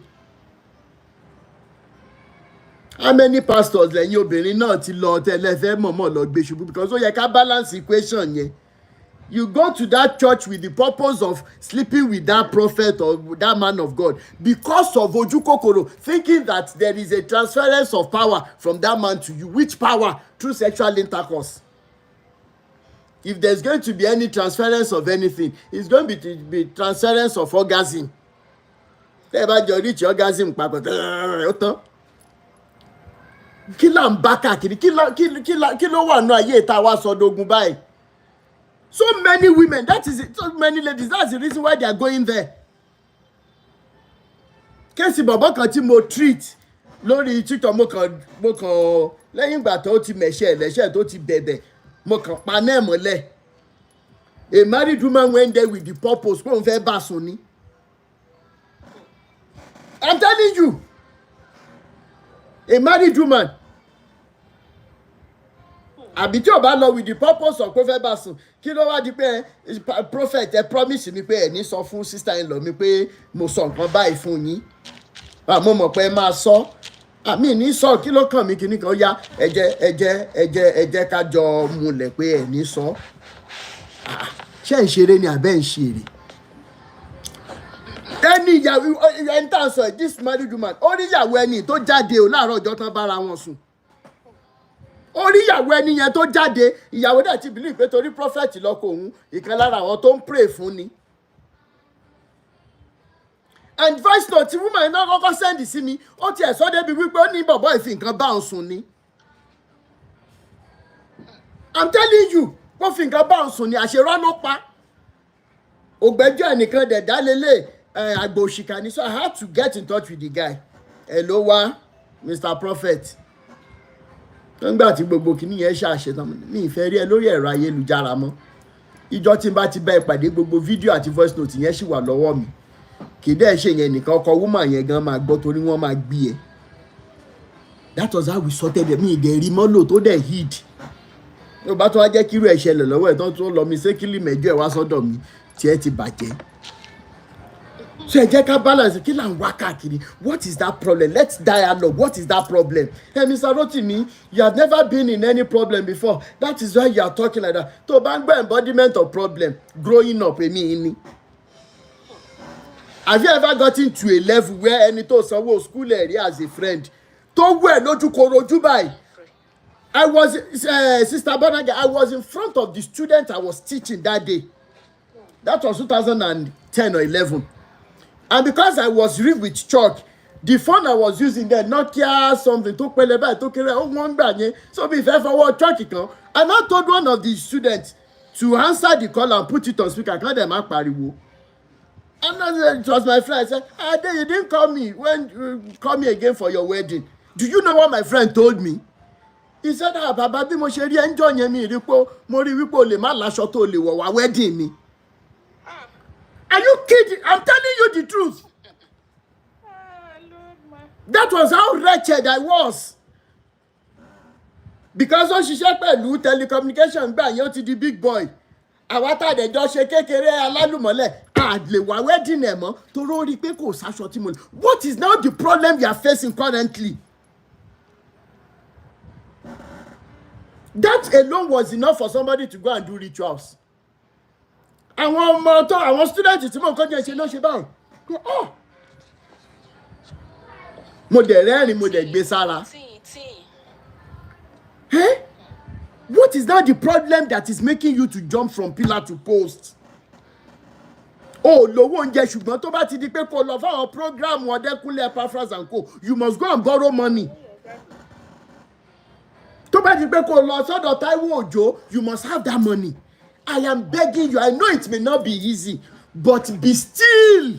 How many pastors lẹ́yìn obìnrin náà ti lọ tẹ́lẹ̀ fẹ́ mọ̀mọ́ lọ gbé ṣubú? Because ó yẹ ká balance equation yẹn. You go to that church with the purpose of sleeping with that prophet or that man of God because of ojúkòkòrò, thinking that there is a transference of power from that man to you. Which power? Through sexual intercourse. If there's going to be any transference of anything, it's going to be transference of orgasm. Tẹ́ ẹ bá jọ reach orgasm papọ̀ ó tán. Kí là ń bá káàkiri? Kí ló wà nù ayé ìta wa sọdọ̀gùn báyìí? So many women, that is it, so many ladies, that's the reason why they are going there. Kéèsì bọ̀bọ̀ kan tí mo treat lórí TikTok, mo kàn lẹ́yìn ìgbà tó ti lẹ́ṣẹ̀ tó ti bẹ̀bẹ̀, mo kàn pa náà mọ́lẹ̀. A married woman went there with the purpose pé òun fẹ́ bá sùn ni. I'm telling you, a married woman. Àbí tí ò bá lọ with the purpose of pé fẹ́ bá sùn, kí ló wá di pé prophet ẹ promise mi pé ẹ ní sọ fún sister in law mi pé mo sọ nǹkan báyìí fún yín. Mo mọ̀ pé ẹ máa sọ. Àmì ní sọ, kí ló kàn mí kíní kan yá ẹ jẹ́ ká jọ múlẹ̀ pé ẹ ní sọ. Ṣé ń ṣeré ni àbẹ́ ń ṣeré? Ẹni ìyàwó ẹni tá à ń sọ, this married woman, ó rí ìyàwó ẹni tó jáde ò láàárọ̀ ọjọ́ tán bára wọn sùn. Ó rí ìyàwó ẹni yẹn tó jáde, ìyàwó dẹ̀ ti believe pé torí prophet lọ́kọ òun, ìkan lára àwọn tó ń pray fún ni. And voice note tí woman náà kọ́kọ́ send sí mi, ó tiẹ̀ sọ débi wípé ó ní bọ̀bọ́ ìfi nǹkan bá òun sùn ni. I'm telling you, ó fi nǹkan bá òun sùn ni, àṣerọ́ ló pa. Ògbẹ́jọ́ ẹnìkan dẹ̀ dá lélẹ̀ àgbò òṣìkà ni, so I had to get in touch with the guy. Hello wa, Mr. Prophet. Nígbà tí gbogbo kìíní yẹn ṣàṣetán, mi ìfẹ́ rí ẹ lórí ẹ̀rọ ayélujára mọ́. Ìjọ tí n bá ti bá ẹ pàdé, gbogbo fídíò àti voice note yẹn ṣì wà lọ́wọ́ mi. Kì í dẹ́ ṣe yẹn nìkan, ọkọ woman yẹn gan máa gbọ́ torí wọ́n máa gbé ẹ. That was how we sorted it. Mi ìdẹ̀ rí mọ́lò tó dẹ̀ hid. Tó bá tó wá jẹ́ kírú ẹ̀ ṣẹlẹ̀ lọ́wọ́ ẹ̀ tán tó lọ mi sékìlì mẹ́jọ ẹ̀ wá sọ́dọ̀ mi tí ẹ ti bàjẹ́. So ẹ jẹ́ ká balance, kí là ń wá káàkiri? What is that problem? Let's dialogue. What is that problem? Hey, Mr. Rotimi, you have never been in any problem before. That is why you are talking like that. Tó bá ń gbọ́ embodiment of problem growing up, èmi ni. Have you ever gotten to a level where ẹni tó sanwó school ẹ̀ rí as a friend tó wẹ̀ lójú korojú báyìí? I was, Sister Bonaga, I was in front of the student I was teaching that day. That was 2010 or 11. And because I was real with chalk, the phone I was using there, Nokia something, tó pẹlẹ báyìí, tó kéré, ó wọ́n gbà yẹn. So bí ìfẹ́ fọwọ́ chalk kan, and I told one of the students to answer the call and put it on speaker. Kán dẹ̀ má pariwo. And it was my friend. I said, Ade, you didn't call me when you call me again for your wedding. Do you know what my friend told me? He said, bàbá bí mo ṣe rí ẹnjọ́ yẹn mi rí pé mo rí wípé o lè má láṣọ tó lè wọ̀ wá wedding mi. Are you kidding? I'm telling you the truth. That was how wretched I was. because ó ṣiṣẹ́ pẹ̀lú telecommunication gbà yẹn ó ti di big boy. Àwa tá a dẹ̀ jọ ṣe kékeré alálùmọ́lẹ̀ a lè wá wedding ẹ̀ mọ́ torí ó rí i pé kò sáṣọ tí mo lè. What is now the problem you are facing currently? That alone was enough for somebody to go and do rituals. Àwọn ọmọ tó àwọn student tí mo kọjá ṣe ló ṣe báyìí. Mo dẹ̀ rẹ́rìn mo dẹ̀ gbé sára. What is now the problem that is making you to jump from pillar to post? Lówó oúnjẹ ṣùgbọ́n tó bá ti di pé kó lọ fáwọn program Ọdẹ́kúnlé Epaphras and co, you must go and borrow money. Tó bá di pé kó lọ sọ́dọ̀ Táíwò Òjó, you must have that money. I am begging you, I know it may not be easy, but be still.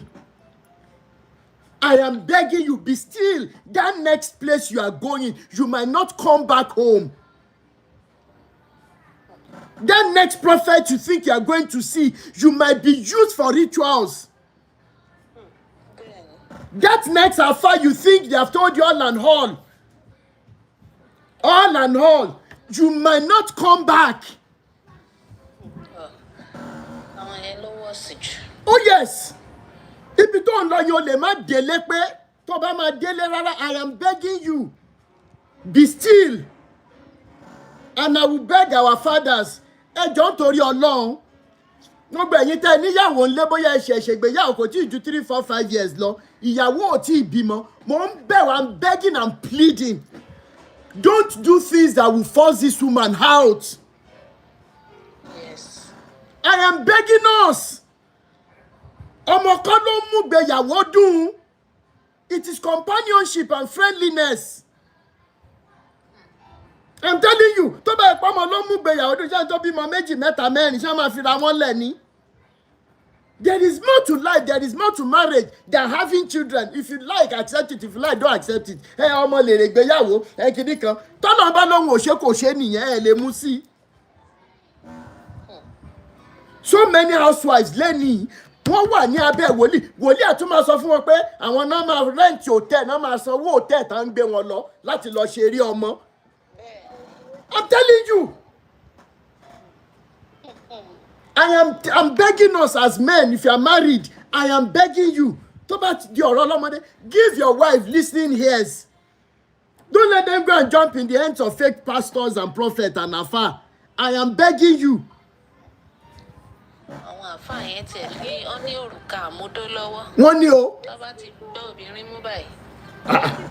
I am begging you, be still. That next place you are going, you might not come back home. That next prophet you think you are going to see, you might be used for rituals. That next affair you think they have told you all and all, you might not come back. Oh yes. Ibi tó ń lọ yóò lè má délé pé tó bá máa délé rárá. I am begging you, be still. And I will beg our fathers, ẹ jọ̀ọ́ nítorí Ọlọ́run, gbogbo ẹ̀yin tẹ́ níyàwó ńlé bóyá ẹ ṣẹ̀ṣẹ̀ gbéyàwó kò tí ì ju 3, 4, 5 years lọ, ìyàwó ò tí ì bímọ, mo ń bẹ̀ wá, I'm begging and pleading, don't do things that will force this woman out. Yes. I am begging us. Ọmọ kan ló mú gbéyàwó dùn. It is companionship and friendliness. I'm telling you, tó bá ipá ọmọ ló mú gbéyàwó dùn, ṣé tó bímọ méjì mẹ́ta mẹ́rin ṣé máa fira wọn lẹ̀ ni? There is more to life, there is more to marriage than having children. If you like, accept it. If you like, don't accept it. Ọmọ lèrè gbéyàwó, kìíní kan. Tọ́lọ́ bá lóhun òṣè kò ṣe nìyẹn, lè mú sí. So many housewives lẹ́nìí, wọ́n wà ní abẹ́ wòlíì àtún máa sọ fún wọn pé àwọn náà máa rent hotel, náà máa sanwó hotel tá ń gbé wọn lọ láti lọ ṣe eré ọmọ. I'm telling you. I'm begging us as men, if you are married, I am begging you. Tó bá di ọ̀rọ̀ ọlọ́mọdé, give your wife listening ears. Don't let them go and jump in the hands of fake pastors and prophets and afar. I am begging you. Àwọn àfáà yẹn tiẹ̀ ní ó ní òrùka àmúdó lọ́wọ́. Wọ́n ní o. Tó bá ti gbọ́ obìnrin mú báyìí.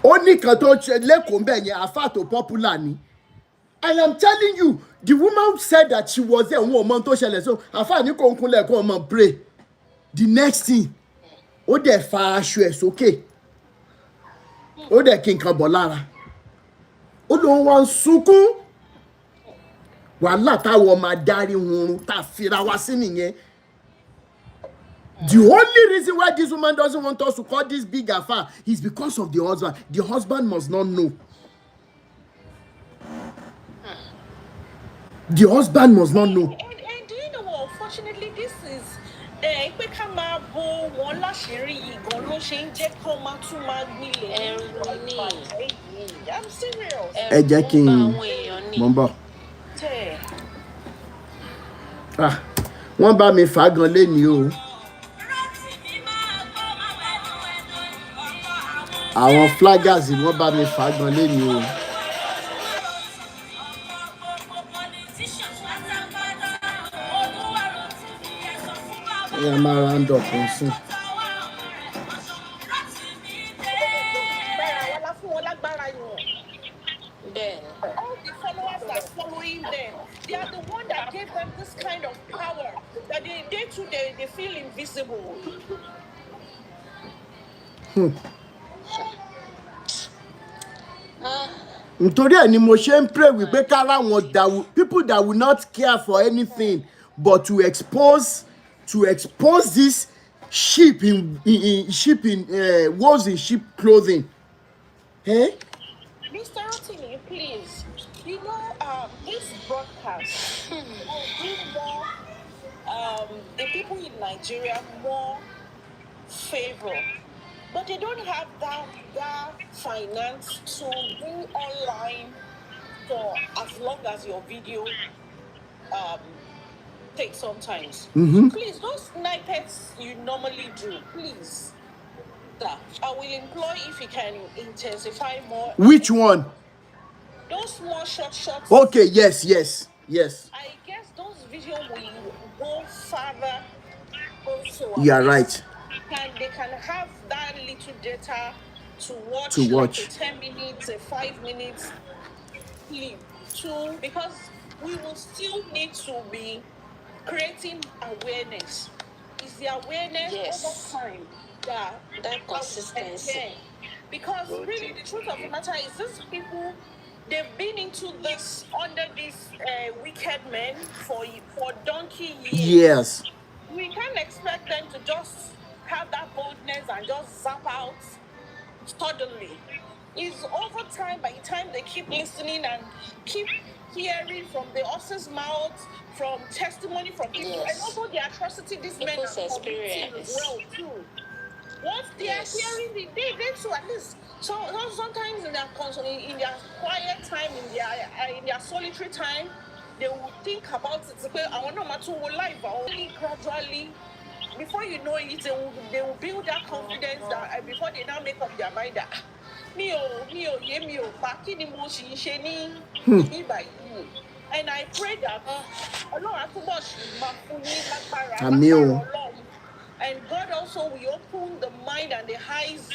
Ó ní kan tó ṣe lẹ́kọ̀ọ́ ń bẹ̀ yẹn, àfáà tó popular ni. I am telling you, the woman said that she was there. Òun ò mọ tó ṣẹlẹ̀, so àfáà ní kò ń kúnlẹ̀ kó ọmọ pray. The next thing, ó dẹ̀ fa aṣọ ẹ̀ sókè. Ó dẹ̀ kí nǹkan bọ̀ lára. Ó lóun wá ń sunkún. Wàhálà táwọn máa darí hun tá a fira wá sí nìyẹn. The only reason why this woman doesn't want us to call this big affair is because of the husband. The husband must not know. The husband must not know. And do you know what? Unfortunately, this is pé ká máa bo wọn láṣìírí yìí gan ló ṣe ń jẹ́ kó máa tún máa gbilẹ̀. Ẹ̀rù ni. I'm serious. Ẹ jẹ́ kí n mọ̀ ń bọ̀. Wọ́n bá mi fà gan lénìí o. Àwọn flaggers wọ́n bá mi fà gan lénìí o. Ẹ máa round up ń sìn. All the followers are following them. They are the one that gave them this kind of power that they too they feel invisible. Nítorí ẹ̀ ni mo ṣe ń pray wípé kára wọn people that will not care for anything but to expose this sheep in wolves in sheep clothing. Mr. Rotimi, please, you know this broadcast will give more the people in Nigeria more favor, but they don't have that finance to go online for as long as your video takes sometimes. Mm-hmm. Please, those snippets you normally do, please. Sir, I will employ if you can intensify more. Which one? Those small shots. Okay, yes. I guess those videos will go further also. You are right. They can have that little data to watch, To like watch. a 10 minutes, a 5 minutes clip too, because we will still need to be creating awareness. Is the awareness Yes. over time That consistency. Yeah. Because really the truth of the matter is these people, they've been into this under these wicked men for donkey years. Yes. We can't expect them to just have that boldness and just zap out suddenly. It's over time, by the time they keep listening and keep hearing from the horse's mouth, from testimony from people, Yes. and also the atrocity these men are People's committing as experience. well too. Once they Yes. are hearing they to at least sometimes in their quiet time, in their solitary time, they will think about it. I want to life gradually. Before you know it, they will build that confidence that before they now make up their mind that and I pray that and God also will open the mind and the eyes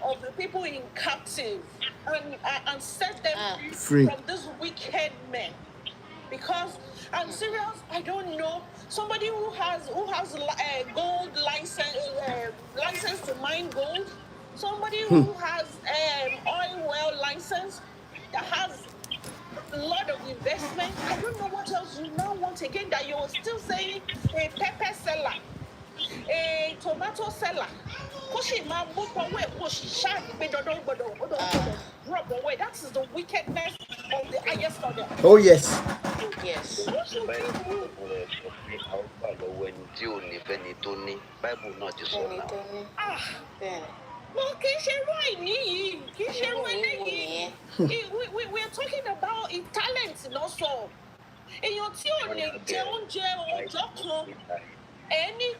of the people in captive and set them free from these wicked men. Because I'm serious, I don't know somebody who has gold license to mine gold, somebody who has oil well license that has a lot of investment. I don't know what else you now want again that you're still saying a pepper seller, a tomato seller. Drop away. That is the wickedness of the highest order. Oh yes. Yes. We are talking about talent and also. Any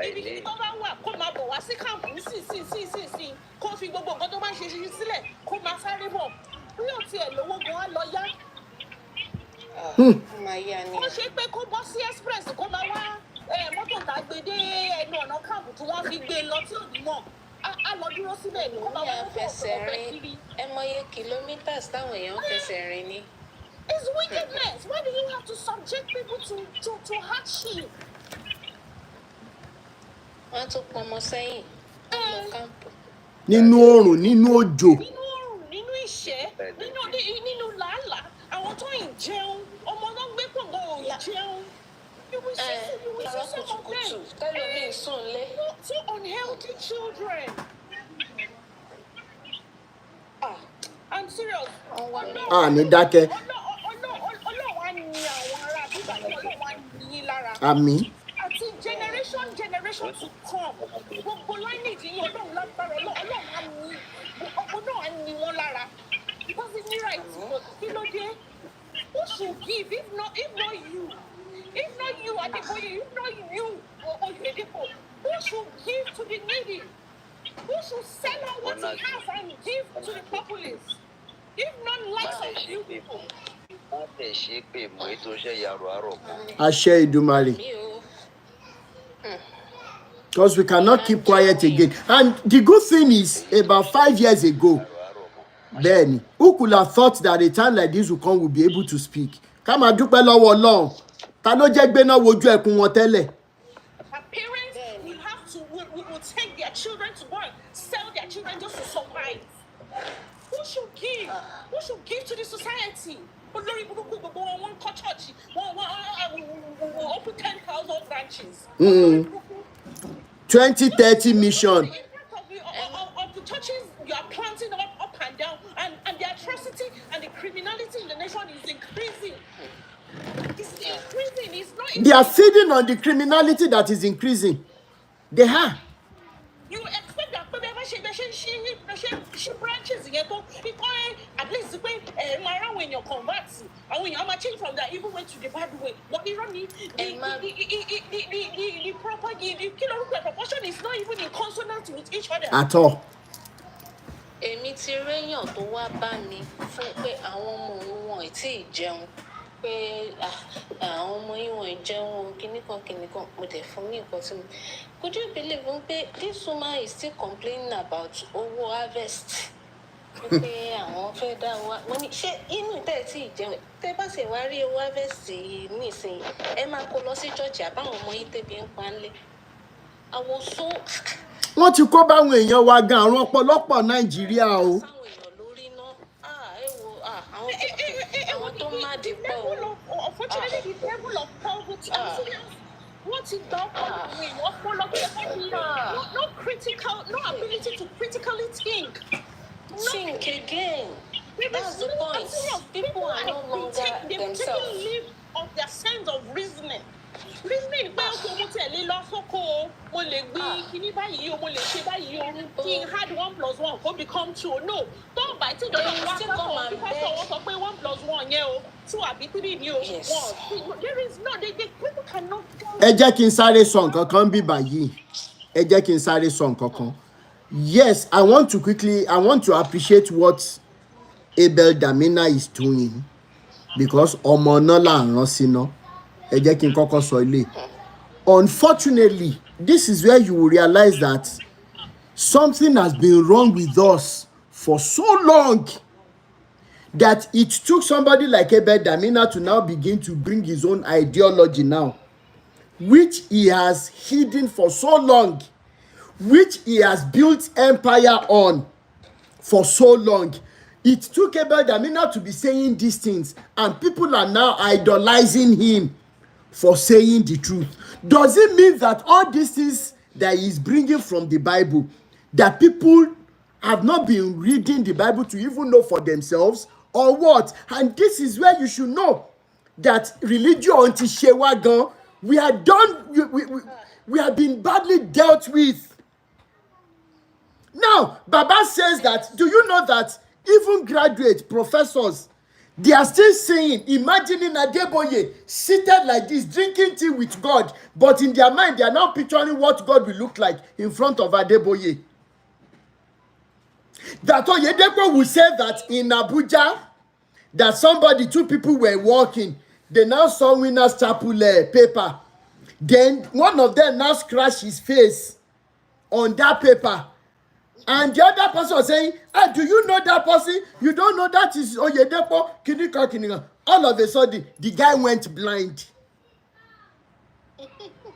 ibi tó bá wà kó máa bọ̀ wá sí káàmpù sí kó fi gbogbo nǹkan tó bá ṣe sílẹ̀ kó máa sáré bọ̀ bí ò tiẹ̀ lówó gan á lọ yá. Wọ́n ṣe pé kó bọ́ sí express kó máa wá mọ́tò tá a gbé dé ẹnu ọ̀nà káàmpù tí wọ́n fi gbé lọ tí ò ní mọ̀ á lọ dúró síbẹ̀ ní kó máa wá fẹsẹ̀ rìn ẹ mọye kilometers táwọn èèyàn fẹsẹ̀ rìn ni. It's wickedness. Why do you have to subject people to hardship? Wọ́n tún pọnmọ sẹ́yìn lọ kámpù. Nínú oòrùn, nínú òjò. Nínú ìṣẹ́, nínú làálàá, àwọn tó ń jẹun, ọmọ náà gbé pọ̀ngàn ò jẹun. You will see some of them. So unhealthy children. I'm serious. Ní dákẹ́. Ọlọ́run á ní àwọn ará bíbá yìí, Ọlọ́run á ní yín lára. Àmín. Àti generation to come. Gbogbo lineage yìí Ọlọ́run lágbára Ọlọ́run á ní ọmọ náà á ní wọn lára. Because it's me right. Kí ló dé? Who should give if not you? If not you, Adeboye, if not you, OYEDEPO, who should give to the needy? Who should sell out what he has and give to the populace? If not likes of you people. Àṣẹ Èdùmàrè. Because we cannot keep quiet again. And the good thing is, about 5 years ago, then who could have thought that a time like this will come, we'll be able to speak? Ká máa dúpẹ́ lọ́wọ́ Ọlọ́run. Ta ló jẹ́ gbéná wojú ẹkún wọn tẹ́lẹ̀? Parents will take their children to go and sell their children just to survive. Who should give? Who should give to the society? Olórí burúkú gbogbo wọn kọ́ church. Wọ́n open 10,000 branches. 2030 mission. Of the churches you are planting up and down, and the atrocity and the criminality in the nation is increasing. It's increasing. It's not. They are feeding on the criminality that is increasing. They are. You expect that she branches yẹn tó at least pé màá ráwọn when you're converting, and when you're change from that evil way to the bad way. But the proportion is not even in consonance with each other. At all. Èmi ti réyàn tó wá bá mi fún pé àwọn ọmọ òun wọn ì tí ì jẹun pé àwọn ọmọ yìí wọn ì jẹun kìnnìkan mo dẹ̀ fún ní nǹkan tí mo. Could you believe pé this woman is still complaining about owó harvest? Pé àwọn fẹ́ dá wa wọ́n ní ṣé inú tẹ́ ẹ tí ì jẹun tẹ́ bá ṣe wá rí owó harvest nísìnyí ẹ máa kó lọ sí church àbáwọn ọmọ yìí tẹ́bi ń pa ń lé. Àwọn so. Wọ́n ti kó báwọn èèyàn wa gan àrùn ọ̀pọ̀lọpọ̀ Nàìjíríà o. Àwọn tó má di pọ̀ o. Unfortunately, the level of poverty and serious. What is that? No critical, no ability to critically think. Think again. That's the point. People are no longer themselves. They live of their sense of reasoning. Reasoning pé mo tẹ̀lé lọ sóko mo lè gbin kíní báyìí o mo lè ṣe báyìí o kí n had 1 + 1 kó become 2 no tó bá tí ìjọba wá sọ́kọ̀ because wọ́n sọ pé 1 + 1 yẹn o 2 àbí 3 ni o 1 there is no they people cannot. Ẹ jẹ́ kí n sáré sọ nǹkan kan bí báyìí. Ẹ jẹ́ kí n sáré sọ nǹkan kan. Yes, I want to appreciate what Abel Damina is doing because ọmọ náà là ń rán síná. Ẹ jẹ́ kí n kọ́kọ́ sọ ilé. Unfortunately, this is where you will realize that something has been wrong with us for so long that it took somebody like Abel Damina to now begin to bring his own ideology now, which he has hidden for so long, which he has built empire on for so long. It took Abel Damina to be saying these things, and people are now idolizing him for saying the truth. Does it mean that all these things that he's bringing from the Bible, that people have not been reading the Bible to even know for themselves, or what? And this is where you should know that religion until Shewagan, we have been badly dealt with. Now, Baba says that, do you know that even graduates, professors, they are still saying, imagining Adeboye seated like this, drinking tea with God, but in their mind, they are now picturing what God will look like in front of Adeboye. That OYEDEPO will say that in Abuja, that two people were walking, they now saw Winners Chapel paper. Then one of them now scratched his face on that paper. And the other person was saying, do you know that person? You don't know that is OYEDEPO? Kinika. All of a sudden, the guy went blind.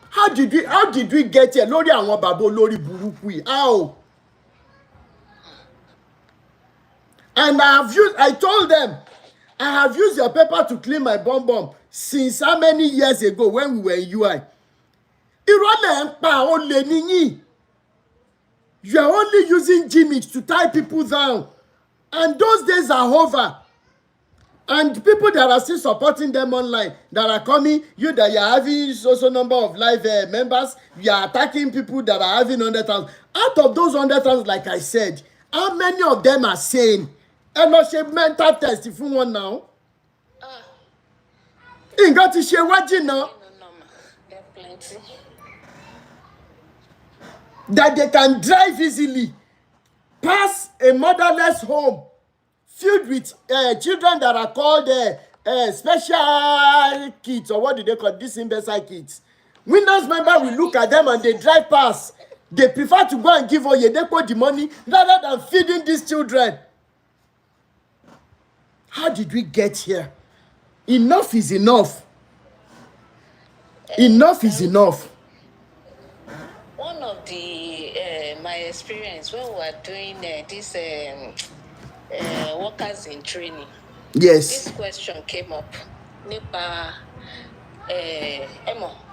How did we get here? Lori àwọn babo lori burúkú. How? And I told them, I have used your paper to clean my bum since how many years ago when we were in UI. Irole ń pa olè níyìn. You are only using gimmicks to tie people down. And those days are over. And people that are still supporting them online, that are coming, you that you are having so number of live members, you are attacking people that are having 100,000. Out of those 100,000, like I said, how many of them are sane? And not a mental test if you want now. You got to share what you know. There are plenty. That they can drive easily past a motherless home filled with children that are called special kids, or what do they call this imbecile kids? Winners member will look at them and they drive past. They prefer to go and give OYEDEPO the money rather than feeding these children. How did we get here? Enough is enough. Enough is enough. One of the my experience when we were doing this workers in training. Yes. This question came up. Nípa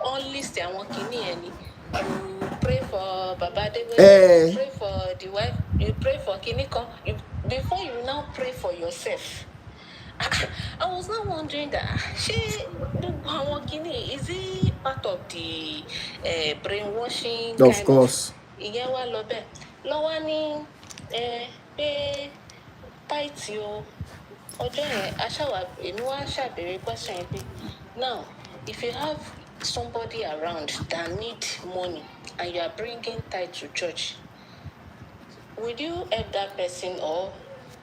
on list àwọn kìíní ẹni. You pray for Baba Adeboye, you pray for the wife, you pray for Kiniko. Before you now pray for yourself. I was now wondering that is it part of the brainwashing? Of course. Ìyẹn wá lọ bẹ́ẹ̀. Lọ́wọ́ ní pé tight o Now, if you have somebody around that need money and you are bringing tithe to church, would you help that person? Or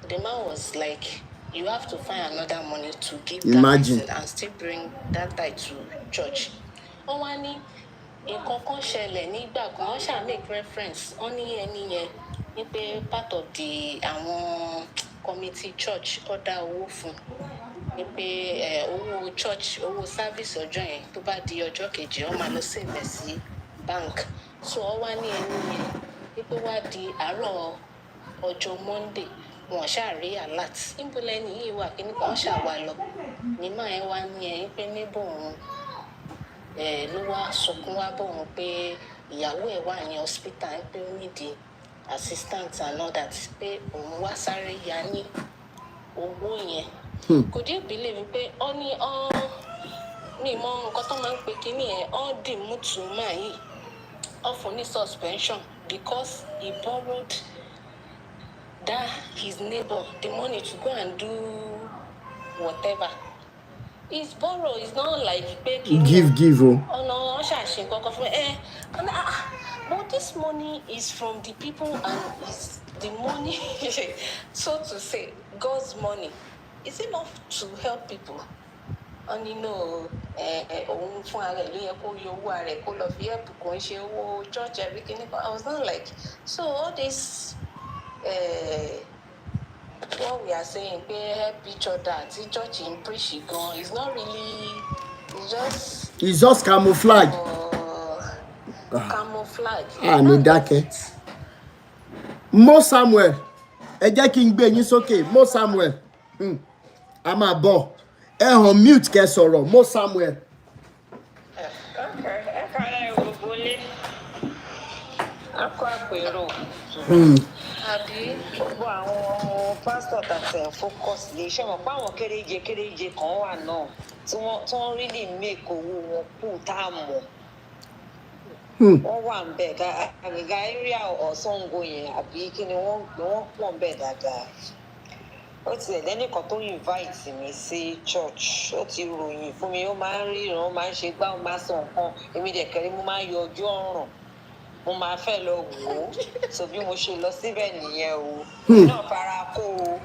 the man was like, you have to find another money to give that person and still bring that tithe to church. Only nǹkan kan ṣẹlẹ̀ nígbà kan, wọ́n ṣáà make reference, wọ́n ní ẹni yẹn ní pé part of the àwọn committee church order owó fún ní pé owó church owó service ọjọ́ yẹn tó bá di ọjọ́ kejì wọ́n máa lọ save sí bank. So wọ́n wá ní ẹni yẹn ní pé wá di àárọ̀ ọjọ́ Monday wọ́n ṣáà rí alert níbo lẹ́ni yìí wà kí nípa wọ́n ṣáà wà lọ ní máa ẹ wá ní ẹ pé níbo òun ló wá sunkún wá bọ̀ wọ́n pé ìyàwó ẹ̀ wà ní hospital pé ó nídìí assistant and all that pé òun wá sáré ya ní owó yẹn. Could you believe pé ó ní mi mọ nǹkan tó máa ń pe kíní ẹ̀ ó dì mú tù máa yìí ó fún ní suspension because he borrowed that his neighbor the money to go and do whatever. It's borrow. It's not like give. Oh no, but this money is from the people and is the money, so to say, God's money. Is enough to help people. And you know, I was not like, so all this. What we are saying, help each other, see church in preaching gone. It's not really. It's just camouflage. Camouflage. Ní dákẹ́. Mo Samuel, ẹ jẹ́ kí n gbé yín sókè. Mo Samuel, a máa bọ̀. Ẹ hàn mute kẹ́ sọ̀rọ̀. Mo Samuel. Àbí gbogbo àwọn pásítọ̀ tàbí focus lè ṣe mọ̀ pé àwọn kéréje kan wà náà tí wọ́n really make owó wọn kú tá a mọ̀. Wọ́n wà ń bẹ̀ àgàgà area Ọ̀ṣọ́ngo yẹn àbí kí ni wọ́n pọ̀ ń bẹ̀ dáadáa. Ó ti ẹ̀ lẹ́nìkan tó invite mi sí church, ó ti ròyìn fún mi, ó máa ń ríran, ó máa ń ṣe gbá, ó máa sọ nǹkan, èmi dẹ̀ kẹ́rí mo máa ń yọ ojú ọ̀ràn. Mo máa fẹ́ lọ wò ó, so bí mo ṣe lọ síbẹ̀ nìyẹn o. Náà fara kó o,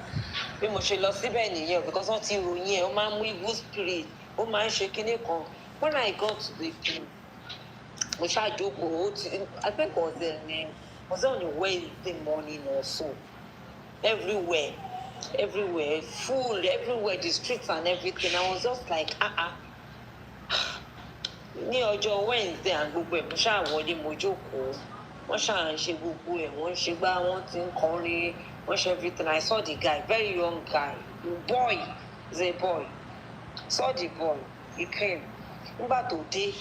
bí mo ṣe lọ síbẹ̀ nìyẹn o, because wọ́n ti ròyìn ẹ̀, ó máa ń mú evil spirit, ó máa ń ṣe kinní kan. When I got to the film, mo ṣàjókòó, I think was on the Wednesday morning or so. Everywhere, full, everywhere, the streets and everything. I was just like, ní ọjọ́ Wednesday and gbogbo ẹ̀ mo ṣáà wọlé mo jókòó wọ́n ṣáà ń ṣe gbogbo ẹ̀ wọ́n ń ṣe gbá wọ́n ti ń kọrin wọ́n ṣe everything. I saw the guy, very young guy, boy, he's a boy. Saw the boy, he came. Nígbà tó dé,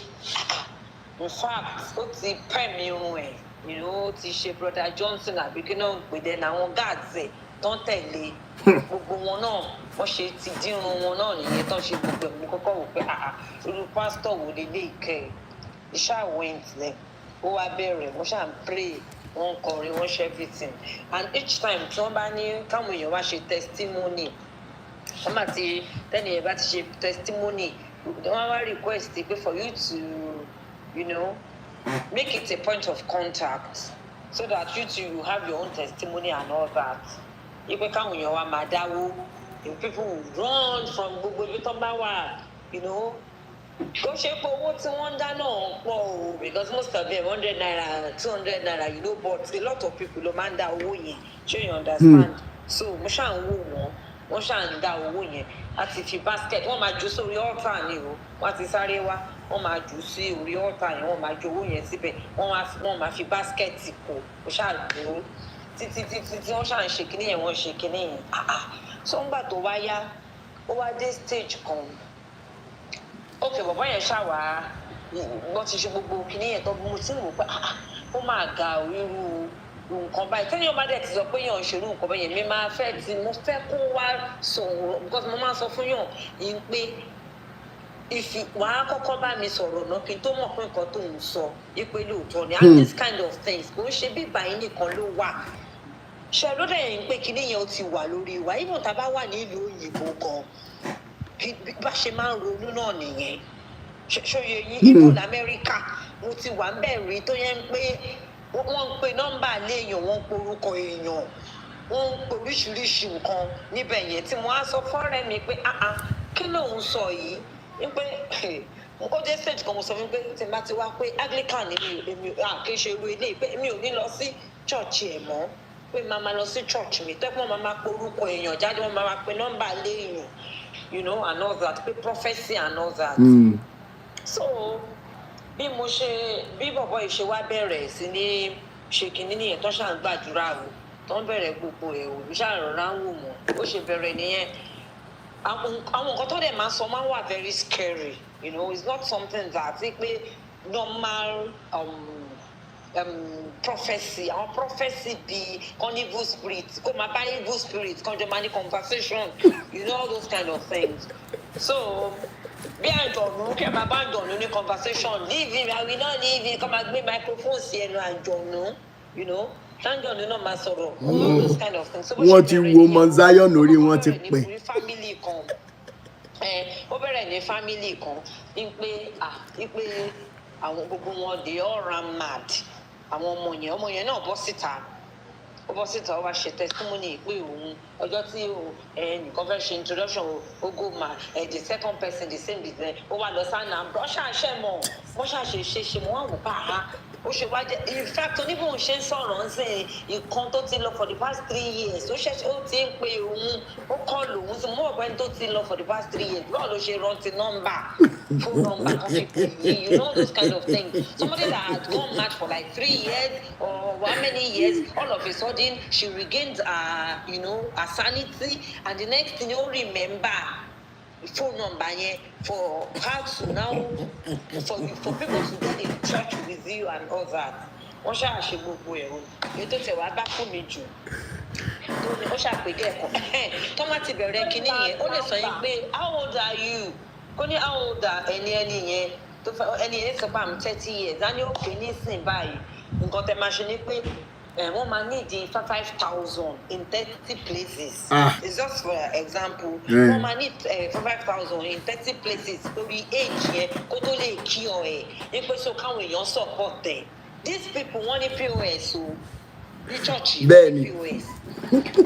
in fact ó ti pẹ́ mi irun ẹ̀, ó ti ṣe brother Johnson àbí kí náà pè dé àwọn guards ẹ̀ tó ń tẹ̀lé gbogbo wọn náà wọ́n ṣe ti dírun wọn náà nìyẹn tó ń ṣe gbogbo ẹ̀ mo kọ́kọ́ wò pé irú pásítọ̀ wo lélẹ̀ ìkẹ́ iṣẹ́ went there ó wá bẹ̀rẹ̀ wọ́n ṣáà ń pray wọ́n kọrin wọ́n ṣe everything and each time tí wọ́n bá ní káwọn èèyàn wá ṣe testimony wọ́n máa ti tẹ́nìyẹn bá ti ṣe testimony wọ́n wá request pé for you to make it a point of contact so that you too have your own testimony and all that. Ipe káwọn èèyàn wa máa dáwó, people will run from gbogbo ibi tó bá wà, kò ṣe pé owó tí wọ́n ń dá náà pọ̀ o, because most of them 100 naira 200 naira but a lot of people ló máa ń dá owó yẹn, ṣé you understand? So mo ṣáà ń wò wọ́n ṣáà ń dá owó yẹn láti fi basket wọ́n máa jù sórí altar ni o, wọ́n ti sáré wá wọ́n máa jù sí orí altar yẹn wọ́n máa ju owó yẹn síbẹ̀ wọ́n máa fi basket kó mo ṣáà dúró títí wọ́n ṣáà ń ṣe kinní yẹn wọ́n ṣe kinní yẹn so ńgbà tó wá yá ó wá dé stage kan okay bàbá yẹn ṣàwà wọ́n ti ṣe gbogbo kinní yẹn tó mo ti ń wò pé ó máa ga irú nǹkan báyìí tẹ́lẹ̀ ọba dẹ̀ ti sọ pé yàn ń ṣerú nǹkan báyìí mi máa fẹ́ mo fẹ́ kó wá sọ̀rọ̀ because mo máa sọ fún yàn yín pé wàá kọ́kọ́ bá mi sọ̀rọ̀ náà kí n tó mọ̀ pé nǹkan tó ń sọ ipe lóòótọ́ ni and this kind of things kò ń ṣe bí báyìí nìkan ló wà ṣe ló dẹ̀ ń pé kíní yẹn ó ti wà lórí wa even tá a bá wà nílùú òyìnbó gan bá ṣe máa ń ronú náà nìyẹn ṣòye yín even lamẹ́ríkà mo ti wà ń bẹ̀ rí tó yẹn ń pé wọ́n ń pe nọ́mbà léèyàn wọ́n ń porúkọ èèyàn wọ́n ń pe oríṣiríṣi nǹkan níbẹ̀ yẹn tí mo á sọ fọ́nrẹ́ mi pé kí lòun sọ yìí ní pé ó dé stage kan mo sọ fún pé tí n bá ti wá pé Anglican ni èmi kì í ṣe irú ilé pé mi ò ní lọ sí church ẹ̀ mọ́ pé màá lọ sí church mi tẹ́pọ̀ màá máa porúkọ èèyàn jáde wọ́n máa pe nọ́mbà léèyàn you know and all that pé prophecy and all that. So bí bọ̀bọ̀ yìí ṣe wá bẹ̀rẹ̀ sí ní ṣe kínní nìyẹn tó ṣàn gbàdúrà o tó ń bẹ̀rẹ̀ gbogbo ẹ̀ o ṣàrọ̀rá ń wò mọ́ ó ṣe bẹ̀rẹ̀ nìyẹn àwọn nǹkan tó dẹ̀ máa sọ máa ń wà very scary you know it's not something that pé normal prophecy àwọn prophecy bíi con evil spirit kó máa bá evil spirit kan jọ máa ní conversation you know all those kind of things so bí àjọ̀nù kí ẹ máa bá àjọ̀nù ní conversation leave him I will not leave him kó máa gbé microphone sí ẹnu àjọ̀nù you know àjọ̀nù náà máa sọ̀rọ̀ all those kind of things. wọ́n ti wo Mount Zion lórí wọn ti pẹ́. family kan ó bẹ̀rẹ̀ ní family kan ní pé àwọn gbogbo wọn they all ran mad àwọn ọmọ yẹn náà bọ́ síta ó wá ṣe testimony pé òun ọjọ́ tí nìkan fẹ́ ṣe introduction ó go mad the second person the same business ó wá lọ sánà ṣàṣẹ mọ́ wọ́n ṣàṣe mọ́ àwọn bá ó ṣe wá jẹ́ in fact oníbòun ṣe ń sọ̀rọ̀ ń sìn ìkan tó ti lọ for the past 3 years ó ti ń pe òun ó kọ́ lòun sí mọ́ ọ̀gbẹ́ni tó ti lọ for the past 3 years báwo ló ṣe rántí phone number kan fi pè mí you know those kind of things somebody that had gone mad for like 3 years or how many years all of a sudden she regained her sanity and the next thing you remember phone number yẹn for her to now for people to get in touch with you and all that wọ́n ṣáà ṣe gbogbo ẹ̀ o ètò tẹ̀wá bá fún mi jù ó ṣàpèjẹ ẹ̀kọ́ tó má ti bẹ̀rẹ̀ kínní yẹn ó lè sọ yín pé how old are you kó ní how old are ẹni yẹn tó fẹ́ ẹni yẹn sọ pé I'm 30 years á ní òkè ní ìsìn báyìí nǹkan tẹ máa ṣe ni pé wọ́n máa ní di 5,000 in 30 places. It's just for example. Wọ́n máa ní 5,000 in 30 places lórí age yẹn kó tó lè kí ọ ẹ̀ ní pé so káwọn èèyàn support ẹ̀. These people wọ́n ní POS o ní church yìí ní POS.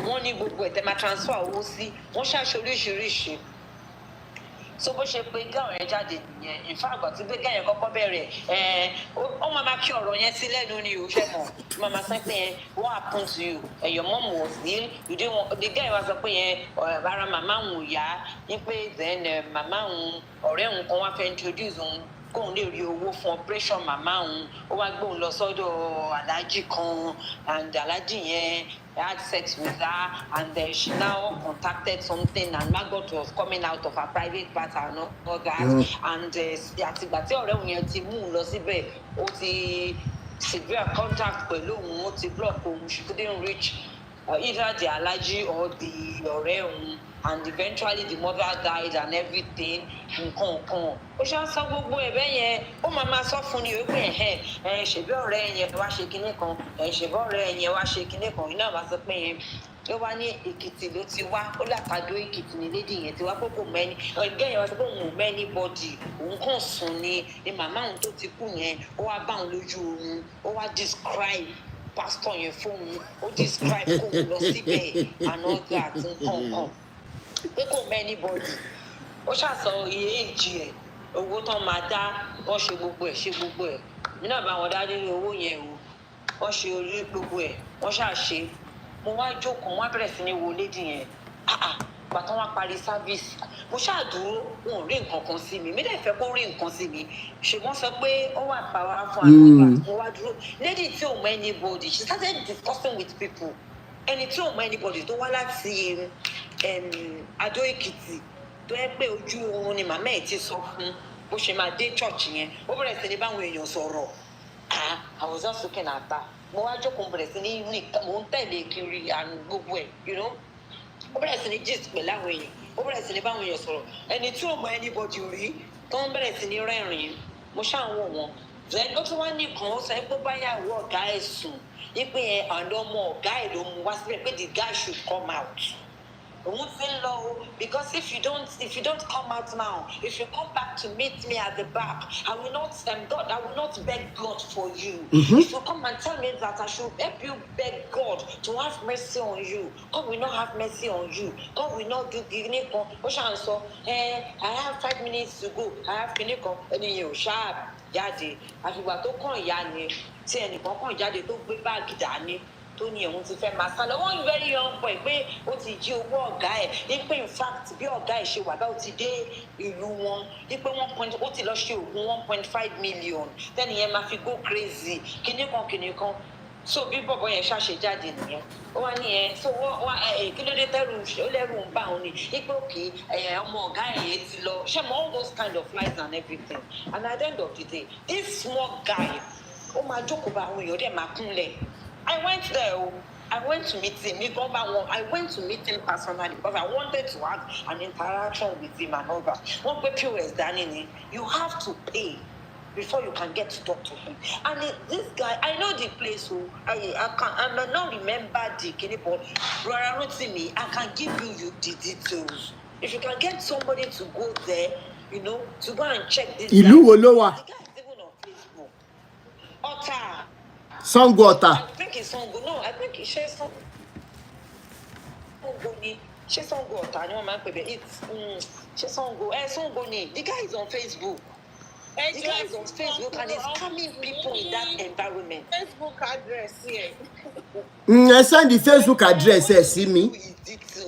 Wọ́n ní gbogbo ẹ̀ tẹ́ máa transfer owó sí wọ́n ṣàṣe oríṣiríṣi. So bó ṣe pé gáwọn yẹn jáde nìyẹn in fact àgbà tí pé gáyẹn kọ́kọ́ bẹ̀rẹ̀ ó máa kí ọ̀rọ̀ yẹn sí lẹ́nu ni o ṣe mọ̀ máa máa sọ pé yẹn what happened to you your mom was ill you didn't want the guy wa sọ pé yẹn ara màmá òun ò yá ní pé then màmá òun ọ̀rẹ́ òun kan wá fẹ́ introduce òun kóun lè rí owó fún operation màmá òun ó wá gbóun lọ sọ́dọ̀ aláàjì kan and aláàjì yẹn had sex with her and then she now contacted something and maggot was coming out of her private part and all that and àtìgbà tí ọ̀rẹ́ òun yẹn ti mú un lọ síbẹ̀ ó ti severe contact pẹ̀lú òun ó ti block òun she couldn't reach either the allergy or the ọ̀rẹ́ òun and eventually the mother died and everything nǹkan ó ṣáà sọ gbogbo ẹ̀ bẹ́ẹ̀ yẹn ó máa sọ fún ni wípé ṣèbí ọ̀rẹ́ yẹn wá ṣe kinní kan ṣèbí ọ̀rẹ́ yẹn wá ṣe kinní kan iná máa sọ pé yẹn ló wá ní Èkìtì ló ti wá ó làkàdó Èkìtì ní lédi yẹn ti wá kókò mẹ́ni ọ̀gá yẹn wá sọ pé òun ò mẹ́ni bọ́dì òun kàn sùn ni màmá òun tó ti kú yẹn ó wá bá òun lójú oorun ó wá describe pastor yẹn fóun ó describe kóun lọ síbẹ̀ and all that nǹkan pé kò mẹ́ni bọ́dì ó ṣàṣọ iye èjì ẹ̀ owó tán máa dá wọ́n ṣe gbogbo ẹ̀ nínú àbá wọn dá nínú owó yẹn o wọ́n ṣe orí gbogbo ẹ̀ wọ́n ṣàṣe mo wá jókòó wọ́n bẹ̀rẹ̀ sí ní wo lédi yẹn bàtán wá parí sáfíìsì mo ṣàdúró wọn ò rí nǹkan kan sí mi dẹ̀ fẹ́ kó rí nǹkan sí mi ṣùgbọ́n sọ pé ó wà pàwọ́ fún àwọn mo wá dúró lédi tí ò mọ anybody she started discussing with people ẹni tí ò mọ anybody tó wá láti Adó Èkìtì tó yẹ pé ojú oorun ni màmá ẹ̀ ti sọ fún bó ṣe máa dé church yẹn ó bẹ̀rẹ̀ sí ní báwọn èèyàn sọ̀rọ̀ I was just looking at that mo wá jókòó bẹ̀rẹ̀ sí ní mo ń tẹ̀lé kiri and gbogbo ẹ̀ you know ó bẹ̀rẹ̀ sí ní gist pẹ̀lú àwọn èèyàn ó bẹ̀rẹ̀ sí ní báwọn èèyàn sọ̀rọ̀ ẹni tí ò mọ anybody rí tó ń bẹ̀rẹ̀ sí ní rẹ́rìn-ín mo ṣáà ń wò wọ́n ó tún wá nìkan ó sọ pé báyàwó ọ̀gá ẹ̀ sùn And no more guy don't was the guy should come out. Because if you don't come out now, if you come back to meet me at the back, I will not beg God for you. If you come and tell me that I should help you beg God to have mercy on you, God will not have mercy on you. God will not do I have 5 minutes to go. I have sharp jáde àfìgbà tó kàn ìyá ni tí ẹnìkan kàn jáde tó gbé báàgì dání tó ní òun ti fẹ́ máa sá lọ wọ́n very young boy pé ó ti jí owó ọ̀gá ẹ̀ ní pé in fact bí ọ̀gá ẹ̀ ṣe wà bá ó ti dé ìlú wọn ní pé ó ti lọ ṣe oògùn 1.5 million tẹ́ni yẹn máa fi go crazy kìnìkan so bí bọ̀bọ̀ yẹn ṣàṣe jáde nìyẹn ó wá nìyẹn so wọ́n kí ló dé tẹ́rù ó lẹ́rù ń bá òun ni ipò òkè ọmọ ọ̀gá yẹn ti lọ ṣe mọ all those kind of lies and everything and at the end of the day this small guy ó máa jókòó bá àwọn èèyàn dẹ̀ máa kúnlẹ̀ I went there I went to meet him I went to meet him personally because I wanted to have an interaction with him and all that wọ́n gbé POS dání ni you have to pay before you can get to talk to him. And this guy, I know the place, so I may not remember the kidney, but brother Rotimi, I can give you the details. If you can get somebody to go there, to go and check this guy. The guy is even on Facebook. Otta. Sango Otta. I think it's Sango. No, I think it's Sango. She's Sango Otta. It's Sango. Sango. The guy is on Facebook. The guy is on Facebook and he's scamming people in that environment. Facebook address here. I send the Facebook address here, see me. It's a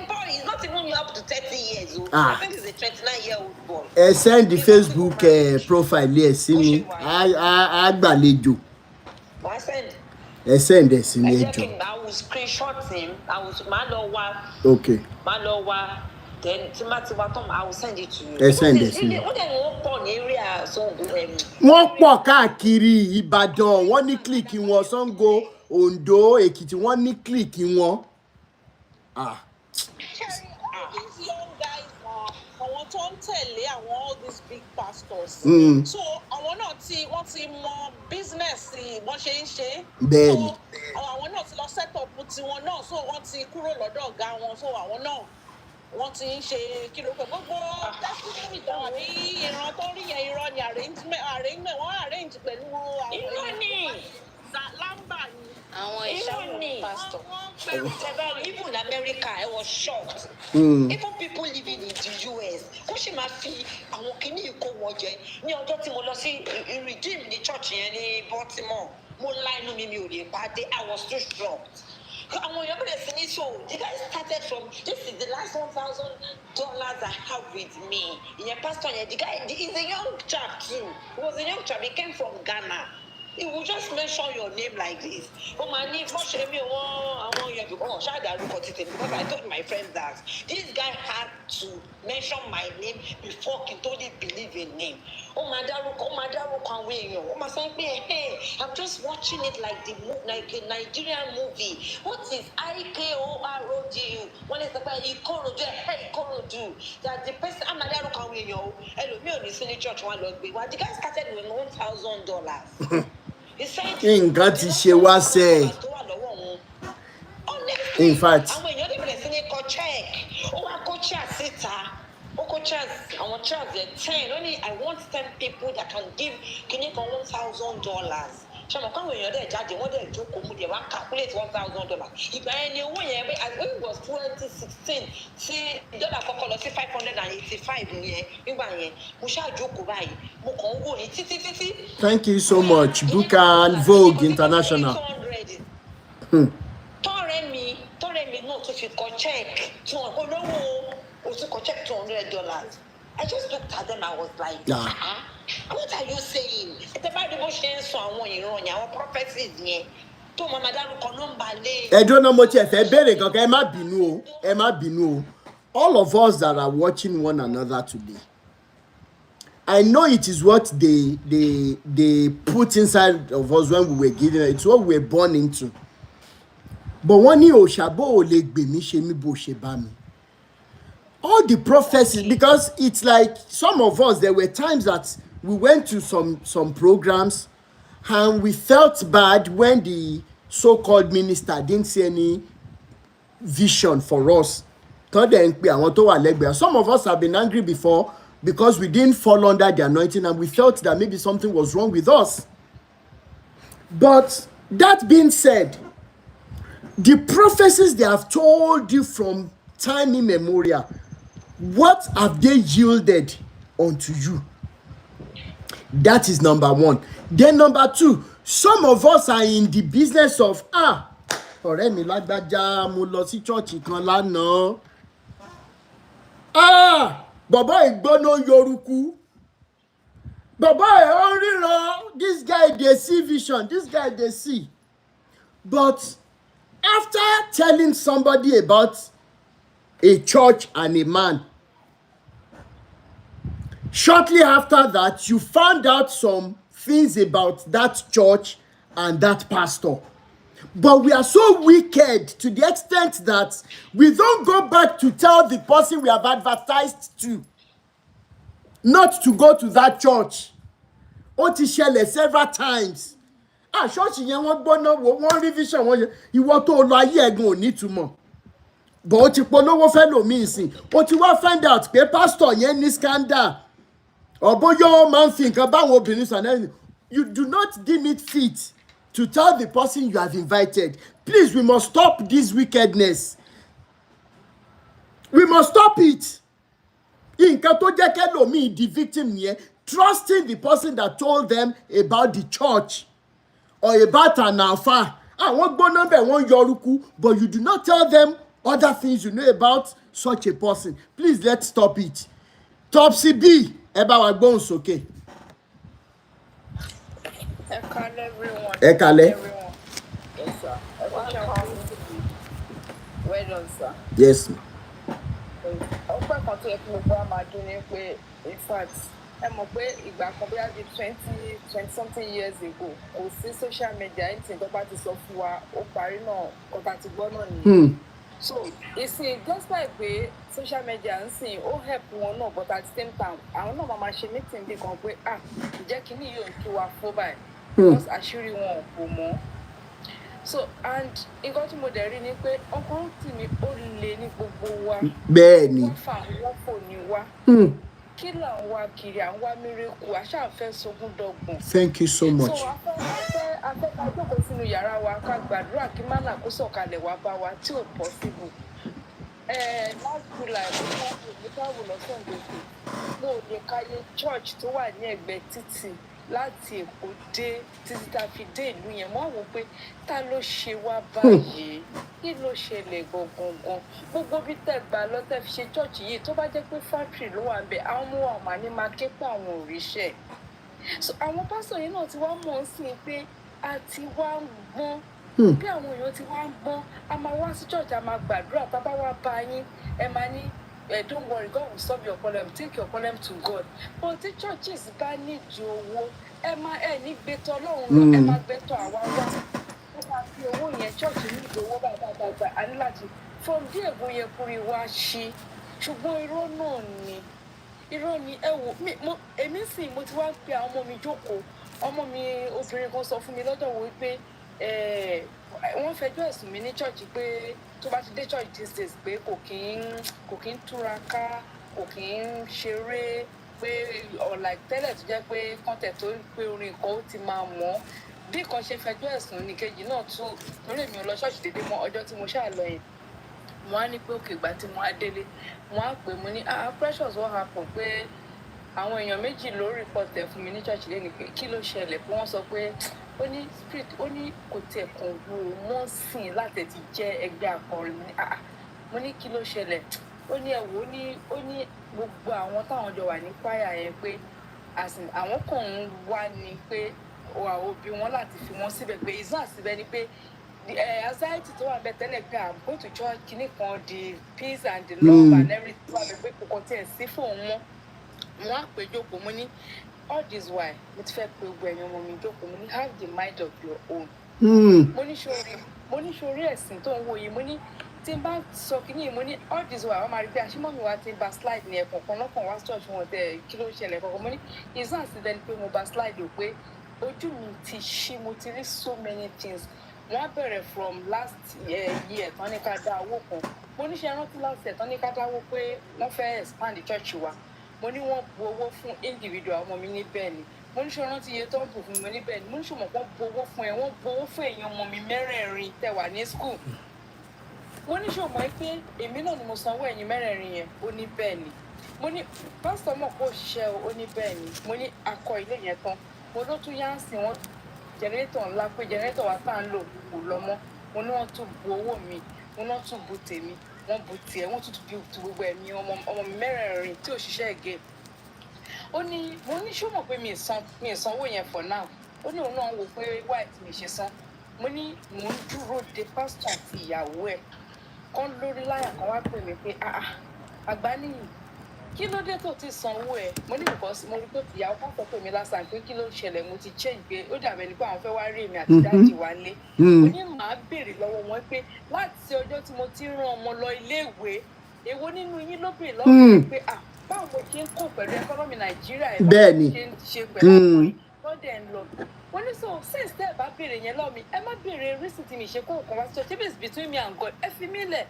boy, he's not even up to 30 years old. I think he's a 29-year-old boy. I send the Facebook profile here, see me. I gbàlejò. I send. I send this in here. I will screenshot him. I will Malowa. Okay. Malowa. Then I will send it to you. I send this. Wọ́n pọ̀ káàkiri Ìbàdàn, wọ́n ní click wọn Sango, Ondo, Èkìtì, wọ́n ní click wọn. These young guys àwọn tó ń tẹ̀lé all these big pastors. So àwọn náà wọ́n ti mọ business wọ́n ṣe ń ṣe. Bẹ́ẹ̀ni. So àwọn náà ti lọ set up tiwọn náà, so wọ́n ti kúrò lọ́dọ̀ ọ̀gá wọn, so àwọn náà wọ́n ti ń ṣe kí ló pé gbogbo testimony tó wà ní ìran tó rí yẹn irọ́ ni arrangement wọ́n arrange pẹ̀lú àwọn irọ́ ni lamba ni àwọn ìṣàkóso pastor. Even in America, I was shocked. Even people living in the US, wọ́n ṣì máa fi àwọn kìíní ìkó wọn jẹ ní ọjọ́ tí mo lọ sí Redeem ní church yẹn ní Baltimore. Mo lá inú mi ò lè pàdé. I was too shocked. Àwọn èèyàn bẹ̀rẹ̀ sí ní so the guy started from this is the last $1,000 I have with me. Ìyẹn pastor yẹn the guy is a young chap too. He was a young chap. He came from Ghana. He will just mention your name like this. Oh my name, because I told my friends that this guy had to mention my name before he totally believe in him. Oh my hey, I'm just watching it like a Nigerian movie. What is IKORODU? When it's about Ikorodu, that the person I'm not the church one Lord be. Well, the guy started with $1,000. Nǹkan ti ṣe wá sẹ́. In fact. Àwọn èèyàn lè bẹ̀rẹ̀ sí ní kọ check. Ó wá kó check síta. Ó kó check àwọn check yẹn 10. Only I want 10 people that can give kìíní kan $1,000. Ṣé mo káwọn èèyàn dẹ̀ jáde wọ́n dẹ̀ jókòó mú dẹ̀ wá calculate $1,000. Ìgbà yẹn ni owó yẹn I think it was 2016 tí dọ́là kọ́kọ́ lọ sí 585 yẹn nígbà yẹn mo ṣáà jókòó báyìí mo kàn ń wò ní títí. Thank you so much Buka and Vogue International. Tọ́rẹ́ mi náà tó fi kọ check tí wọ́n olówó o tún kọ check $200. I just looked at them. I was like, what are you saying? It's about the motion. So I want you on your prophecies. To mama dárúkọ nọ́mbà lé. Ẹ dúró náà mo tiẹ̀ fẹ́ béèrè kankan ẹ má bínú o. All of us that are watching one another today, I know it is what they put inside of us when we were given. It's what we were born into. But wọ́n ní òṣàbò ò lè gbè mí ṣe mí bó ṣe bá mi. All the prophecies, because it's like some of us, there were times that we went to some programs And we felt bad when the so-called minister didn't see any vision for us. Some of us have been angry before because we didn't fall under the anointing and we felt that maybe something was wrong with us. But that being said, the prophecies they have told you from time immemorial, what have they yielded unto you? That is number one. Then number two, some of us are in the business of ọ̀rẹ́ mi lágbájá mo lọ sí chọ́ọ̀chì kan lánàá. Bàbá ìgbóná yorùkú. Bàbá ẹ̀ ó ríran. This guy dey see vision. This guy dey see. But after telling somebody about a church and a man, shortly after that, you found out some things about that church and that pastor. But we are so wicked to the extent that we don't go back to tell the person we have advertised to not to go to that church. Ó ti ṣẹlẹ̀ several times. Church yẹn wọ́n gbọ́ná wo wọ́n rí vision wọ́n yẹ ìwọ tó lọ ayé ẹ̀gbọ́n ò ní túmọ̀. But ó ti polówó fẹ́ lòmíì sìn. Ó ti wá find out pé pastor yẹn ní scandal. Ọ̀bọ̀yọ́ ó máa ń fi nǹkan báwọn obìnrin sàn lẹ́yìn. You do not deem it fit to tell the person you have invited. Please, we must stop this wickedness. We must stop it. Nǹkan tó jẹ́ kẹ́lòmíì di victim yẹn, trusting the person that told them about the church or about an alpha. Wọ́n gbóná bẹ̀ wọ́n yọrùkú, but you do not tell them other things you know about such a person. Please, let's stop it. Topsy B, ẹ bá wa gbóhùn sókè. Everyone. Ẹ kálẹ́. Yes, sir. Well done, sir. Yes. Ọpẹ́ kan tó yẹ kí gbogbo wa máa dún ní pé in fact ẹ mọ̀ pé ìgbà kan bí i 20 something years ago kò sí social media anything tó bá ti sọ fún wa ó parí náà kọ́ta ti gbọ́ náà nìyẹn. So ìsìn despite pé social media ń sìn ó help wọn náà but at the same time àwọn náà máa ṣe meeting bí kan pé ìjẹ́ kínní yóò kí wa fún báyìí because àṣírí wọn kò mọ́. So and nǹkan tí mo dẹ̀ rí ni pé ọkàn tì mí ó lè ní gbogbo wa. Bẹ́ẹ̀ni. Wọ́n fà wọ́n fò ní wa. Kí là ń wá kiri à ń wá mírèkù àṣà fẹ́ sogún dọ́gbọ̀n. Thank you so much. So afẹ́ ká jókòó sínú yàrá wa ká gbàdúrà kí mánà kó sọ̀kalẹ̀ wá bá wa tí ò possible. Last July mo travel lọ sọ́ndọ̀kì mo lè káyé church tó wà ní ẹ̀gbẹ́ títì láti Èkó dé títí tá a fi dé ìlú yẹn mo wò pé ta ló ṣe wá báyìí kí ló ṣẹlẹ̀ gangan gbogbo bí tẹ́ gbà lọ tẹ́ fi ṣe church yìí tó bá jẹ́ pé factory ló wà ńbẹ̀ àwọn ọmọ àmà ní máa ké pé àwọn òrìṣẹ́ so àwọn pásítọ̀ yìí náà ti wá mọ̀ ọ́n sí pé a ti wá ń gbọ́n bí àwọn èèyàn ti wá ń gbọ́n a máa wá sí church a máa gbàdúrà tá a bá wá bá yín ẹ máa ní don't worry, God will solve your problem. Take your problem to God. But the churches bá nídìí owó ẹ ní gbẹ́tọ̀ Ọlọ́run lọ ẹ máa gbẹ́tọ̀ àwa wá ó máa fi owó yẹn church nídìí owó bàbá a ní láti from there ègbò yẹn kúri wá ṣí ṣùgbọ́n irọ́ ni ẹ wò èmi sì mo ti wá pe àwọn ọmọ mi jókòó ọmọ mi obìnrin kan sọ fún mi lọ́dọ̀ wo pé wọ́n fẹjọ́ ẹ̀sùn mi ní church pé tó bá ti dé church these days pé kò kí ń túraká kò kí ń ṣeré pé like tẹ́lẹ̀ tó jẹ́ pé kọ́ńtẹ̀ tó pé orin kan ó ti máa mọ̀ bí kan ṣe fẹjọ́ ẹ̀sùn ní kejì náà tún torí èmi ò lọ ṣọ́ọ̀ṣì dédé mọ́ ọjọ́ tí mo ṣáà lọ yẹn mo á ní pé òkè ìgbà tí mo á délé mo á pè mo ní precious what happen pé àwọn èèyàn méjì ló report ẹ̀ fún mi ní church lẹ́nu pé kí ló ṣẹlẹ̀ pé wọ́n sọ pé ó ní spirit ó ní kò tiẹ̀ kàn wò wọ́n sìn láti ti jẹ́ ẹgbẹ́ akọrin mo ní kí ló ṣẹlẹ̀ ó ní ẹ̀wò ó ní gbogbo àwọn táwọn jọ wà ní choir yẹn pé àwọn kan ń wá ní pé òbí wọn láti fi wọn síbẹ̀ pé ìzán síbẹ̀ ni pé anxiety tó wà bẹ́ẹ̀ tẹ́lẹ̀ pé I'm going to church kìíní kan the peace and the love and everything wà bẹ́ẹ̀ pé kò kàn tiẹ̀ sí fóun mọ́ wọn á pè jókòó mo ní all this while mo ti fẹ́ pe gbogbo ẹ̀yàn ọmọ mi jókòó mo ní have the mind of your own. mo ní sórí ẹ̀sìn tó ń wò yìí mo ní tí n bá sọ kí ni mo ní all this while wọ́n máa rí pé àṣìmọ́ mi wá ti ń ba slide ní ẹ̀kọ́ kan lọ́kàn wá church wọn tẹ̀ kí ló ń ṣẹlẹ̀ kankan mo ní ìzán àti dẹni pé mo ba slide ò pé ojú mi ti ṣí, mo ti rí so many things. Wọ́n bẹ̀rẹ̀ from last year tán ní ká dá owó kan. Mo ní ṣe rántí last year tán ní ká dáwó pé wọ́n fẹ́ expand the church wa. Mo ní wọ́n bu owó fún individual ọmọ mi níbẹ̀ ni. Mo ní ṣe rántí iye tó ń bù fún mi níbẹ̀ ni. Mo ní ṣe mọ̀ pé wọ́n bu owó fún ẹ, wọ́n bu owó fún èèyàn ọmọ mi mẹ́rẹ̀ẹ̀rin tẹ́ wà ní school. Mo ní ṣe mọ̀ pé èmi náà ni mo sanwó ẹ̀yin mẹ́rẹ̀ẹ̀rin yẹn, ó ní bẹ́ẹ̀ ni. Mo ní pásítọ̀ mọ̀ kó ṣiṣẹ́ ó ní bẹ́ẹ̀ ni. Mo ní akọ ilé yẹn tán. Mo ló tún yá sí wọn jẹnẹrétọ̀ ńlá pé jẹnẹrétọ̀ wa tá à ń lò kò lọ mọ́. Mo ní wọ́n tún bu owó mi, mo náà tún bu tèmi, wọ́n bu tiẹ̀, wọ́n tún bu gbogbo ẹ̀mí ọmọ mi mẹ́rẹ̀ẹ̀rin tí ò ṣiṣẹ́ again. Ó ní mo ní ṣó mọ̀ pé mi ì sanwó yẹn for now. Ó ní òun náà wò pé why tí mi ṣe san. Mo ní mò ń dúró de pásítọ̀ àti ìyàwó ẹ̀ kan lórí láyà kan wá pè mí pé àgbá nìyí kí ló dé tó ti sanwó ẹ. Mo ní because mo rí pé ìyàwó kan sọ pé mi lásán pé kí ló ṣẹlẹ̀, mo ti change pé ó dàbẹ̀ ní pé àwọn fẹ́ wá rí èmi àti dájì wá lé. Mo ní màá béèrè lọ́wọ́ wọn pé láti ọjọ́ tí mo ti rán ọmọ lọ iléèwé èwo nínú yín ló béèrè lọ́wọ́ mi pé báwo mo ṣe ń kó pẹ̀lú ẹkọ́nọ́mì Nàìjíríà ẹ̀ báwo mo ṣe ń ṣe pẹ̀lú àwọn lọ́dẹ̀ ń lọ. Mo ní so since tẹ́ ẹ̀ bá béèrè yẹn lọ́ọ̀ mi ẹ má béèrè reason tí mi ṣe kó nǹkan wá sí church, if it's between me and God ẹ fi mí lẹ̀.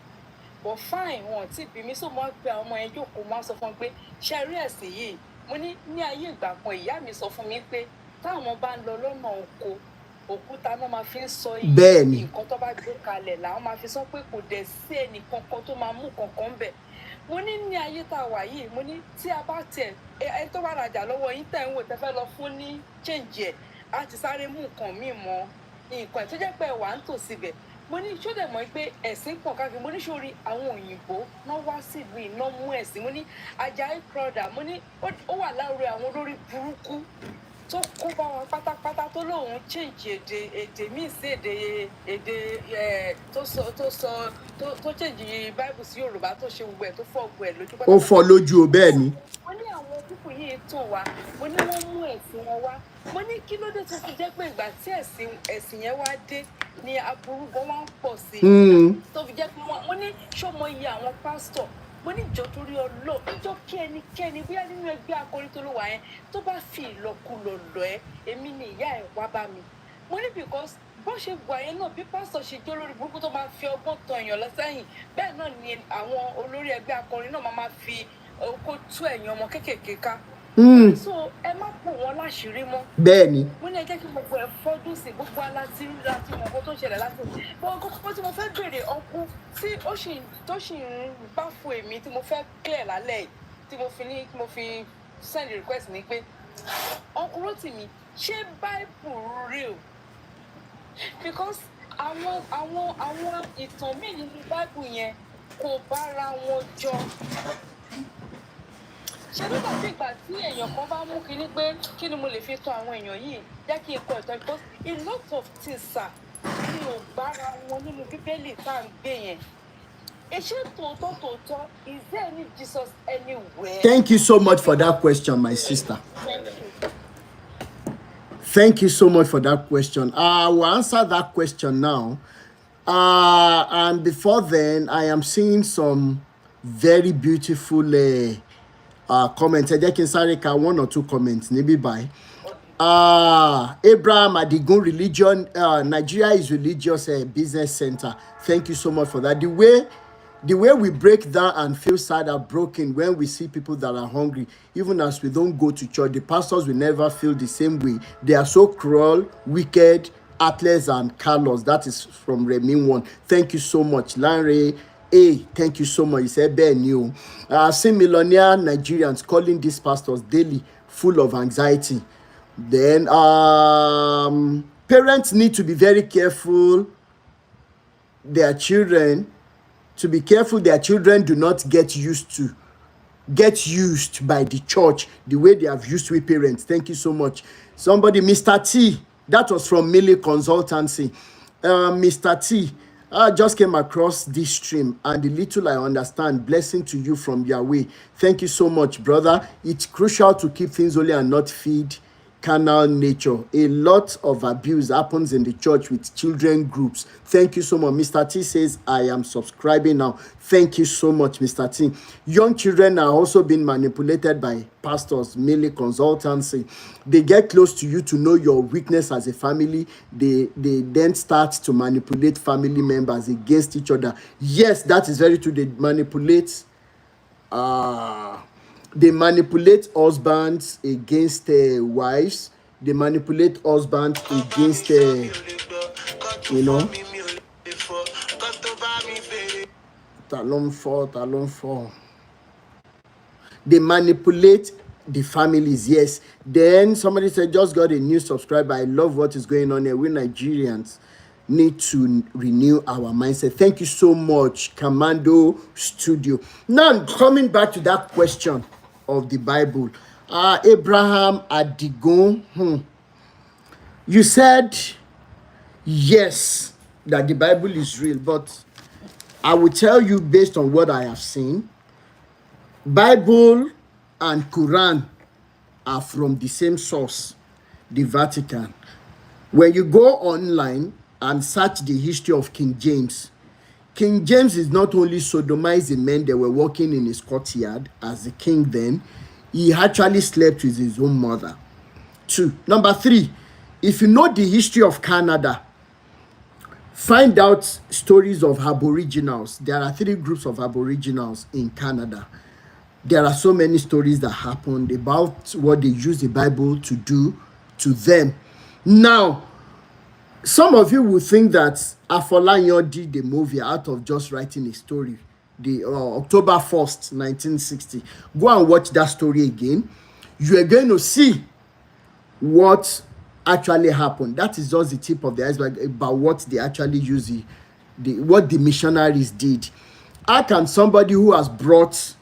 But fine wọn ti bí mi so mo pe àwọn ọmọ yẹn jókòó máa sọ fún mi pé ṣe rí ẹ̀sìn yìí. Mo ní ayé ìgbà kan ìyá mi sọ fún mi pé táwọn bá ń lọ lọ́nà oko òkúta náà máa fi ń sọ iye nǹkan tó bá gbé kalẹ̀ làwọn máa fi sọ pé kò dẹ̀ sí ẹnì kankan tó máa mú kankan bẹ̀. Mo ní ayé tá a wà yìí mo ní tí a bá tẹ̀ ẹni tó bá rajà lọ́wọ́ yín tẹ̀ ń wò tẹ́ fẹ́ lọ fún ní change ẹ̀ á ti sáré mú nǹkan míì mọ́ nǹkan ẹ̀ tó jẹ́ pé wà ń tò síbẹ̀. Mo ní ṣó dẹ̀ mọ̀ pé ẹ̀sìn pọ̀ káàkiri. Mo ní sórí àwọn òyìnbó náà wá sílùú iná mú ẹ̀sìn. Mo ní Ajayi Crowther mo ní ó wà láwùrẹ́ àwọn olórí burúkú tó kó bá wọn pátápátá tó lóun change èdè míì sí èdè tó change Bible sí Yorùbá tó ṣe gbogbo ẹ̀ tó fọ́ gbogbo ẹ̀ lójú pátápátá. Ó fọ́ lójú o bẹ́ẹ̀ ni. Mo ní àwọn púpù yìí tàn wá, mo ní wọ́n mú ẹ̀sìn wọn wá. Mo ní kí ló dé tó fi jẹ́ pé ìgbà tí ẹ̀sìn yẹn wá dé ni aburú gan wá ń pọ̀ sí i. Tó fi jẹ́ pé mo ní ṣọmọ iye àwọn pásítọ̀. Mo ní ìjọ torí ọlọ́ ìjọ kí ẹnikẹ́ni bóyá nínú ẹgbẹ́ akọrin tó ló wà yẹn tó bá fi ìlọkulọ lọ ẹ èmi ni ìyá ẹ̀ wá bá mi. Mo ní because bó ṣe wà yẹn náà bí pásítọ̀ ṣe jẹ́ olórí burúkú tó máa fi ọgbọ́n tan èèyàn lọ sẹ́yìn bẹ́ẹ̀ náà ni àwọn olórí ẹgbẹ́ akọrin náà máa fi okó tú ẹ̀yìn ọmọ kéékèèké ká. So ẹ má pò wọn láṣìírí mọ́. Bẹ́ẹ̀ni. Mo ní ẹ jẹ́ kí gbogbo ẹ fọ́dún sí gbogbo aláti mọ̀ kó tó ṣẹlẹ̀ láti. Bó tí mo fẹ́ béèrè ọkú tí tó sì ń bá fún èmi tí mo fẹ́ clear lálẹ́ yìí tí mo fi send request ní pé ọkùnrin Rótìmí ṣé Bible real? Because àwọn ìtàn míì nínú Bible yẹn kò bára wọn jọ. Ṣé nígbà tí ìgbà tí èèyàn kan bá mú kinní pé kí ni mo lè fi tọ́ àwọn èèyàn yìí jẹ́ kí n kọ ìtọ́ because a lot of things ni ò bára wọn nínú Bíbélì tá à ń gbé yẹn. Ṣé tòótọ́ is there any Jesus anywhere? Thank you so much for that question, my sister. Thank you so much for that question. I will answer that question now. And before then, I am seeing some very beautiful comments. I can say one or two comments. Maybe by Abraham Adigun religion. Nigeria is religious business center. Thank you so much for that. The way we break down and feel sad and broken when we see people that are hungry, even as we don't go to church, the pastors will never feel the same way. They are so cruel, wicked, heartless, and callous. That is from Remy 1. Thank you so much. Larry A, thank you so much. He said, Ben, you. I've seen millionaire Nigerians calling these pastors daily full of anxiety. Then parents need to be very careful their children do not get used by the church the way they have used with parents. Thank you so much. Somebody, Mr. T, that was from Millie Consultancy. Mr. T, I just came across this stream and the little I understand, blessing to you from Yahweh. Thank you so much, brother. It's crucial to keep things holy and not feed carnal nature. A lot of abuse happens in the church with children groups. Thank you so much. Mr. T says, I am subscribing now. Thank you so much, Mr. T. Young children are also being manipulated by pastors, mainly consultancy. They get close to you to know your weakness as a family. They then start to manipulate family members against each other. Yes, that is very true. They manipulate husbands against wives. They manipulate husbands against talon for. They manipulate the families. Yes. Then somebody said, just got a new subscriber. I love what is going on here. We Nigerians need to renew our mindset. Thank you so much, Commando Studio. Now, coming back to that question of the Bible, Abraham Adigun, you said yes, that the Bible is real, but I will tell you based on what I have seen, Bible and Quran are from the same source, the Vatican. When you go online and search the history of King James is not only sodomizing men that were working in his courtyard as a king then, he actually slept with his own mother. 2. Number 3, if you know the history of Canada, find out stories of Aboriginals. There are 3 groups of Aboriginals in Canada. There are so many stories that happened about what they use the Bible to do to them. Now, some of you will think that Afolayan did the movie out of just writing a story. The October 1st, 1960. Go and watch that story again. You are going to see what actually happened. That is just the tip of the iceberg about what they actually use, what the missionaries did. How can somebody who has brought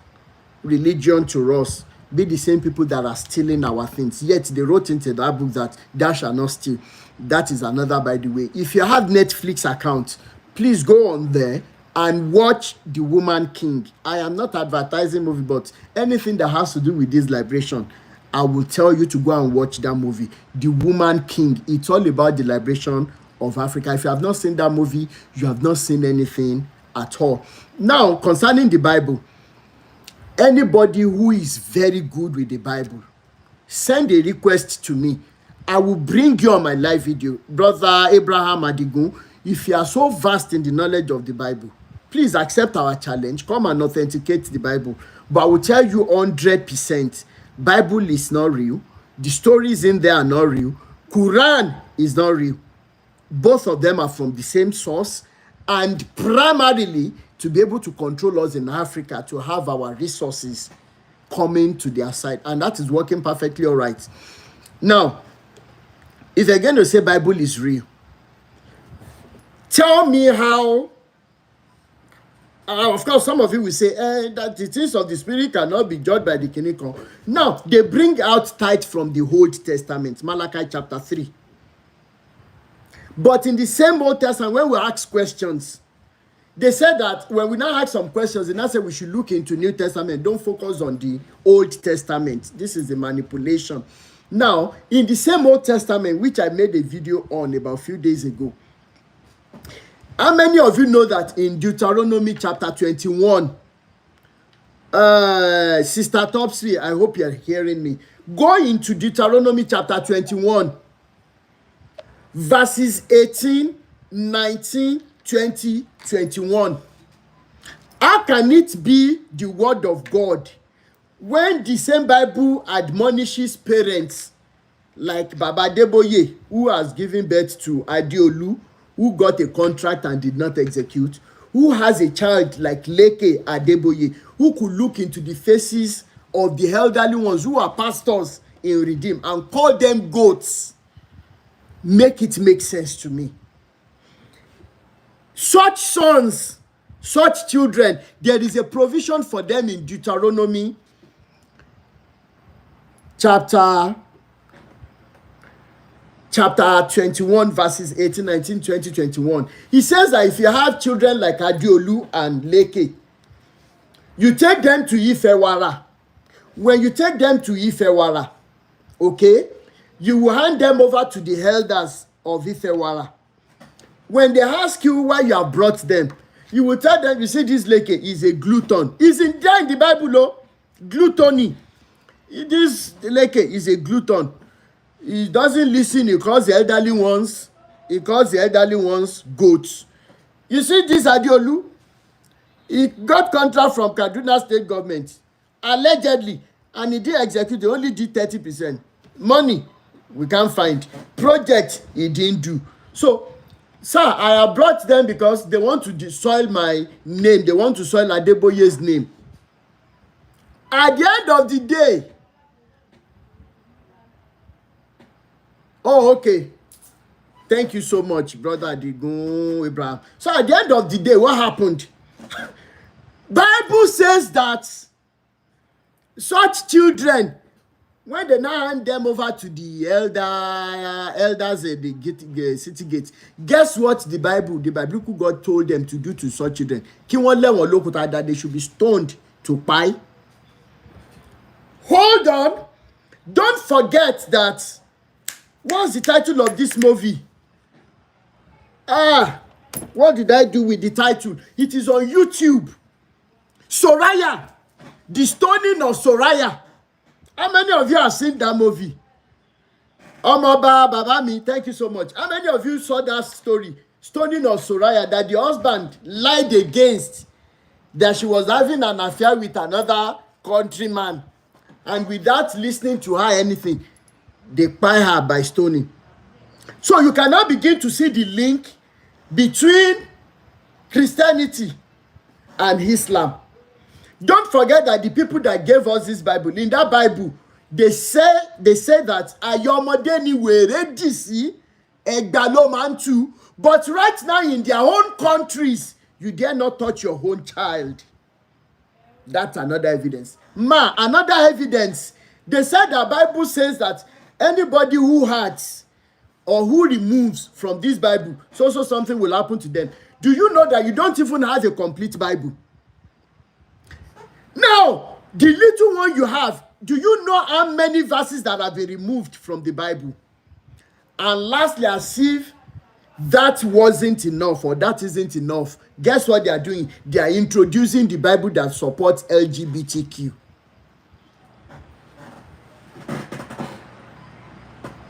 religion to us be the same people that are stealing our things? Yet they wrote into that book that thou shalt not steal. That is another, by the way. If you have Netflix account, please go on there and watch The Woman King. I am not advertising movie, but anything that has to do with this liberation, I will tell you to go and watch that movie, The Woman King. It's all about the liberation of Africa. If you have not seen that movie, you have not seen anything at all. Now, concerning the Bible, anybody who is very good with the Bible, send a request to me. I will bring you on my live video. Brother Abraham Adigun, if you are so vast in the knowledge of the Bible, please accept our challenge. Come and authenticate the Bible. But I will tell you 100%, Bible is not real. The stories in there are not real. Quran is not real. Both of them are from the same source, and primarily to be able to control us in Africa, to have our resources coming to their side, and that is working perfectly all right. Now, if you're going to say Bible is real, tell me how. Of course, some of you will say that the things of the Spirit cannot be judged by the clinical. Now, they bring out tithe from the Old Testament, Malachi chapter 3. But in the same Old Testament, when we ask questions, they said that when we now ask some questions, they now say we should look into New Testament. Don't focus on the Old Testament. This is a manipulation. Now, in the same Old Testament, which I made a video on about a few days ago, how many of you know that in Deuteronomy chapter 21, Sister Topsy, I hope you're hearing me. Go into Deuteronomy chapter 21, verses 18, 19, 20, 21. How can it be the word of God when the same Bible admonishes parents like Baba Deboye, who has given birth to Adeolu, who got a contract and did not execute, who has a child like Leke Adeboye, who could look into the faces of the elderly ones who are pastors in Redeem and call them goats? Make it make sense to me. Such sons, such children, there is a provision for them in Deuteronomy chapter 21, verses 18, 19, 20, 21. He says that if you have children like Adeolu and Leke, you take them to Ifewara. When you take them to Ifewara, okay, you will hand them over to the elders of Ifewara. When they ask you why you have brought them, you will tell them, you see, this leke is a glutton. It's in there in the Bible, no? Gluttony. This leke is a glutton. He doesn't listen. He calls the elderly ones. He calls the elderly ones goats. You see this Adiolu? He got contract from Kaduna state government, allegedly, and he did execute. He only did 30%. Money, we can't find. Project, he didn't do. So, sir, I have brought them because they want to soil my name. They want to soil Adeboye's name. At the end of the day, oh, okay. Thank you so much, brother Adigun Abraham. So at the end of the day, what happened? Bible says that such children, when they now hand them over to the elders at the city gate, guess what the biblical God told them to do to such children? That they should be stoned to pie. Hold on. Don't forget that. What's the title of this movie? What did I do with the title? It is on YouTube. Soraya. The stoning of Soraya. How many of you have seen that movie? Omoba Babami, thank you so much. How many of you saw that story? Stoning of Soraya, that the husband lied against, that she was having an affair with another countryman, and without listening to her anything, they pie her by stoning. So you can now begin to see the link between Christianity and Islam. Don't forget that the people that gave us this Bible, in that Bible, they say that ayomodeni were disi egbalomantu, but right now in their own countries, you dare not touch your own child. That's another evidence. Another evidence. They said the Bible says that anybody who hurts or who removes from this Bible, so something will happen to them. Do you know that you don't even have a complete Bible? Now, the little one you have, do you know how many verses that have been removed from the Bible? And lastly, as if that wasn't enough or that isn't enough, guess what they are doing? They are introducing the Bible that supports LGBTQ.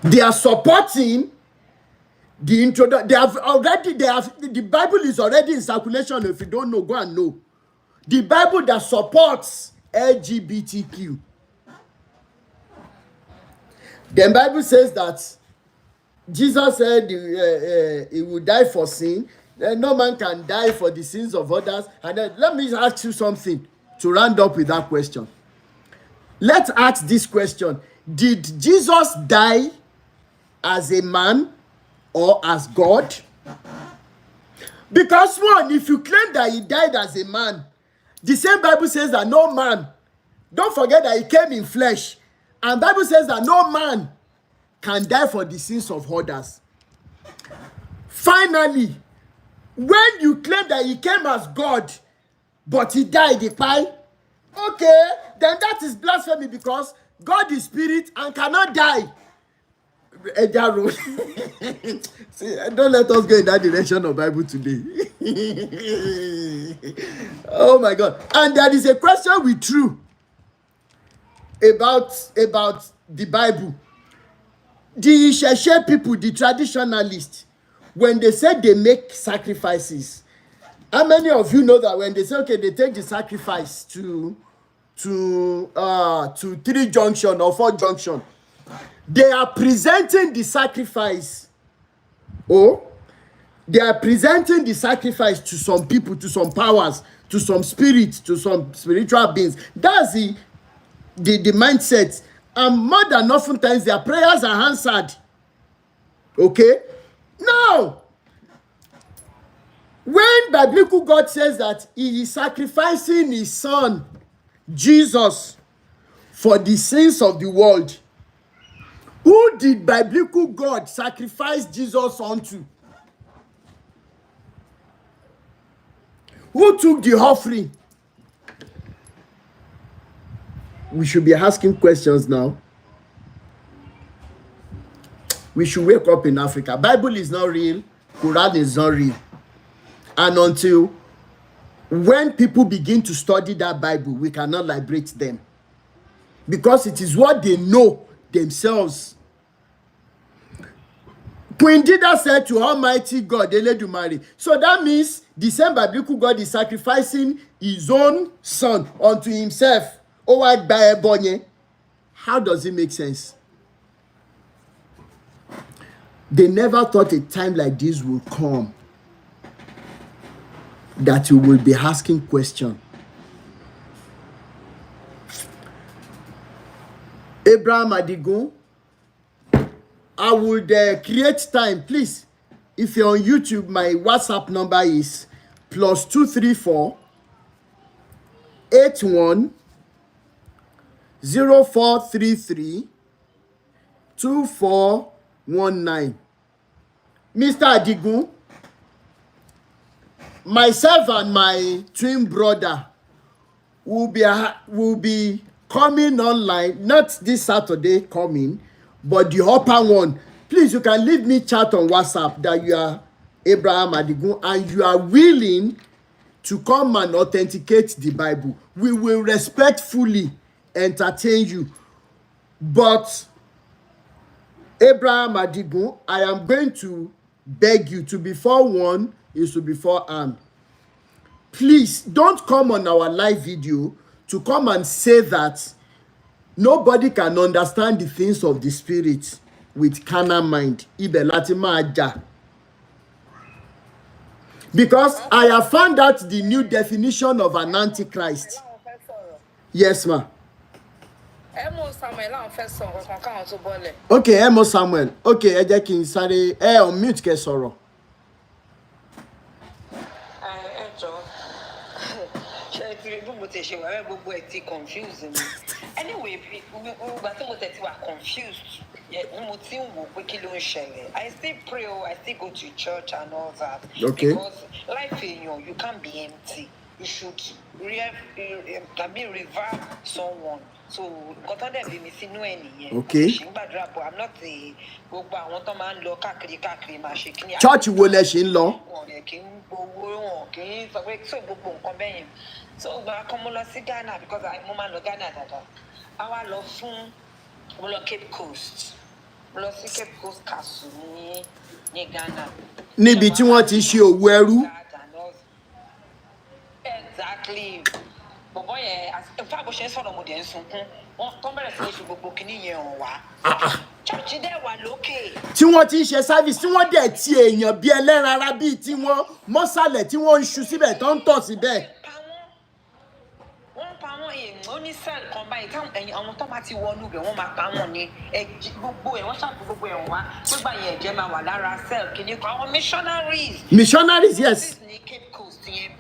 They are supporting the introduction. The Bible is already in circulation. If you don't know, go and know. The Bible that supports LGBTQ. The Bible says that Jesus said he would die for sin. No man can die for the sins of others. And then let me ask you something to round up with that question. Let's ask this question. Did Jesus die as a man or as God? Because one, if you claim that he died as a man, the same Bible says that no man, don't forget that he came in flesh, and Bible says that no man can die for the sins of others. Finally, when you claim that he came as God, but he died, okay, then that is blasphemy, because God is spirit and cannot die. See, don't let us go in that direction of Bible today. Oh my God. And there is a question we threw about the Bible. The Isheshe people, the traditionalists, when they say they make sacrifices, how many of you know that when they say, okay, they take the sacrifice to 3 junction or 4 junction, they are presenting the sacrifice. They are presenting the sacrifice to some people, to some powers, to some spirits, to some spiritual beings. That's the mindset. And more than often times, their prayers are answered. Okay? Now, when biblical God says that he is sacrificing his son, Jesus, for the sins of the world, who did biblical God sacrifice Jesus unto? Who took the offering? We should be asking questions now. We should wake up in Africa. Bible is not real. Quran is not real. And until when people begin to study that Bible, we cannot liberate them. Because it is what they know themselves. Queen Dida said to Almighty God, Eledumare. So that means the same biblical God is sacrificing his own son unto himself. How does it make sense? They never thought a time like this would come, that you will be asking questions. Abraham Adigun, I would create time, please. If you're on YouTube, my WhatsApp number is +234 81 0433 2419. Mr. Adigun, myself and my twin brother will be coming online, not this Saturday coming, but the upper one. Please, you can leave me chat on WhatsApp that you are Abraham Adigun and you are willing to come and authenticate the Bible. We will respectfully entertain you. But Abraham Adigun, I am going to beg you to be forewarned is to be forearmed. Please don't come on our live video to come and say that nobody can understand the things of the spirit with carnal mind. Because I have found out the new definition of an antichrist. Yes, ma. Okay, Emo Samuel. Okay, ẹ jẹ́ kí n sáré on mute kẹ́ sọ̀rọ̀. Anyway, confused. I still pray, I still go to church and all that. Okay. Because life, you can't be empty. You should revive someone. So, okay. I'm not a Church wo lẹ ṣe ń lọ? So, but come on, see Ghana because I'm Ghana. I love fun. Cape Coast. Cape Coast Castle ní Ghana. Níbi tí wọ́n ti ṣe òwò ẹrú. Exactly. But boy, in fact, we sọ̀rọ̀ mo dẹ̀ ń sunkún. Wọ́n bẹ̀rẹ̀ sí ní ṣe gbogbo kìíní yẹn hàn wá. Church dẹ̀ wà lókè. Tí wọ́n ti ń ṣe service, tí wọ́n dẹ̀ ti èèyàn bí ẹlẹ́ran ara bíi tí wọ́n mọ́sálẹ̀ tí wọ́n ń ṣu síbẹ̀ tó ń tọ̀ síbẹ̀. Wọ́n pa wọ́n ó ní cell kan báyìí táwọn àwọn tó máa ti wọnú bẹ̀ wọ́n máa pa wọ́n ní gbogbo ẹ̀ wọ́n ṣàpò gbogbo ẹ̀ wá gbogbo àyẹ̀ ẹ̀jẹ̀ máa wà lára cell kìíní kan àwọn missionaries. Missionaries, yes. ní Cape Coast yẹn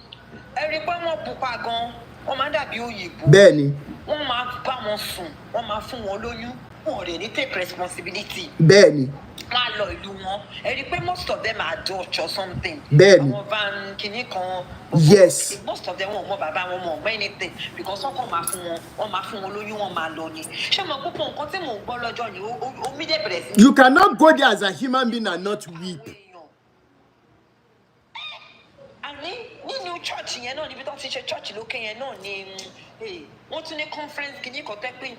ẹ rí i pé wọ́n pupa gan wọ́n máa dàbí òyìnbó. Bẹ́ẹ̀ni. Wọ́n máa bá wọn sùn wọ́n máa fún wọn lóyún wọn ò lè ní take responsibility. Bẹ́ẹ̀ni. Wọ́n á lọ ìlú wọn ẹ rí i pé most of them are Dutch or something. Bẹ́ẹ̀ni. Àwọn van kìíní kan. Yes. Most of them wọn mọ bàbá wọn mọ anything because wọ́n kàn máa fún wọn wọ́n máa fún wọn lóyún wọ́n máa lọ ni. Ṣé mo púpọ̀ nǹkan tí mò ń gbọ́ lọ́jọ́ ni omi dẹ̀ bẹ̀rẹ̀ sí. You cannot go there as a human being and not weep. Àní nínú church yẹn náà níbi tó ti ṣe church lókè yẹn náà ni wọ́n tún ní conference kìíní kan tẹ́ pé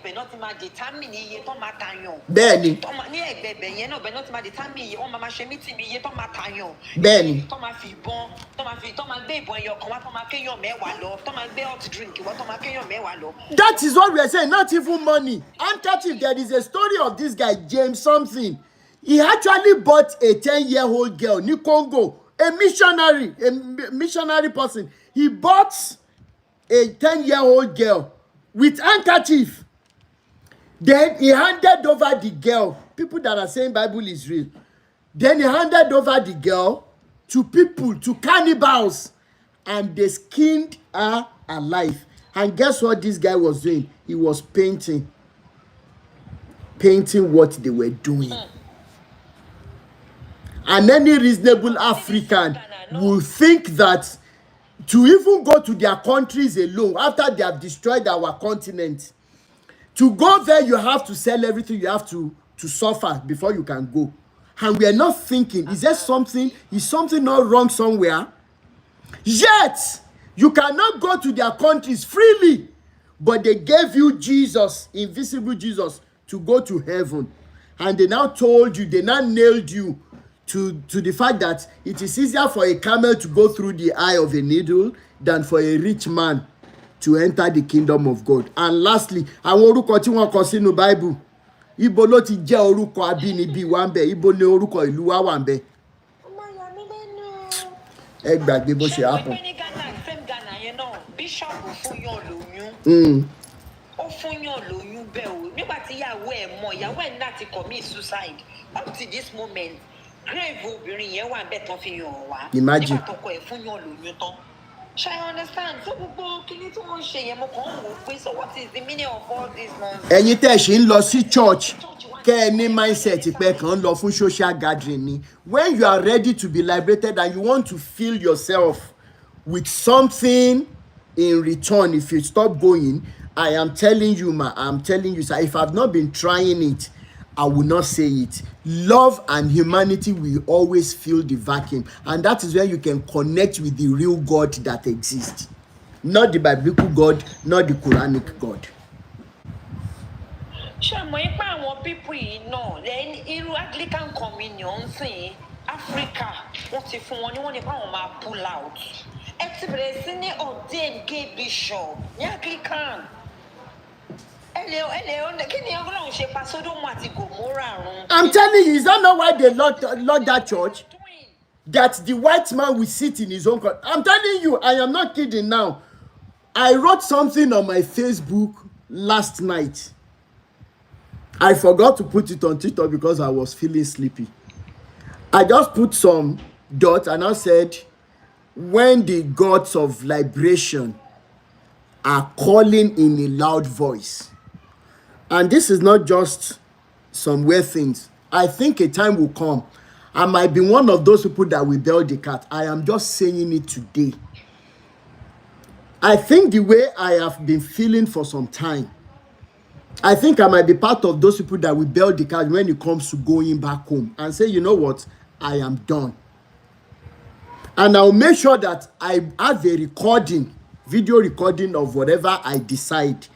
bẹ́ẹ̀ náà ti máa determine iye tó máa tàyàn. Bẹ́ẹ̀ni. Ní ẹ̀gbẹ̀gbẹ̀ yẹn náà bẹ́ẹ̀ náà ti máa determine iye wọ́n máa ṣe meeting iye tó máa tàyàn. Bẹ́ẹ̀ni. Tó máa fi ìbọn tó máa gbé ìbọn ẹyọ kan wá tó máa kéèyàn mẹ́wàá lọ tó máa gbé hot drink wá tó máa kéèyàn mẹ́wàá lọ. That is what we are saying, not even money. Handkerchief, there is a story of this guy, James something. He actually bought a 10-year-old girl in Congo, a missionary person. He bought a 10-year-old girl with handkerchief. Then he handed over the girl. People that are saying Bible is real. Then he handed over the girl to people, to cannibals. And they skinned her alive. And guess what this guy was doing? He was painting. Painting what they were doing. And any reasonable African will think that to even go to their countries alone, after they have destroyed our continent, to go there, you have to sell everything you have to to suffer before you can go. And we are not thinking, is something not wrong somewhere? Yet, you cannot go to their countries freely, but they gave you Jesus, invisible Jesus, to go to heaven. And they now nailed you to the fact that it is easier for a camel to go through the eye of a needle than for a rich man to enter the kingdom of God. And lastly, àwọn orúkọ tí wọ́n kọ sínú Bible, ibo ló ti jẹ́ orúkọ abínibí wa ń bẹ, ibo ni orúkọ ìlú wa wà ń bẹ. Ẹ gbàgbé bó ṣe happen. Bíṣọ̀bù fún yàn lóyún. Ó fún yàn lóyún bẹ́ẹ̀ o. Nígbà tí ìyàwó ẹ̀ mọ̀, ìyàwó ẹ̀ ní láti commit suicide. Up to this moment, grave obìnrin yẹn wà bẹ́ẹ̀ tán fi yàn wá. Imagine. Nígbà tọkọ ẹ̀ fún yàn lóyún tán. I understand. So gbogbo kíní tí wọ́n ń ṣe yẹn mo kàn ń wò pé so what is the meaning of all this nonsense? Ẹ̀yin tẹ́ ṣì ń lọ sí church, kẹ́ ẹ ní mindset pé kàn lọ fún social gathering ni. When you are ready to be liberated and you want to fill yourself with something in return, if you stop going, I am telling you, sir, if I've not been trying it, I will not say it. Love and humanity will always fill the vacuum. And that is where you can connect with the real God that exists. Not the biblical God, not the Quranic God. Ṣé mo ń pa àwọn people yìí náà lẹ́yìn irú Anglican communion sìn Africa wọ́n ti fún wọn ní wọ́n ní káwọn máa pull out. Ẹ ti bẹ̀rẹ̀ sí ní ordain gay bishop ní Anglican. I'm telling you, is that not why they locked that church? That the white man will sit in his own court. I'm telling you, I am not kidding now. I wrote something on my Facebook last night. I forgot to put it on Twitter because I was feeling sleepy. I just put some dots and I said, when the gods of liberation are calling in a loud voice. And this is not just some weird things. I think a time will come. I might be one of those people that will bail the cat. I am just saying it today. I think the way I have been feeling for some time, I think I might be part of those people that will bail the cat when it comes to going back home and say, you know what, I am done. And I'll make sure that I have a video recording of whatever I decide.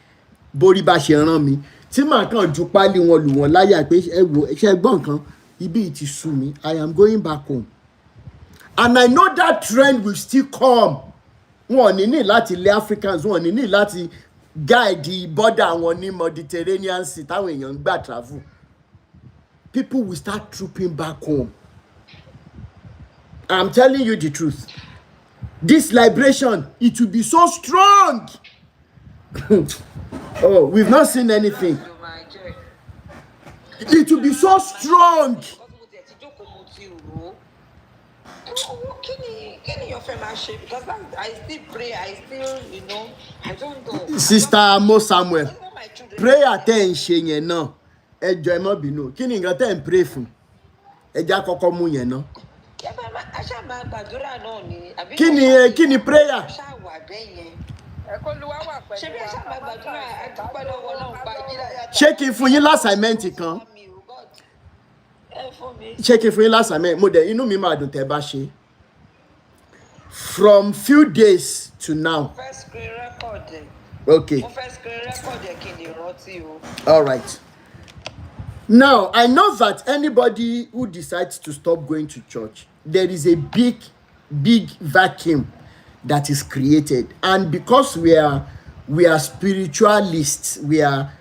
Bórí bá ṣe rán mi. Tí màá kàn ju pálí wọn lù wọ́n láyà pé ṣe gbọ́n kan, ibi ti sú mi. I am going back home. And I know that trend will still come. Wọ́n ní láti lé Africans, wọ́n ní láti guide the border wọn ní Mediterranean Sea táwọn èèyàn ń gbà travel. People will start trooping back home. I'm telling you the truth. This liberation, it will be so strong. Oh, we've not seen anything. It will be so strong. Because I still pray, I still, I don't know. Sister Mo Samuel, prayer tẹ́ ń ṣe yẹn náà. Ẹ jọ̀ọ́ ẹ má bínú. Kí ni nǹkan tẹ́ ń pray fún? Ẹ já kọ́kọ́ mú yẹn náà. Kí ni prayer? Ṣé kí n fún yín l'assignment kan? Ṣé kí n fún yín l'assignment? Mo dẹ̀ inú mi máa dùn tẹ́ bá ṣe. From few days to now. Okay. All right. Now, I know that anybody who decides to stop going to church, there is a big vacuum that is created. And because we are spiritualists, we are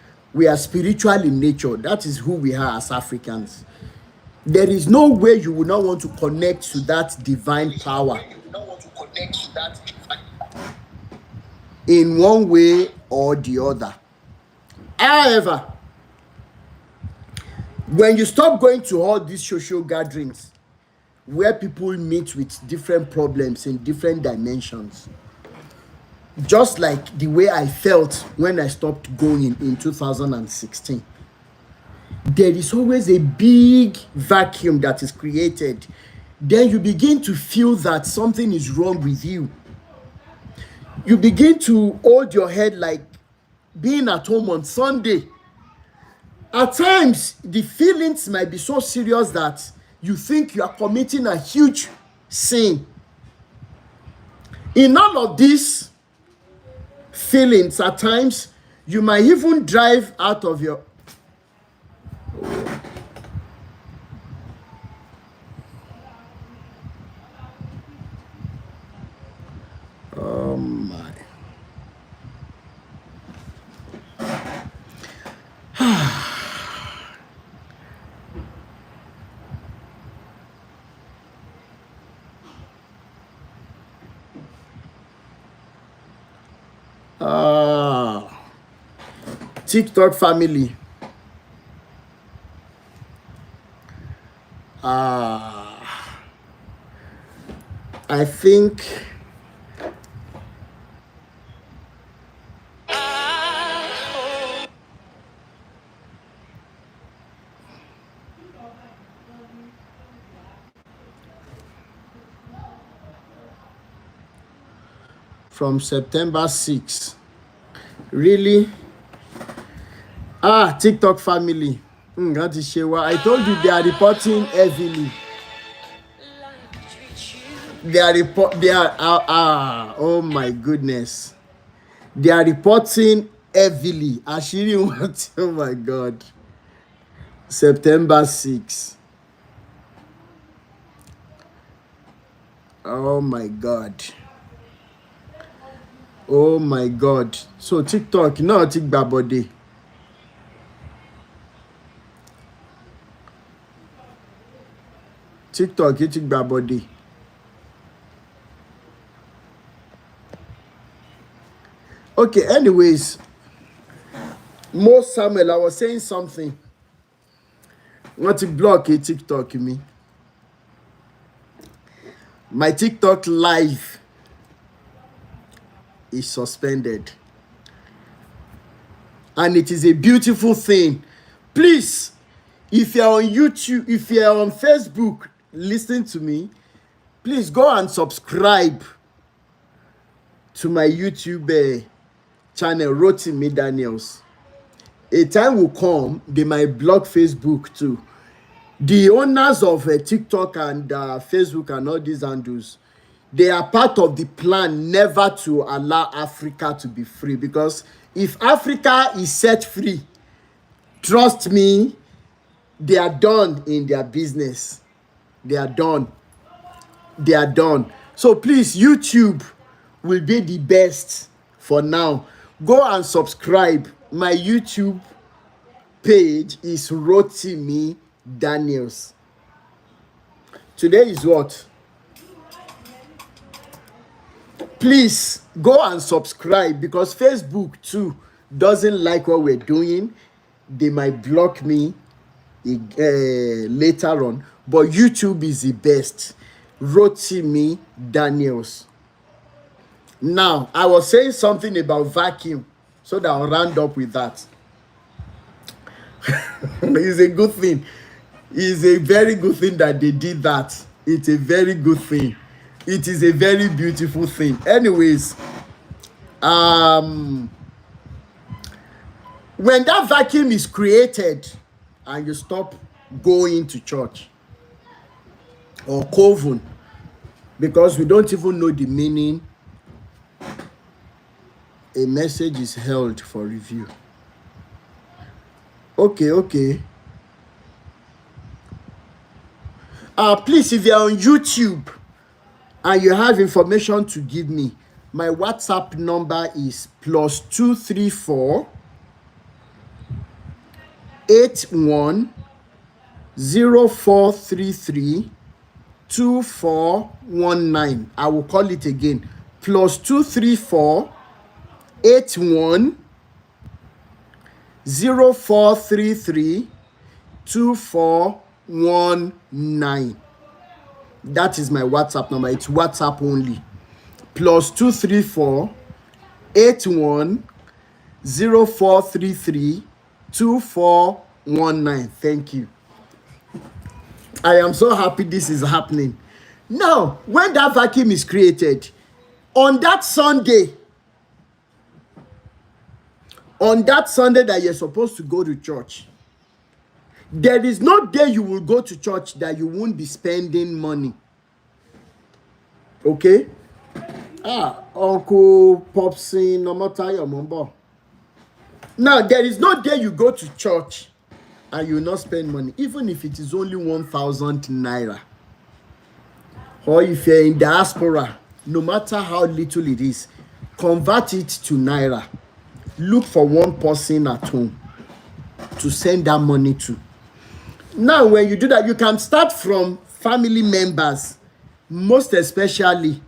spiritual in nature. That is who we are as Africans. There is no way you would not want to connect to that divine power in one way or the other. However, when you stop going to all these social gatherings where people meet with different problems in different dimensions, just like the way I felt when I stopped going in 2016, there is always a big vacuum that is created. Then you begin to feel that something is wrong with you. You begin to hold your head like being at home on Sunday At times, the feelings might be so serious that you think you are committing a huge sin. In all of these feelings, at times, you might even drive out of your... Oh my. TikTok family. I think from September 6th. Really? TikTok family. That is Shewa. I told you they are reporting heavily. Oh my goodness. They are reporting heavily. Ashiri what? Oh my God. September 6th. Oh my God. Oh my God. So TikTok, no TikTok body. TikTok, TikTok body. Okay, anyways. Mo Samuel, I was saying something. Want to block a TikTok me? My TikTok live is suspended. And it is a beautiful thing. Please, if you're on YouTube, if you're on Facebook, listen to me. Please go and subscribe to my YouTube channel, Rotimi Daniels. A time will come, they might block Facebook too. The owners of TikTok and Facebook and all these handles, they are part of the plan never to allow Africa to be free. Because if Africa is set free, trust me, they are done in their business. They are done. They are done. So please, YouTube will be the best for now. Go and subscribe. My YouTube page is Rotimi Daniels. Today is what? Please go and subscribe, because Facebook too doesn't like what we're doing. They might block me later on, but YouTube is the best. Rotimi Daniels. Now, I was saying something about vacuum, so that I'll round up with that. It's a good thing. It's a very good thing that they did that. It's a very good thing. It is a very beautiful thing. Anyways, when that vacuum is created and you stop going to church or coven, because we don't even know the meaning, a message is held for review. Okay. Please, if you're on YouTube and you have information to give me, my WhatsApp number is +234 81 0433 2419. I will call it again. +234 81 0433 2419. That is my WhatsApp number. It's WhatsApp only. +234 81 0433 2419. Thank you. I am so happy this is happening. Now, when that vacuum is created, on that Sunday that you're supposed to go to church, There is no day you will go to church that you won't be spending money. Okay? Uncle Popsy, no matter your mumbo. Now, there is no day you go to church and you will not spend money, even if it is only 1,000 naira. Or if you're in diaspora, no matter how little it is, convert it to naira. Look for one person at home to send that money to. Now, when you do that, you can start from family members, most especially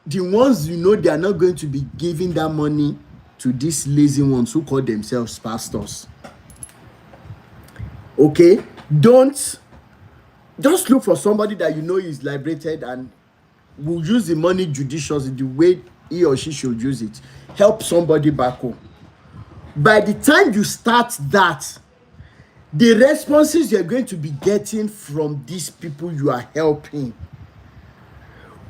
the ones you know they are not going to be giving that money to these lazy ones who call themselves pastors. Okay? Just look for somebody that you know is liberated and will use the money judiciously the way he or she should use it. Help somebody back home. By the time you start that, the responses you're going to be getting from these people you are helping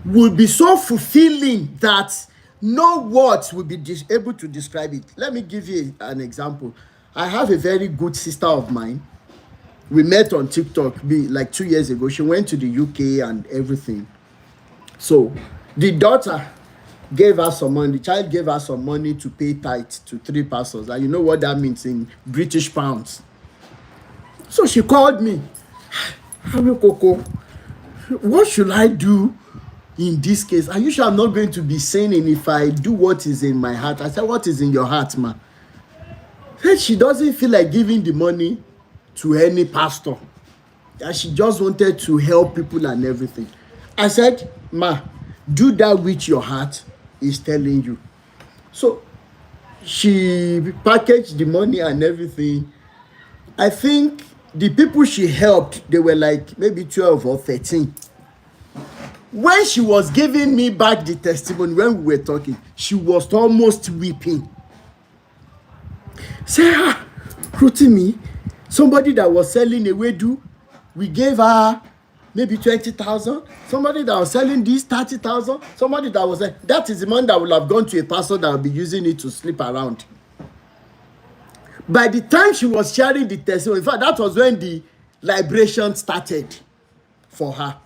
will be so fulfilling that no words will be able to describe it. Let me give you an example. I have a very good sister of mine. We met on TikTok like 2 years ago. She went to the UK and everything. So the daughter gave her some money. The child gave her some money to pay tithe to 3 pastors. And you know what that means in British pounds. So she called me. Hello, Coco. What should I do in this case? Are you sure I'm not going to be sinning if I do what is in my heart? I said, what is in your heart, ma? She doesn't feel like giving the money to any pastor. And she just wanted to help people and everything. I said, ma, do that which your heart is telling you. So she packaged the money and everything. I think the people she helped, they were like maybe 12 or 13. When she was giving me back the testimony, when we were talking, she was almost weeping. Say, Rotimi, somebody that was selling a wedu, we gave her maybe 20,000. Somebody that was selling this 30,000. Somebody that was that is the money that will have gone to a pastor that will be using it to sleep around. By the time she was sharing the testimony, in fact, that was when the liberation started for her.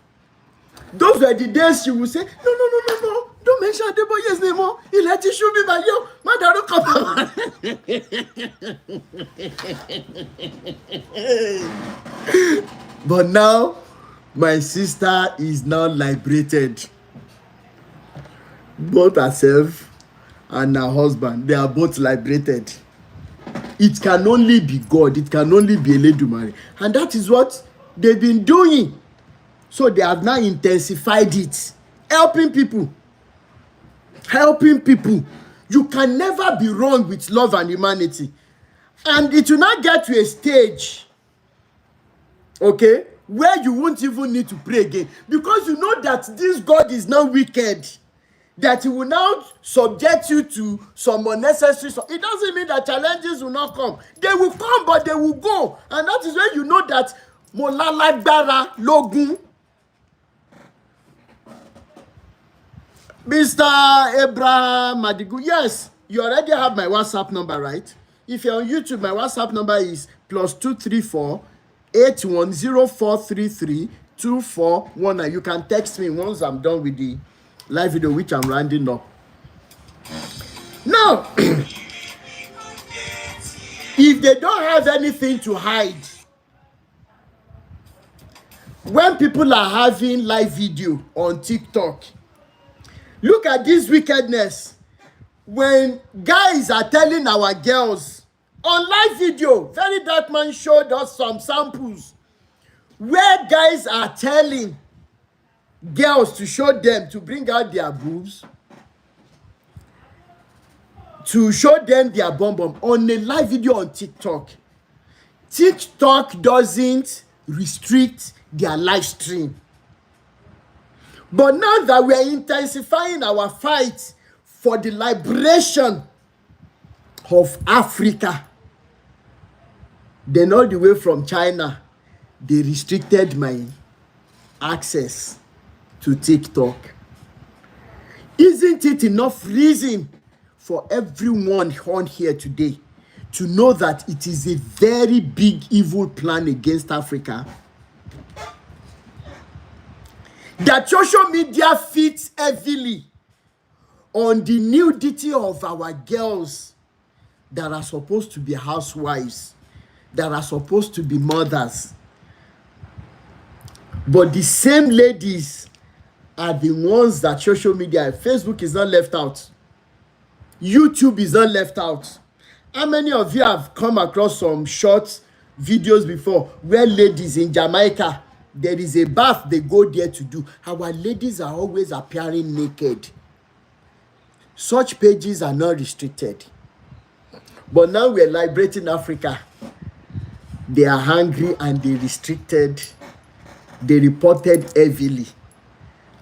Those were the days she would say, no, don't mention Adeboye's name. He let it show me by you. My dad don't come. But now, my sister is now liberated. Both herself and her husband, they are both liberated. It can only be God. It can only be Eledumare. And that is what they've been doing. So they have now intensified it. Helping people. You can never be wrong with love and humanity. And it will not get to a stage, okay, where you won't even need to pray again. Because you know that this God is not wicked. That he will now subject you to some unnecessary. It doesn't mean that challenges will not come. They will come, but they will go. And that is when you know that Molalagbara Logun. Mr. Abraham Madigu, yes, you already have my WhatsApp number, right? If you're on YouTube, my WhatsApp number is +234 810433 2419. You can text me once I'm done with the live video, which I'm rounding up. Now, if they don't have anything to hide, when people are having live video on TikTok, look at this wickedness. When guys are telling our girls on live video, Very Dark Man showed us some samples where guys are telling girls to show them, to bring out their boobs, to show them their bum bum on a live video on TikTok. TikTok doesn't restrict their live stream. But now that we are intensifying our fight for the liberation of Africa, then all the way from China, they restricted my access to TikTok. Isn't it enough reason for everyone on here today to know that it is a very big evil plan against Africa. That social media feeds heavily on the nudity of our girls that are supposed to be housewives, that are supposed to be mothers. But the same ladies are the ones that social media, Facebook is not left out. YouTube is not left out. How many of you have come across some short videos before where ladies in Jamaica, there is a bath they go there to do? Our ladies are always appearing naked. Such pages are not restricted. But now we're liberating Africa. They are hungry and they restricted. They reported heavily.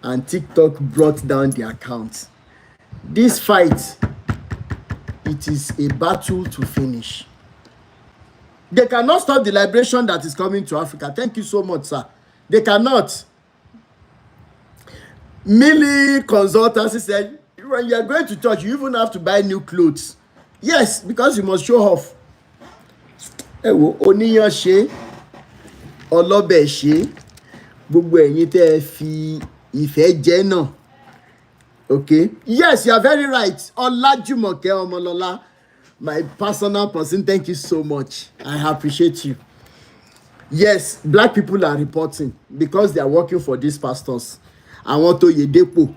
And TikTok brought down the account. This fight, it is a battle to finish. They cannot stop the liberation that is coming to Africa. Thank you so much, sir. They cannot. Millie Consultancy said, when you are going to church, you even have to buy new clothes. Yes, because you must show off. Oníyan ṣe, ọlọ́bẹ̀ ṣe, gbogbo ẹ̀yin tẹ́ ẹ fi ìfẹ́ jẹ náà. Okay? Yes, you are very right. Olajumoke Omolola, my personal person, thank you so much. I appreciate you. Yes, black people are reporting because they are working for these pastors. I want to OYEDEPO.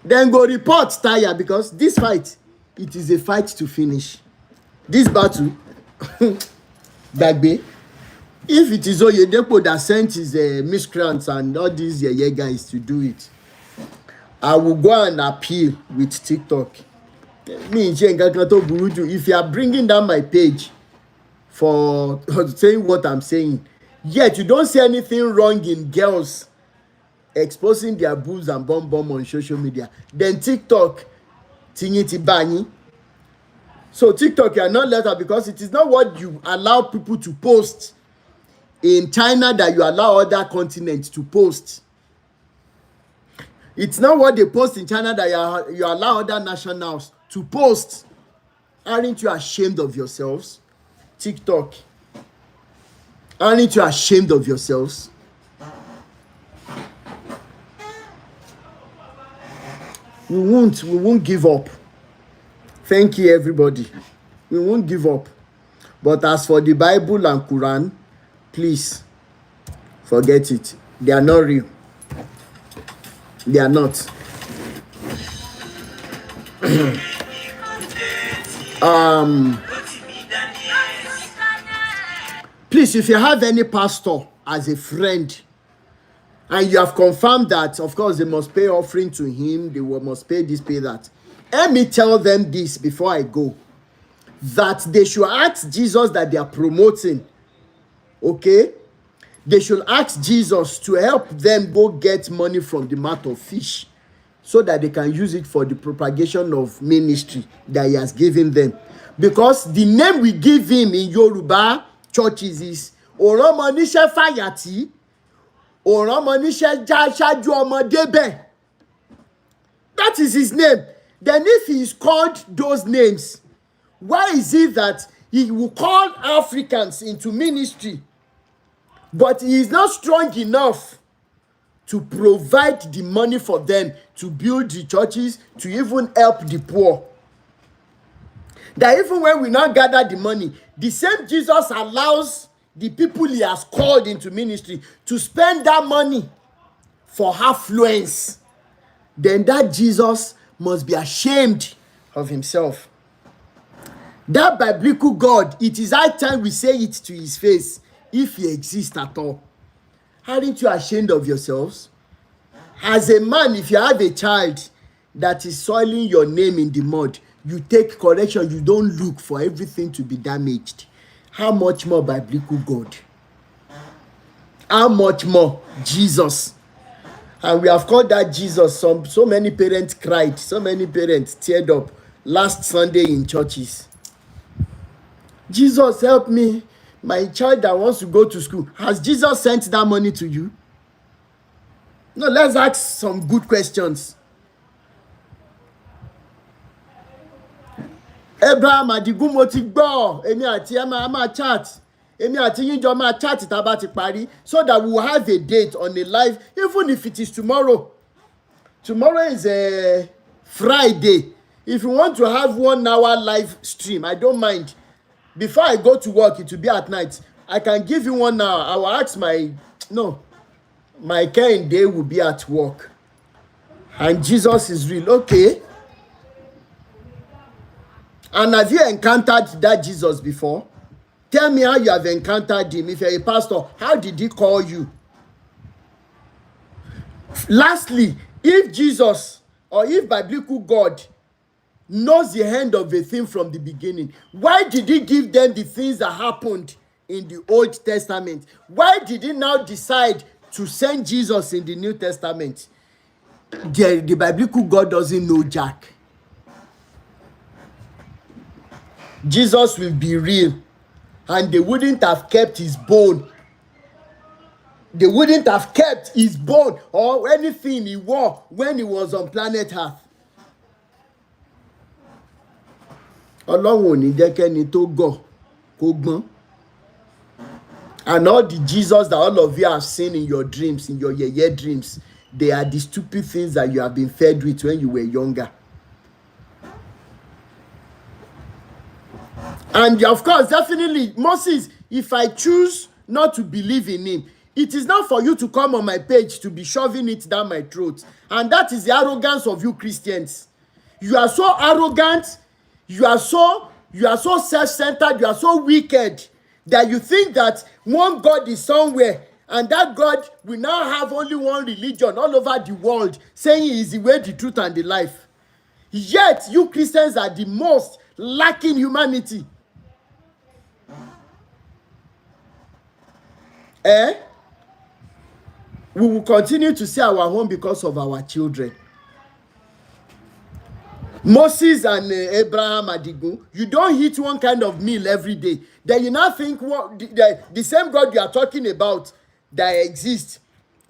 Then go report tire because this fight, it is a fight to finish. This battle, Dagbe, if it is OYEDEPO that sent his miscreants and all these guys to do it, I will go and appeal with TikTok. If you are bringing down my page for saying what I'm saying, yet you don't see anything wrong in girls exposing their boobs and bum on social media, then TikTok, tingi bani. So TikTok, you are not let out because it is not what you allow people to post in China that you allow other continents to post. It's not what they post in China that you allow other nationals to post. Aren't you ashamed of yourselves? TikTok. Aren't you ashamed of yourselves? We won't give up. Thank you, everybody. We won't give up. But as for the Bible and Quran, please forget it. They are not real. They are not. Please, if you have any pastor as a friend and you have confirmed that, of course, they must pay offering to him, they must pay this, pay that. Let me tell them this before I go, that they should ask Jesus that they are promoting, okay? They should ask Jesus to help them go get money from the mouth of fish so that they can use it for the propagation of ministry that he has given them. Because the name we give him in Yoruba churches is Oromonishe Fayati, Oromonishe Jashaju Omodebe. That is his name. Then if he is called those names, why is it that he will call Africans into ministry, but he is not strong enough to provide the money for them to build the churches, to even help the poor? That even when we now gather the money, the same Jesus allows the people he has called into ministry to spend that money for affluence. Then that Jesus must be ashamed of himself. That biblical God, it is high time we say it to his face, if he exists at all. Aren't you ashamed of yourselves? As a man, if you have a child that is soiling your name in the mud, you take correction, you don't look for everything to be damaged. How much more biblical God? How much more Jesus? And we have called that Jesus. So many parents cried, so many parents teared up last Sunday in churches. Jesus, help me. My child that wants to go to school. Has Jesus sent that money to you? No, let's ask some good questions. Abraham Adigun mo ti gbọ́, èmi àti ẹ máa chat. Èmi àti yín jọ máa chat tá bá ti parí, so that we will have a date on a live, even if it is tomorrow. Tomorrow is a Friday. If you want to have 1 hour live stream, I don't mind. Before I go to work, it will be at night. I can give you 1 hour. I will ask my Kehinde day will be at work. And Jesus is real. Okay. And have you encountered that Jesus before? Tell me how you have encountered him. If you're a pastor, how did he call you? Lastly, if Jesus or if biblical God knows the end of a thing from the beginning, why did he give them the things that happened in the Old Testament? Why did he now decide to send Jesus in the New Testament? The biblical God doesn't know Jack. Jesus will be real, and they wouldn't have kept his bone. They wouldn't have kept his bone or anything he wore when he was on planet Earth. Ọlọ́run ò ní jẹ́ kẹ́ni tó gọ̀ kó gbọ́n. And all the Jesus that all of you have seen in your dreams, in your yeye dreams, they are the stupid things that you have been fed with when you were younger. And of course, definitely, Moses, if I choose not to believe in him, it is not for you to come on my page to be shoving it down my throat. And that is the arrogance of you Christians. You are so arrogant, you are so self-centered, you are so wicked that you think that one God is somewhere and that God will now have only one religion all over the world, saying he is the way, the truth, and the life. Yet, you Christians are the most lacking humanity. We will continue to see our home because of our children. Moses and Abraham Adigun, you don't eat one kind of meal every day. Then you now think the same God you are talking about that exists.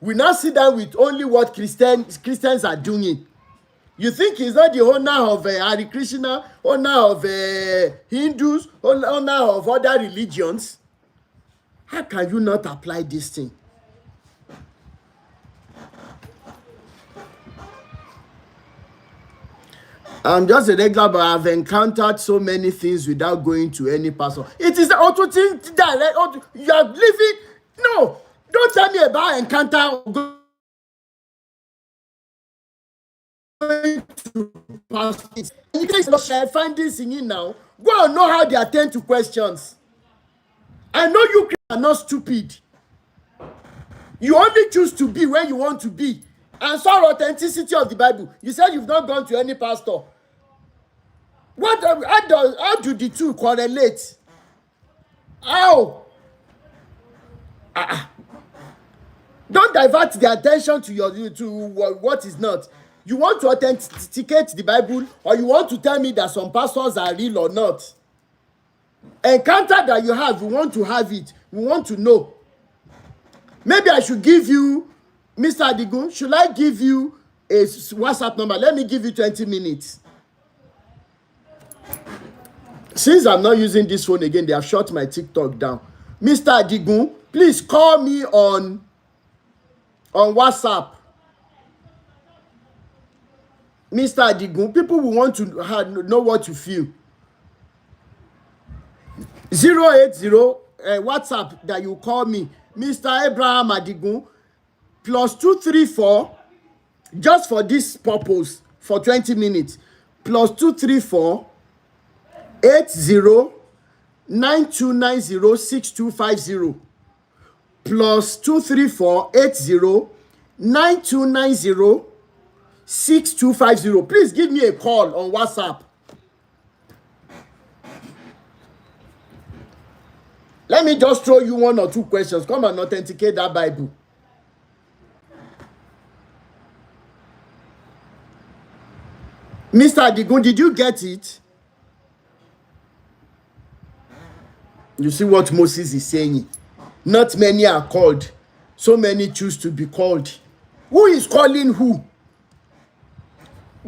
We now sit down with only what Christians are doing. You think he's not the owner of Hare Krishna, owner of Hindus, owner of other religions? How can you not apply this thing? I'm just a regular, but I've encountered so many things without going to any pastor. It is the auto thing direct. You are living. No, don't tell me about encounter going to pastors. You guys find this in you now. Go and know how they attend to questions. I know you are not stupid. You only choose to be where you want to be. And so authenticity of the Bible. You said you've not gone to any pastor. How do the two correlate? How? Don't divert the attention to what is not. You want to authenticate the Bible, or you want to tell me that some pastors are real or not? Encounter that you have, we want to have it. We want to know. Maybe I should give you, Mr. Adigun, should I give you a WhatsApp number? Let me give you 20 minutes. Since I'm not using this phone again, they have shut my TikTok down. Mr. Adigun, please call me on WhatsApp. Mr. Adigun, people will want to know what you feel. 080 WhatsApp that you call me, Mr. Abraham Adigun, +234, just for this purpose, for 20 minutes, +234 80 9290 6250, +234 80 9290 6250. Please give me a call on WhatsApp. Let me just throw you 1 or 2 questions. Come and authenticate that Bible. Mr. Adigun, did you get it? You see what Moses is saying? Not many are called. So many choose to be called. Who is calling who?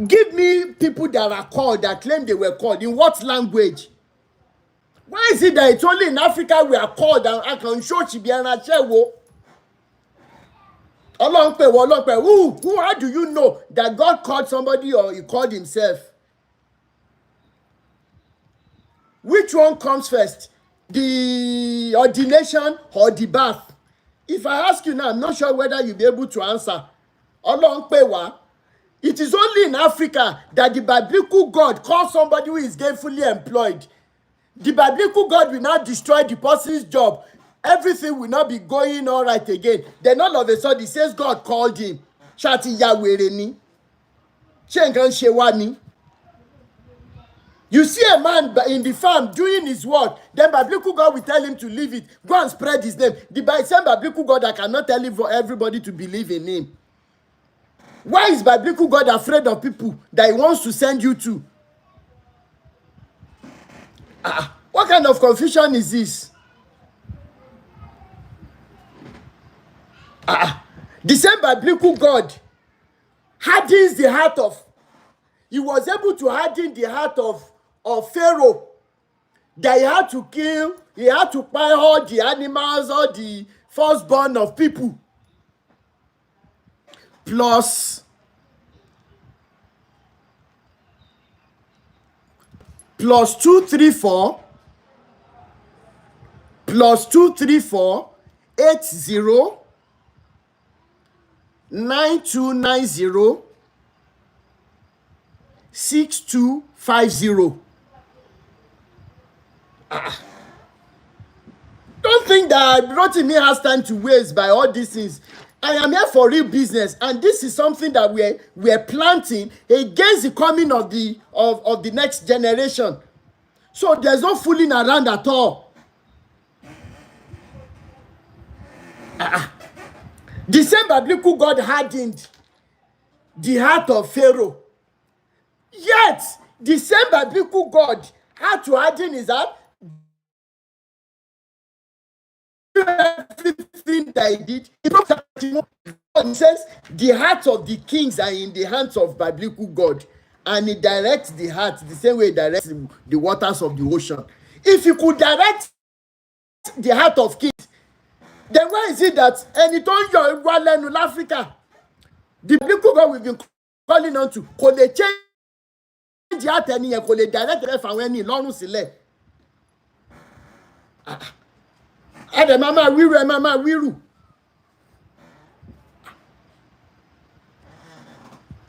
Give me people that are called, that claim they were called. In what language? Why is it that it's only in Africa we are called and I can show Chibiana Chewo? Who, how do you know that God called somebody or he called himself? Which one comes first? The ordination or the birth? If I ask you now, I'm not sure whether you'll be able to answer. It is only in Africa that the biblical God calls somebody who is gainfully employed. The biblical God will not destroy the person's job. Everything will not be going all right again. Then all of a sudden, he says God called him. Shati Yahweh ni. Shenkan Shewani. You see a man in the farm doing his work, then biblical God will tell him to leave it. Go and spread his name. The same biblical God that cannot tell him for everybody to believe in him. Why is biblical God afraid of people that he wants to send you to? What kind of confusion is this? The same biblical God hardens the heart of, he was able to harden the heart of Pharaoh, that he had to kill, he had to buy all the animals, all the firstborn of people. Plus 234 80 9290 6250. Don't think that Rotimi has time to waste by all these things. I am here for real business, and this is something that we're planting against the coming of the next generation. So there's no fooling around at all. The same biblical God hardened the heart of Pharaoh. Yet, the same biblical God had to harden his heart. Everything that he did, God says the hearts of the kings are in the hands of biblical God, and he directs the heart the same way he directs the waters of the ocean. If he could direct the heart of kings, then why is it that in Africa, the biblical God we've been calling on to could they change the heart and could they direct the life when he long sile? Mama wiru.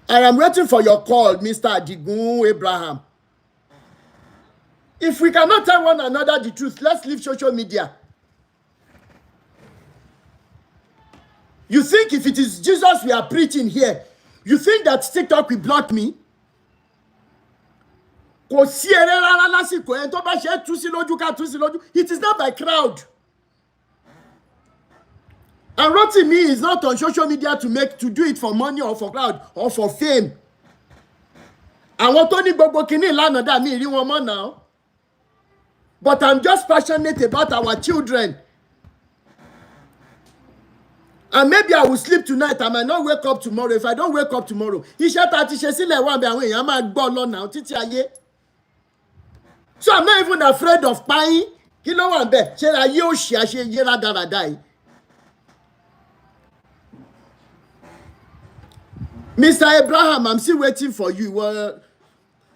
I am waiting for your call, Mr. Adigun Abraham. If we cannot tell one another the truth, let's leave social media. You think if it is Jesus we are preaching here, you think that TikTok will block me? It is not by crowd. And Rotimi is not on social media to do it for money or for crowd or for fame. And what only gbogbo kini lana da mi ri won mo now. But I'm just passionate about our children. And maybe I will sleep tonight. I might not wake up tomorrow. If I don't wake up tomorrow, iṣẹ́ ta ti ṣe sílẹ̀ wà bí àwọn èèyàn máa gbọ́ lọ now títí ayé. So I'm not even afraid of paying. Kí ló wà ńbẹ̀? Ṣé ayé ò ṣe àṣeyẹ rádaràda yìí? Mr. Abraham, I'm still waiting for you. Well,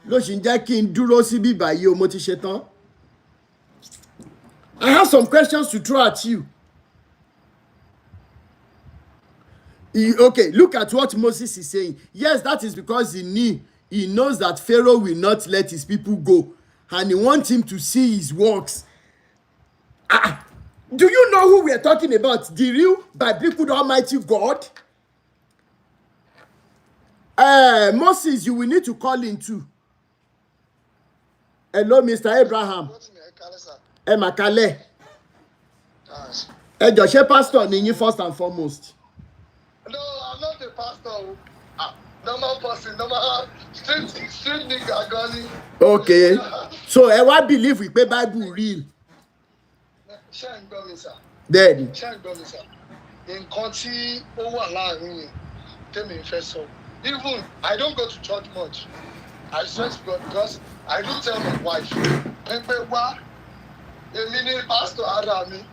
ló ṣì ń jẹ́ kí n dúró síbí báyìí o, mo ti ṣe tán. I have some questions to throw at you. Okay, look at what Moses is saying. Yes, that is because he knows that Pharaoh will not let his people go, and he wants him to see his works. Do you know who we are talking about? The real biblical Almighty God? Moses, you will need to call in too. Hello, Mr. Abraham. Makale. Joshe pastor ni yín first and foremost. No, I'm not a pastor. Normal person, normal street nigga gani. Okay. So ẹ wá believe we pé Bible real. Ṣé ń gbọ́ mi sà? Bẹ́ẹ̀ni. Ṣé ń gbọ́ mi sà? Nǹkan tí ó wà láàrin mi tèmi fẹ́ sọ even I don't go to church much. I swear to God, because I do tell my wife, Pepe wa, Emini pastor ara mi,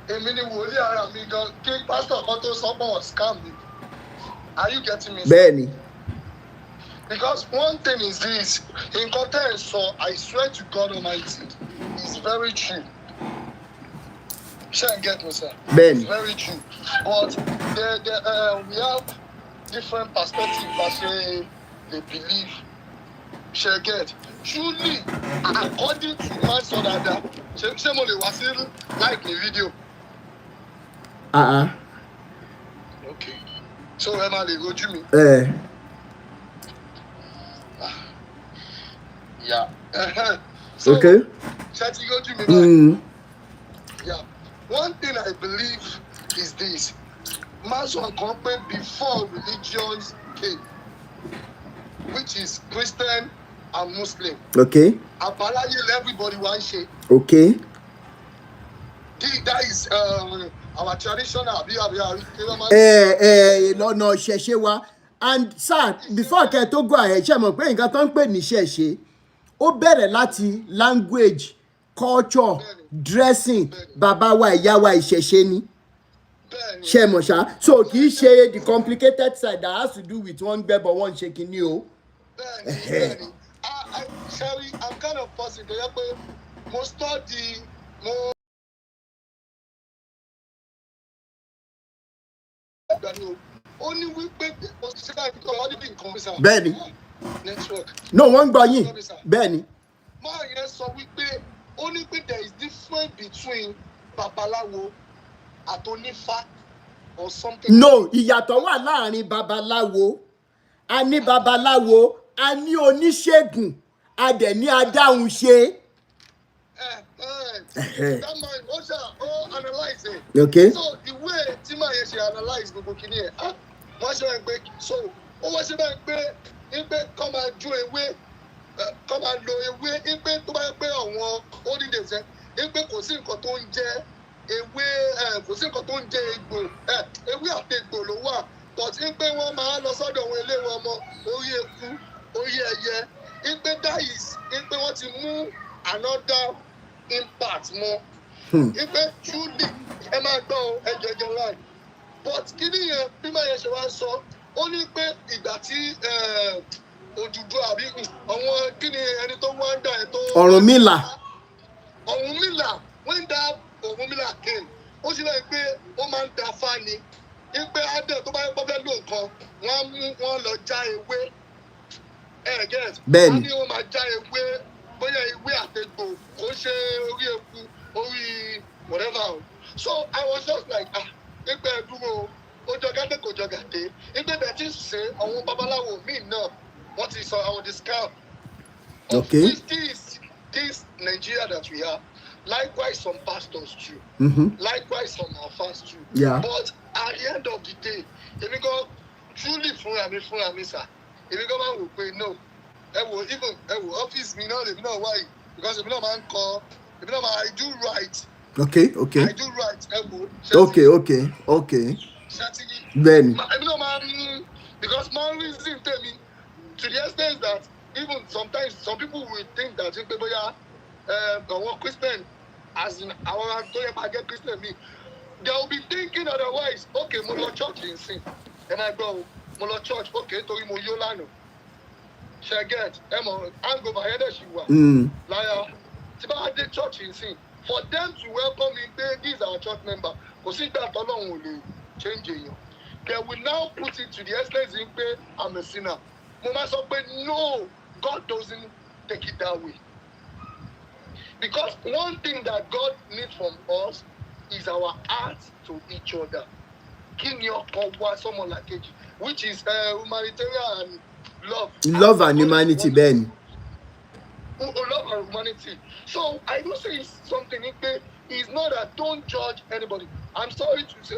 Emini woli ara mi gan, ki pastor kan to sọ pé wọ́n scam me. Are you getting me? Bẹ́ẹ̀ni. Because one thing is this, in content, so I swear to God Almighty, it's very true. Shall get me, sir? Ben. It's very true. But we have different perspectives as they believe. Shall get. Truly, according to my son, shall only was like the video. Okay. So Emma, go to me. Yeah. So, okay. Shall you go to me? Yeah. One thing I believe is this. Mass one company before religions came, which is Christian and Muslim. Okay. Apparently everybody one shape. Okay. That is our traditional. No, Sheshewa. And sir, before I to go ahead, ṣé mọ̀ pé nǹkan tó ń pè ní ṣẹ̀ṣe ó bẹ̀rẹ̀ láti language, culture, dressing, bàbá wa ìyá wa ìṣẹ̀ṣe ni. Ṣé mọ̀ ṣá? So kì í ṣe the complicated side that has to do with one gbẹ́bọ̀ one ṣe kìíní o. Sherry, I'm kind of positive pé mo study mo. Only we pay Bẹ́ẹ̀ni. Network. No, wọ́n gbọ́ yín. Bẹ́ẹ̀ni. Máa yẹn sọ wípé ó ní pé there is difference between babaláwo àti onífá or something. No, ìyàtọ̀ wà láàrin babaláwo, a ní babaláwo, a ní oníṣègùn, a dẹ̀ ní adáhunṣe. That man also analyze it. Okay. So the way tí máa yẹn ṣe analyze gbogbo kìíní ẹ̀ wọ́n ṣe máa ń gbé so ó wọ́n ṣe máa ń gbé kọ́ máa ju ewé kọ́ máa lo ewé pé tó bá yẹ pé àwọn olden days ẹ pé kò sí nǹkan tó ń jẹ ewé kò sí nǹkan tó ń jẹ egbò ewé àti egbò ló wà but pé wọ́n máa lọ sọ́dọ̀ àwọn eléwé ọmọ orí eku orí ẹyẹ pé that is pé wọ́n ti mú another impact mọ́ pé truly ẹ máa gbọ́ ẹjẹjẹ láì but kí nìyẹn bí máa yẹn ṣe wá sọ ó ní pé ìgbà tí òdùdú àbí àwọn kí ni ẹni tó wá ń dà ẹ tó. Ọ̀rúnmìlà. When that Ọ̀rúnmìlà came ó sì lẹ́yìn pé ó máa ń da fáni pé adé tó bá yẹ kó fẹ́ lò nǹkan wọ́n lọ já ewé get. Bẹ́ẹ̀ni. wọ́n ní wọ́n máa já ewé bóyá ewé àtẹ̀gbò kò ṣe orí eku orí whatever. So I was just like pé dúró ó jọ gàdé kò jọ gàdé pé bẹ́ẹ̀ tí ṣe àwọn babaláwo míì náà wọ́n ti sọ àwọn discount. Okay. This Nigeria that we have, likewise some pastors too. Likewise some alphas too. Yeah. But at the end of the day, if you go truly fúnra mi sir, if you go máa wò pé no, even office mi náà lè mi náà wáyé because èmi náà máa ń kọ èmi náà máa I do right. Okay. I do right. Okay. Bẹ́ẹ̀ni. Èmi náà máa ń because my reason tell me to the extent that even sometimes some people will think that if people are Christian, as in our Christian me, they will be thinking otherwise. Okay, mo lọ church in sin, and I go mo lọ church. Okay, torí mo yó lánàá. She get hangover headache she wa. Liar. Tí bá dé church in sin, for them to welcome me, this is our church member. Kò sí ìgbà tọ́lọ́run ò lè change èèyàn. They will now put it to the extent in pé I'm a sinner. Mo máa sọ pé no, God doesn't take it that way. Because one thing that God needs from us is our heart to each other. Kí ni ọkàn wa sọ́mọ làkejì, which is humanitarian and love. Love and humanity, Ben. Love and humanity. So I do say something. It's not that don't judge anybody. I'm sorry to say,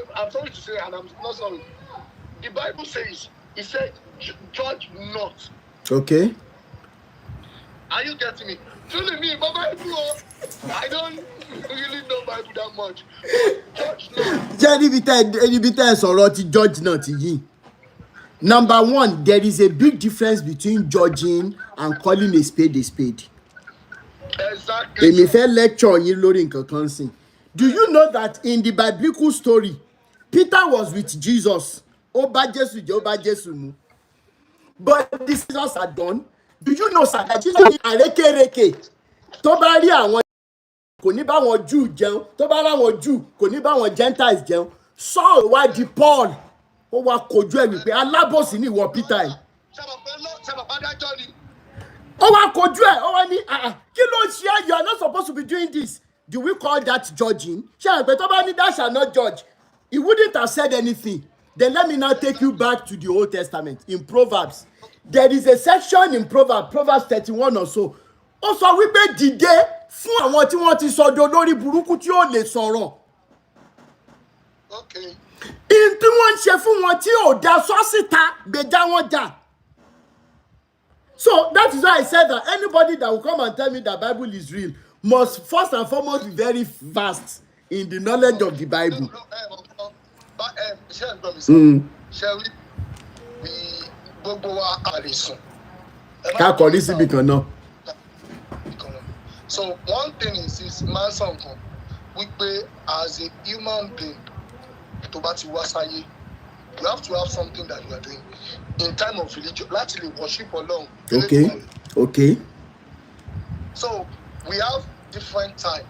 and I'm not sorry. The Bible says, it said, judge not. Okay. Are you getting me? Truly me, but Bible, I don't really know Bible that much. But judge not. Jẹ́ níbi tẹ́ sọ̀rọ̀ ti judge náà ti yìí. Number one, there is a big difference between judging and calling a spade a spade. Exactly. Èmi fẹ́ lecture yín lórí nǹkan kan sìn. Do you know that in the biblical story, Peter was with Jesus. Ó bá Jésù jẹ́, ó bá Jésù mu. But this Jesus had done. Do you know sir that Jesus ní àrékérekè tó bá rí àwọn kò ní bá wọn Jew jẹun, tó bá ráwọn Jew kò ní bá wọn Gentiles jẹun. Saul wá di Paul, ó wá kojú ẹ̀ wípé alábòsí ni ìwọ Peter yìí. Ó wá kojú ẹ̀, ó wá ní kí ló ń ṣe ẹ́, you are not supposed to be doing this. Do we call that judging? Ṣé àgbẹ̀ tó bá ní thou shalt not judge, he wouldn't have said anything. Then let me now take you back to the Old Testament in Proverbs. There is a section in Proverbs 31 or so. Ó sọ wípé dìde fún àwọn tí wọ́n ti sọdọ̀ lórí burúkú tí ó lè sọ̀rọ̀. Okay. In tí wọ́n ń ṣe fún wọn tí ò dá sọ́síta gbèjà wọn jà. So that is why I said that anybody that will come and tell me that Bible is real must first and foremost be very vast in the knowledge of the Bible. Ká kọrí síbi kan náà. So one thing is man something we pay as a human being to bati wasaye. You have to have something that you are doing in time of religion. Actually, worship alone. Okay. So we have different time.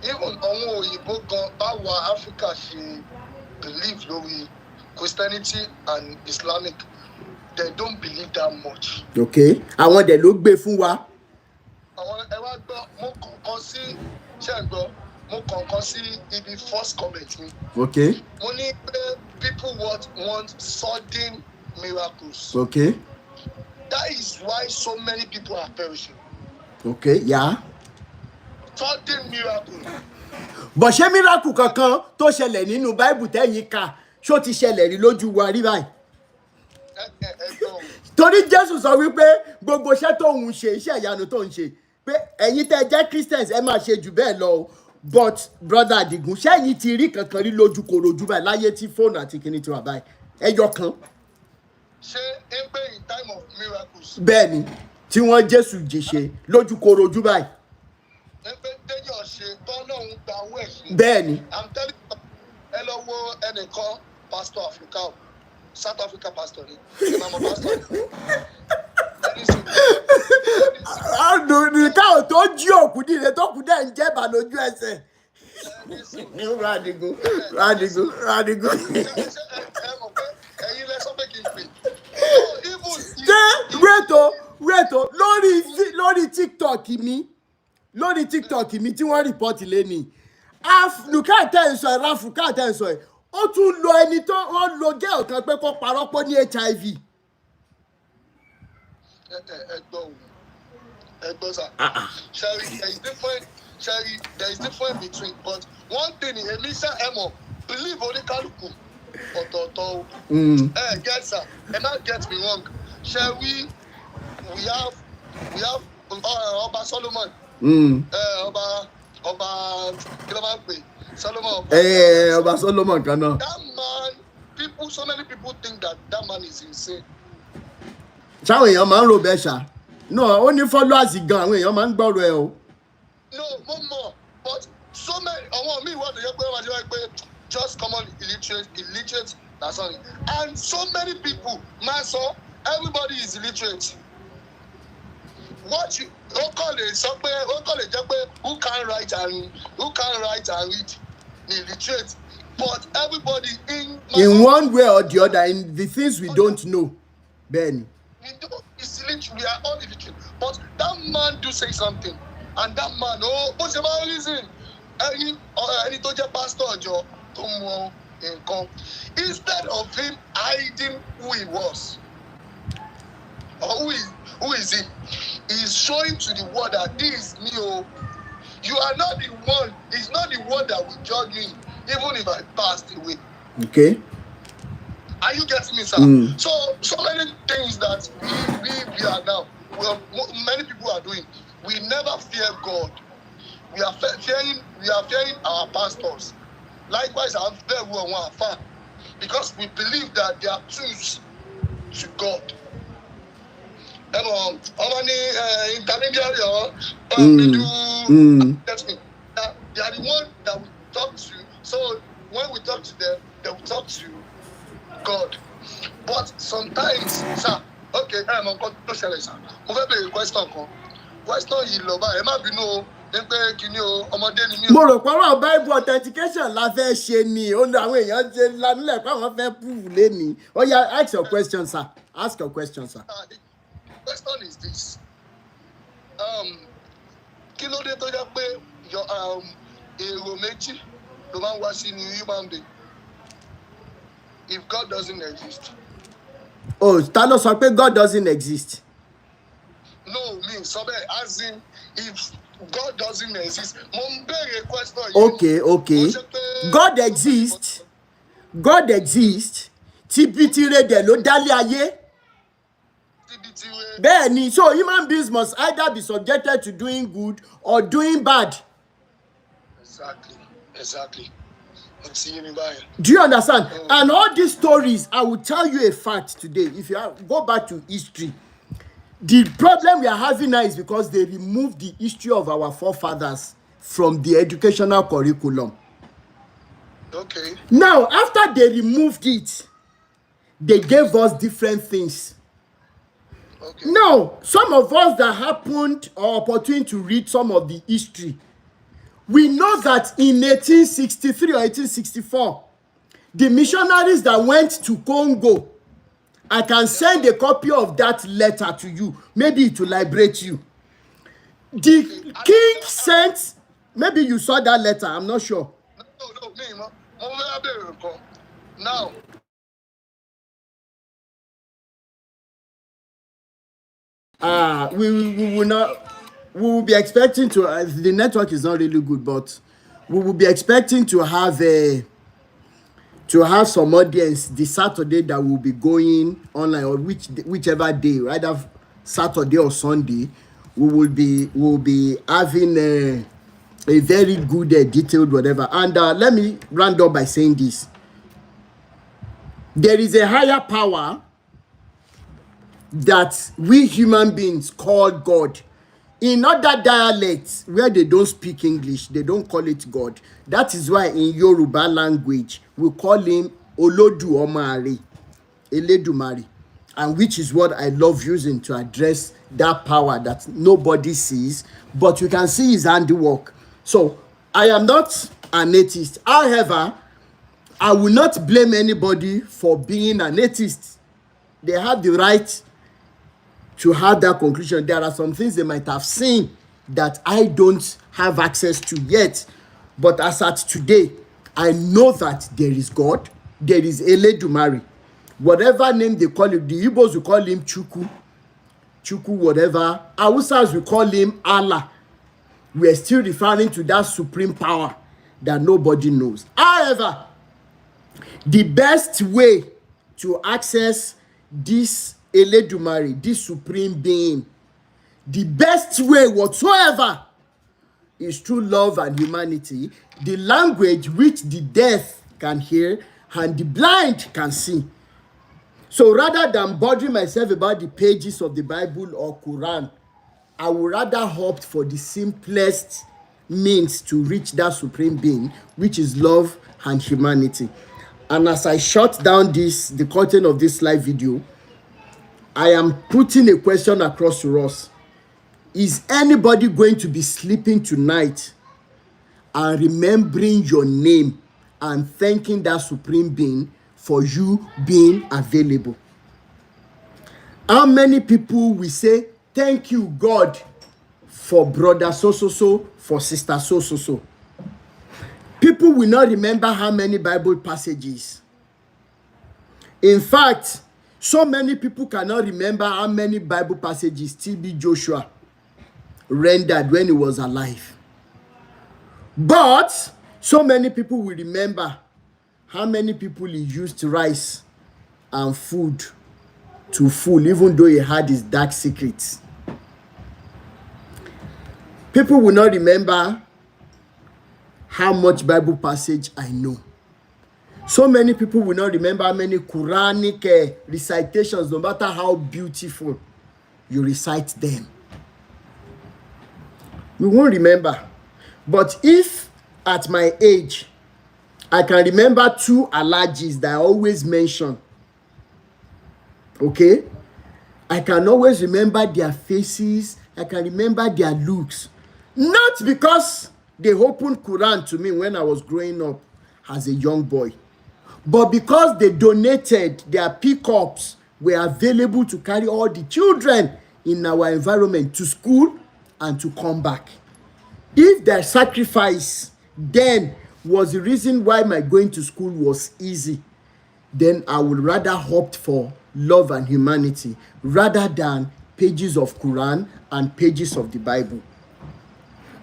Even our Africa, she believe Louis Christianity and Islamic. They don't believe that much. Okay. Àwọn dẹ̀ ló gbé fún wa. Àwọn ẹ wá gbọ́ mo kàn sí ṣé gbọ́ mo kàn sí ibi first comment mi. Okay. Mo ní pé people want sudden miracles. Okay. That is why so many people are perishing. Okay, yeah. Sudden miracle. But ṣé miracle kankan tó ṣẹlẹ̀ nínú Bible tẹ́yìn ká ṣó ti ṣẹlẹ̀ rí lójú wa rí báyìí? Torí Jésù sọ wípé gbogbo iṣẹ́ tó ń ṣe, iṣẹ́ ìyanu tó ń ṣe, pé ẹ̀yin tẹ́ jẹ́ Christians ẹ máa ṣe jù bẹ́ẹ̀ lọ o. But brother Adigun, ṣé ẹ̀yin ti rí kankan rí lójú korojú báyìí láyé tí fóònù àti kíní ti wà báyìí? Ẹyọ kan. Ṣé ń pè in time of miracles? Bẹ́ẹ̀ni, tí wọ́n Jésù jèṣe lójú korojú báyìí. Ń pè téèyàn ṣe tọ́lọ́hún gba owó ẹ̀ ṣe. Bẹ́ẹ̀ni. I'm telling you, ẹ lọ wo ẹnìkan Pastor Africa, South Africa pastor ni, ìmọ̀ pastor ni. Káwọn tó jí òkú nílé tó kú dẹ̀ ń jẹ́bà lójú ẹsẹ̀. Radigun. Ẹ̀yin lẹ sọ pé kí n pè. Wait o, lórí TikTok mi tí wọ́n rìpọ́tì lẹ́ni. Africa tẹ̀ ń sọ ẹ̀, ó tún lo ẹni tó wọ́n lo gẹ́ọ̀ kan pé kó parọ́ pọ̀ ní HIV. Sherry, there is difference between, but one thing in Elisa Emo, believe Onikaluku, Ototo. Get sir, and not get me wrong. Shall we have Oba Solomon. Oba Solomon. Oba Solomon kan náà. That man, so many people think that man is insane. Ṣáwọn èèyàn máa ń rò bẹ́ẹ̀ ṣá. No, ó ní followers gan, àwọn èèyàn máa ń gbọ́rọ̀ ẹ o. No, more. But so many, àwọn míì wà tó yẹ pé wọ́n máa ṣe wáyé pé just common illiterate, that's all. And so many people, man, so everybody is illiterate. What you call it, who can write and read, illiterate. But everybody in one way or the other, in the things we don't know, Ben. We are all illiterate. But that man do say something, and that man, what's the man reason? Any to your pastor Joe, instead of him hiding who he was, or who is he? He's showing to the world that this is me. You are not the one. It's not the one that will judge me, even if I passed away. Okay. Are you getting me, sir? So many things that we are now, many people are doing. We never fear God. We are fearing our pastors. Likewise, I'm very well, because we believe that they are truths. to God. Intermediary or middle, they are the one that we talk to. So when we talk to them, they will talk to God. But sometimes, sir, okay, I'm on control, sir. Over question, yìí lọ bá ẹ má bínú o pé kíní o ọmọdé ni mí o. Mo rò pé ọ̀rọ̀ Bible authentication la fẹ́ ṣe ni ó ní àwọn èèyàn ṣe lánilẹ̀ pé àwọn fẹ́ prove lẹ́ni. Oh yeah, ask your question, sir. Ask your question, sir. The question is this. Kí ló dé tó jẹ́ pé èrò méjì ló máa ń wá sí ní human being if God doesn't exist? Oh, ta ló sọ pé God doesn't exist? No, me, so as in, if God doesn't exist, question. Okay. God exists. God exists. Tibitire de ló dálé ayé. Bẹ́ẹ̀ni, so human beings must either be subjected to doing good or doing bad. Exactly. Do you understand? And all these stories, I will tell you a fact today. If you go back to history, the problem we are having now is because they removed the history of our forefathers from the educational curriculum. Okay. Now, after they removed it, they gave us different things. Okay. Now, some of us that happened or opportunity to read some of the history, we know that in 1863 or 1864, the missionaries that went to Congo, I can send a copy of that letter to you. Maybe it will liberate you. The king sent, maybe you saw that letter, I'm not sure. Now, we will not, we will be expecting to, the network is not really good, but we will be expecting to have some audience the Saturday that will be going online, or whichever day, either Saturday or Sunday, we will be having a very good detailed whatever. And let me round up by saying this: there is a higher power that we human beings call God. In other dialects where they don't speak English, they don't call it God. That is why in Yoruba language, we call him Oloduomare, Eledumare, and which is what I love using to address that power that nobody sees, but you can see his handiwork. So I am not an atheist. However, I will not blame anybody for being an atheist. They have the right to have that conclusion. There are some things they might have seen that I don't have access to yet. But as at today, I know that there is God, there is Eledumare. Whatever name they call it, the Igbos will call him Chukwu, whatever. Hausas will call him Allah. We are still referring to that supreme power that nobody knows. However, the best way to access this Eledumare, this supreme being, the best way whatsoever is through love and humanity, the language which the deaf can hear and the blind can see. So rather than bothering myself about the pages of the Bible or Quran, I would rather opt for the simplest means to reach that supreme being, which is love and humanity. And as I shut down the content of this live video, I am putting a question across to us. Is anybody going to be sleeping tonight and remembering your name and thanking that supreme being for you being available? How many people will say, thank you, God, for brother so, for sister so? People will not remember how many Bible passages. In fact, so many people cannot remember how many Bible passages T.B. Joshua rendered when he was alive. But so many people will remember how many people he used rice and food to fool, even though he had his dark secrets. People will not remember how much Bible passage I know. So many people will not remember how many Quranic recitations, no matter how beautiful you recite them. We won't remember. But if at my age, I can remember 2 allergies that I always mention, okay? I can always remember their faces. I can remember their looks. Not because they opened Quran to me when I was growing up as a young boy, but because they donated their pickups were available to carry all the children in our environment to school and to come back. If their sacrifice then was the reason why my going to school was easy, then I would rather opt for love and humanity rather than pages of Quran and pages of the Bible.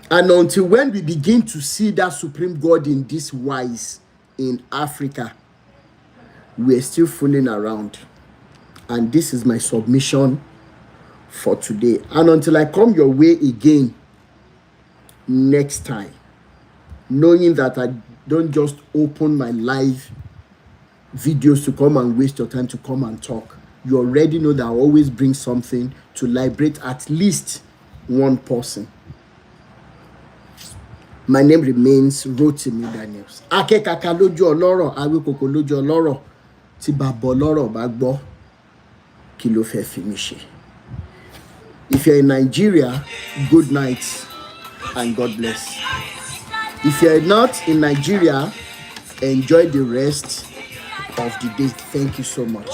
And until when we begin to see that supreme God in this wise in Africa, we're still fooling around. And this is my submission for today. And until I come your way again next time, knowing that I don't just open my live videos to come and waste your time to come and talk, you already know that I always bring something to liberate at least one person. My name remains Rotimi Daniels. Akekaka lójú ọlọ́rọ̀, awíkòkò lójú ọlọ́rọ̀, tí bàbá ọlọ́rọ̀ bá gbọ́, kí ló fẹ́ fi mí ṣe? If you're in Nigeria, good night and God bless. If you're not in Nigeria, enjoy the rest of the day. Thank you so much.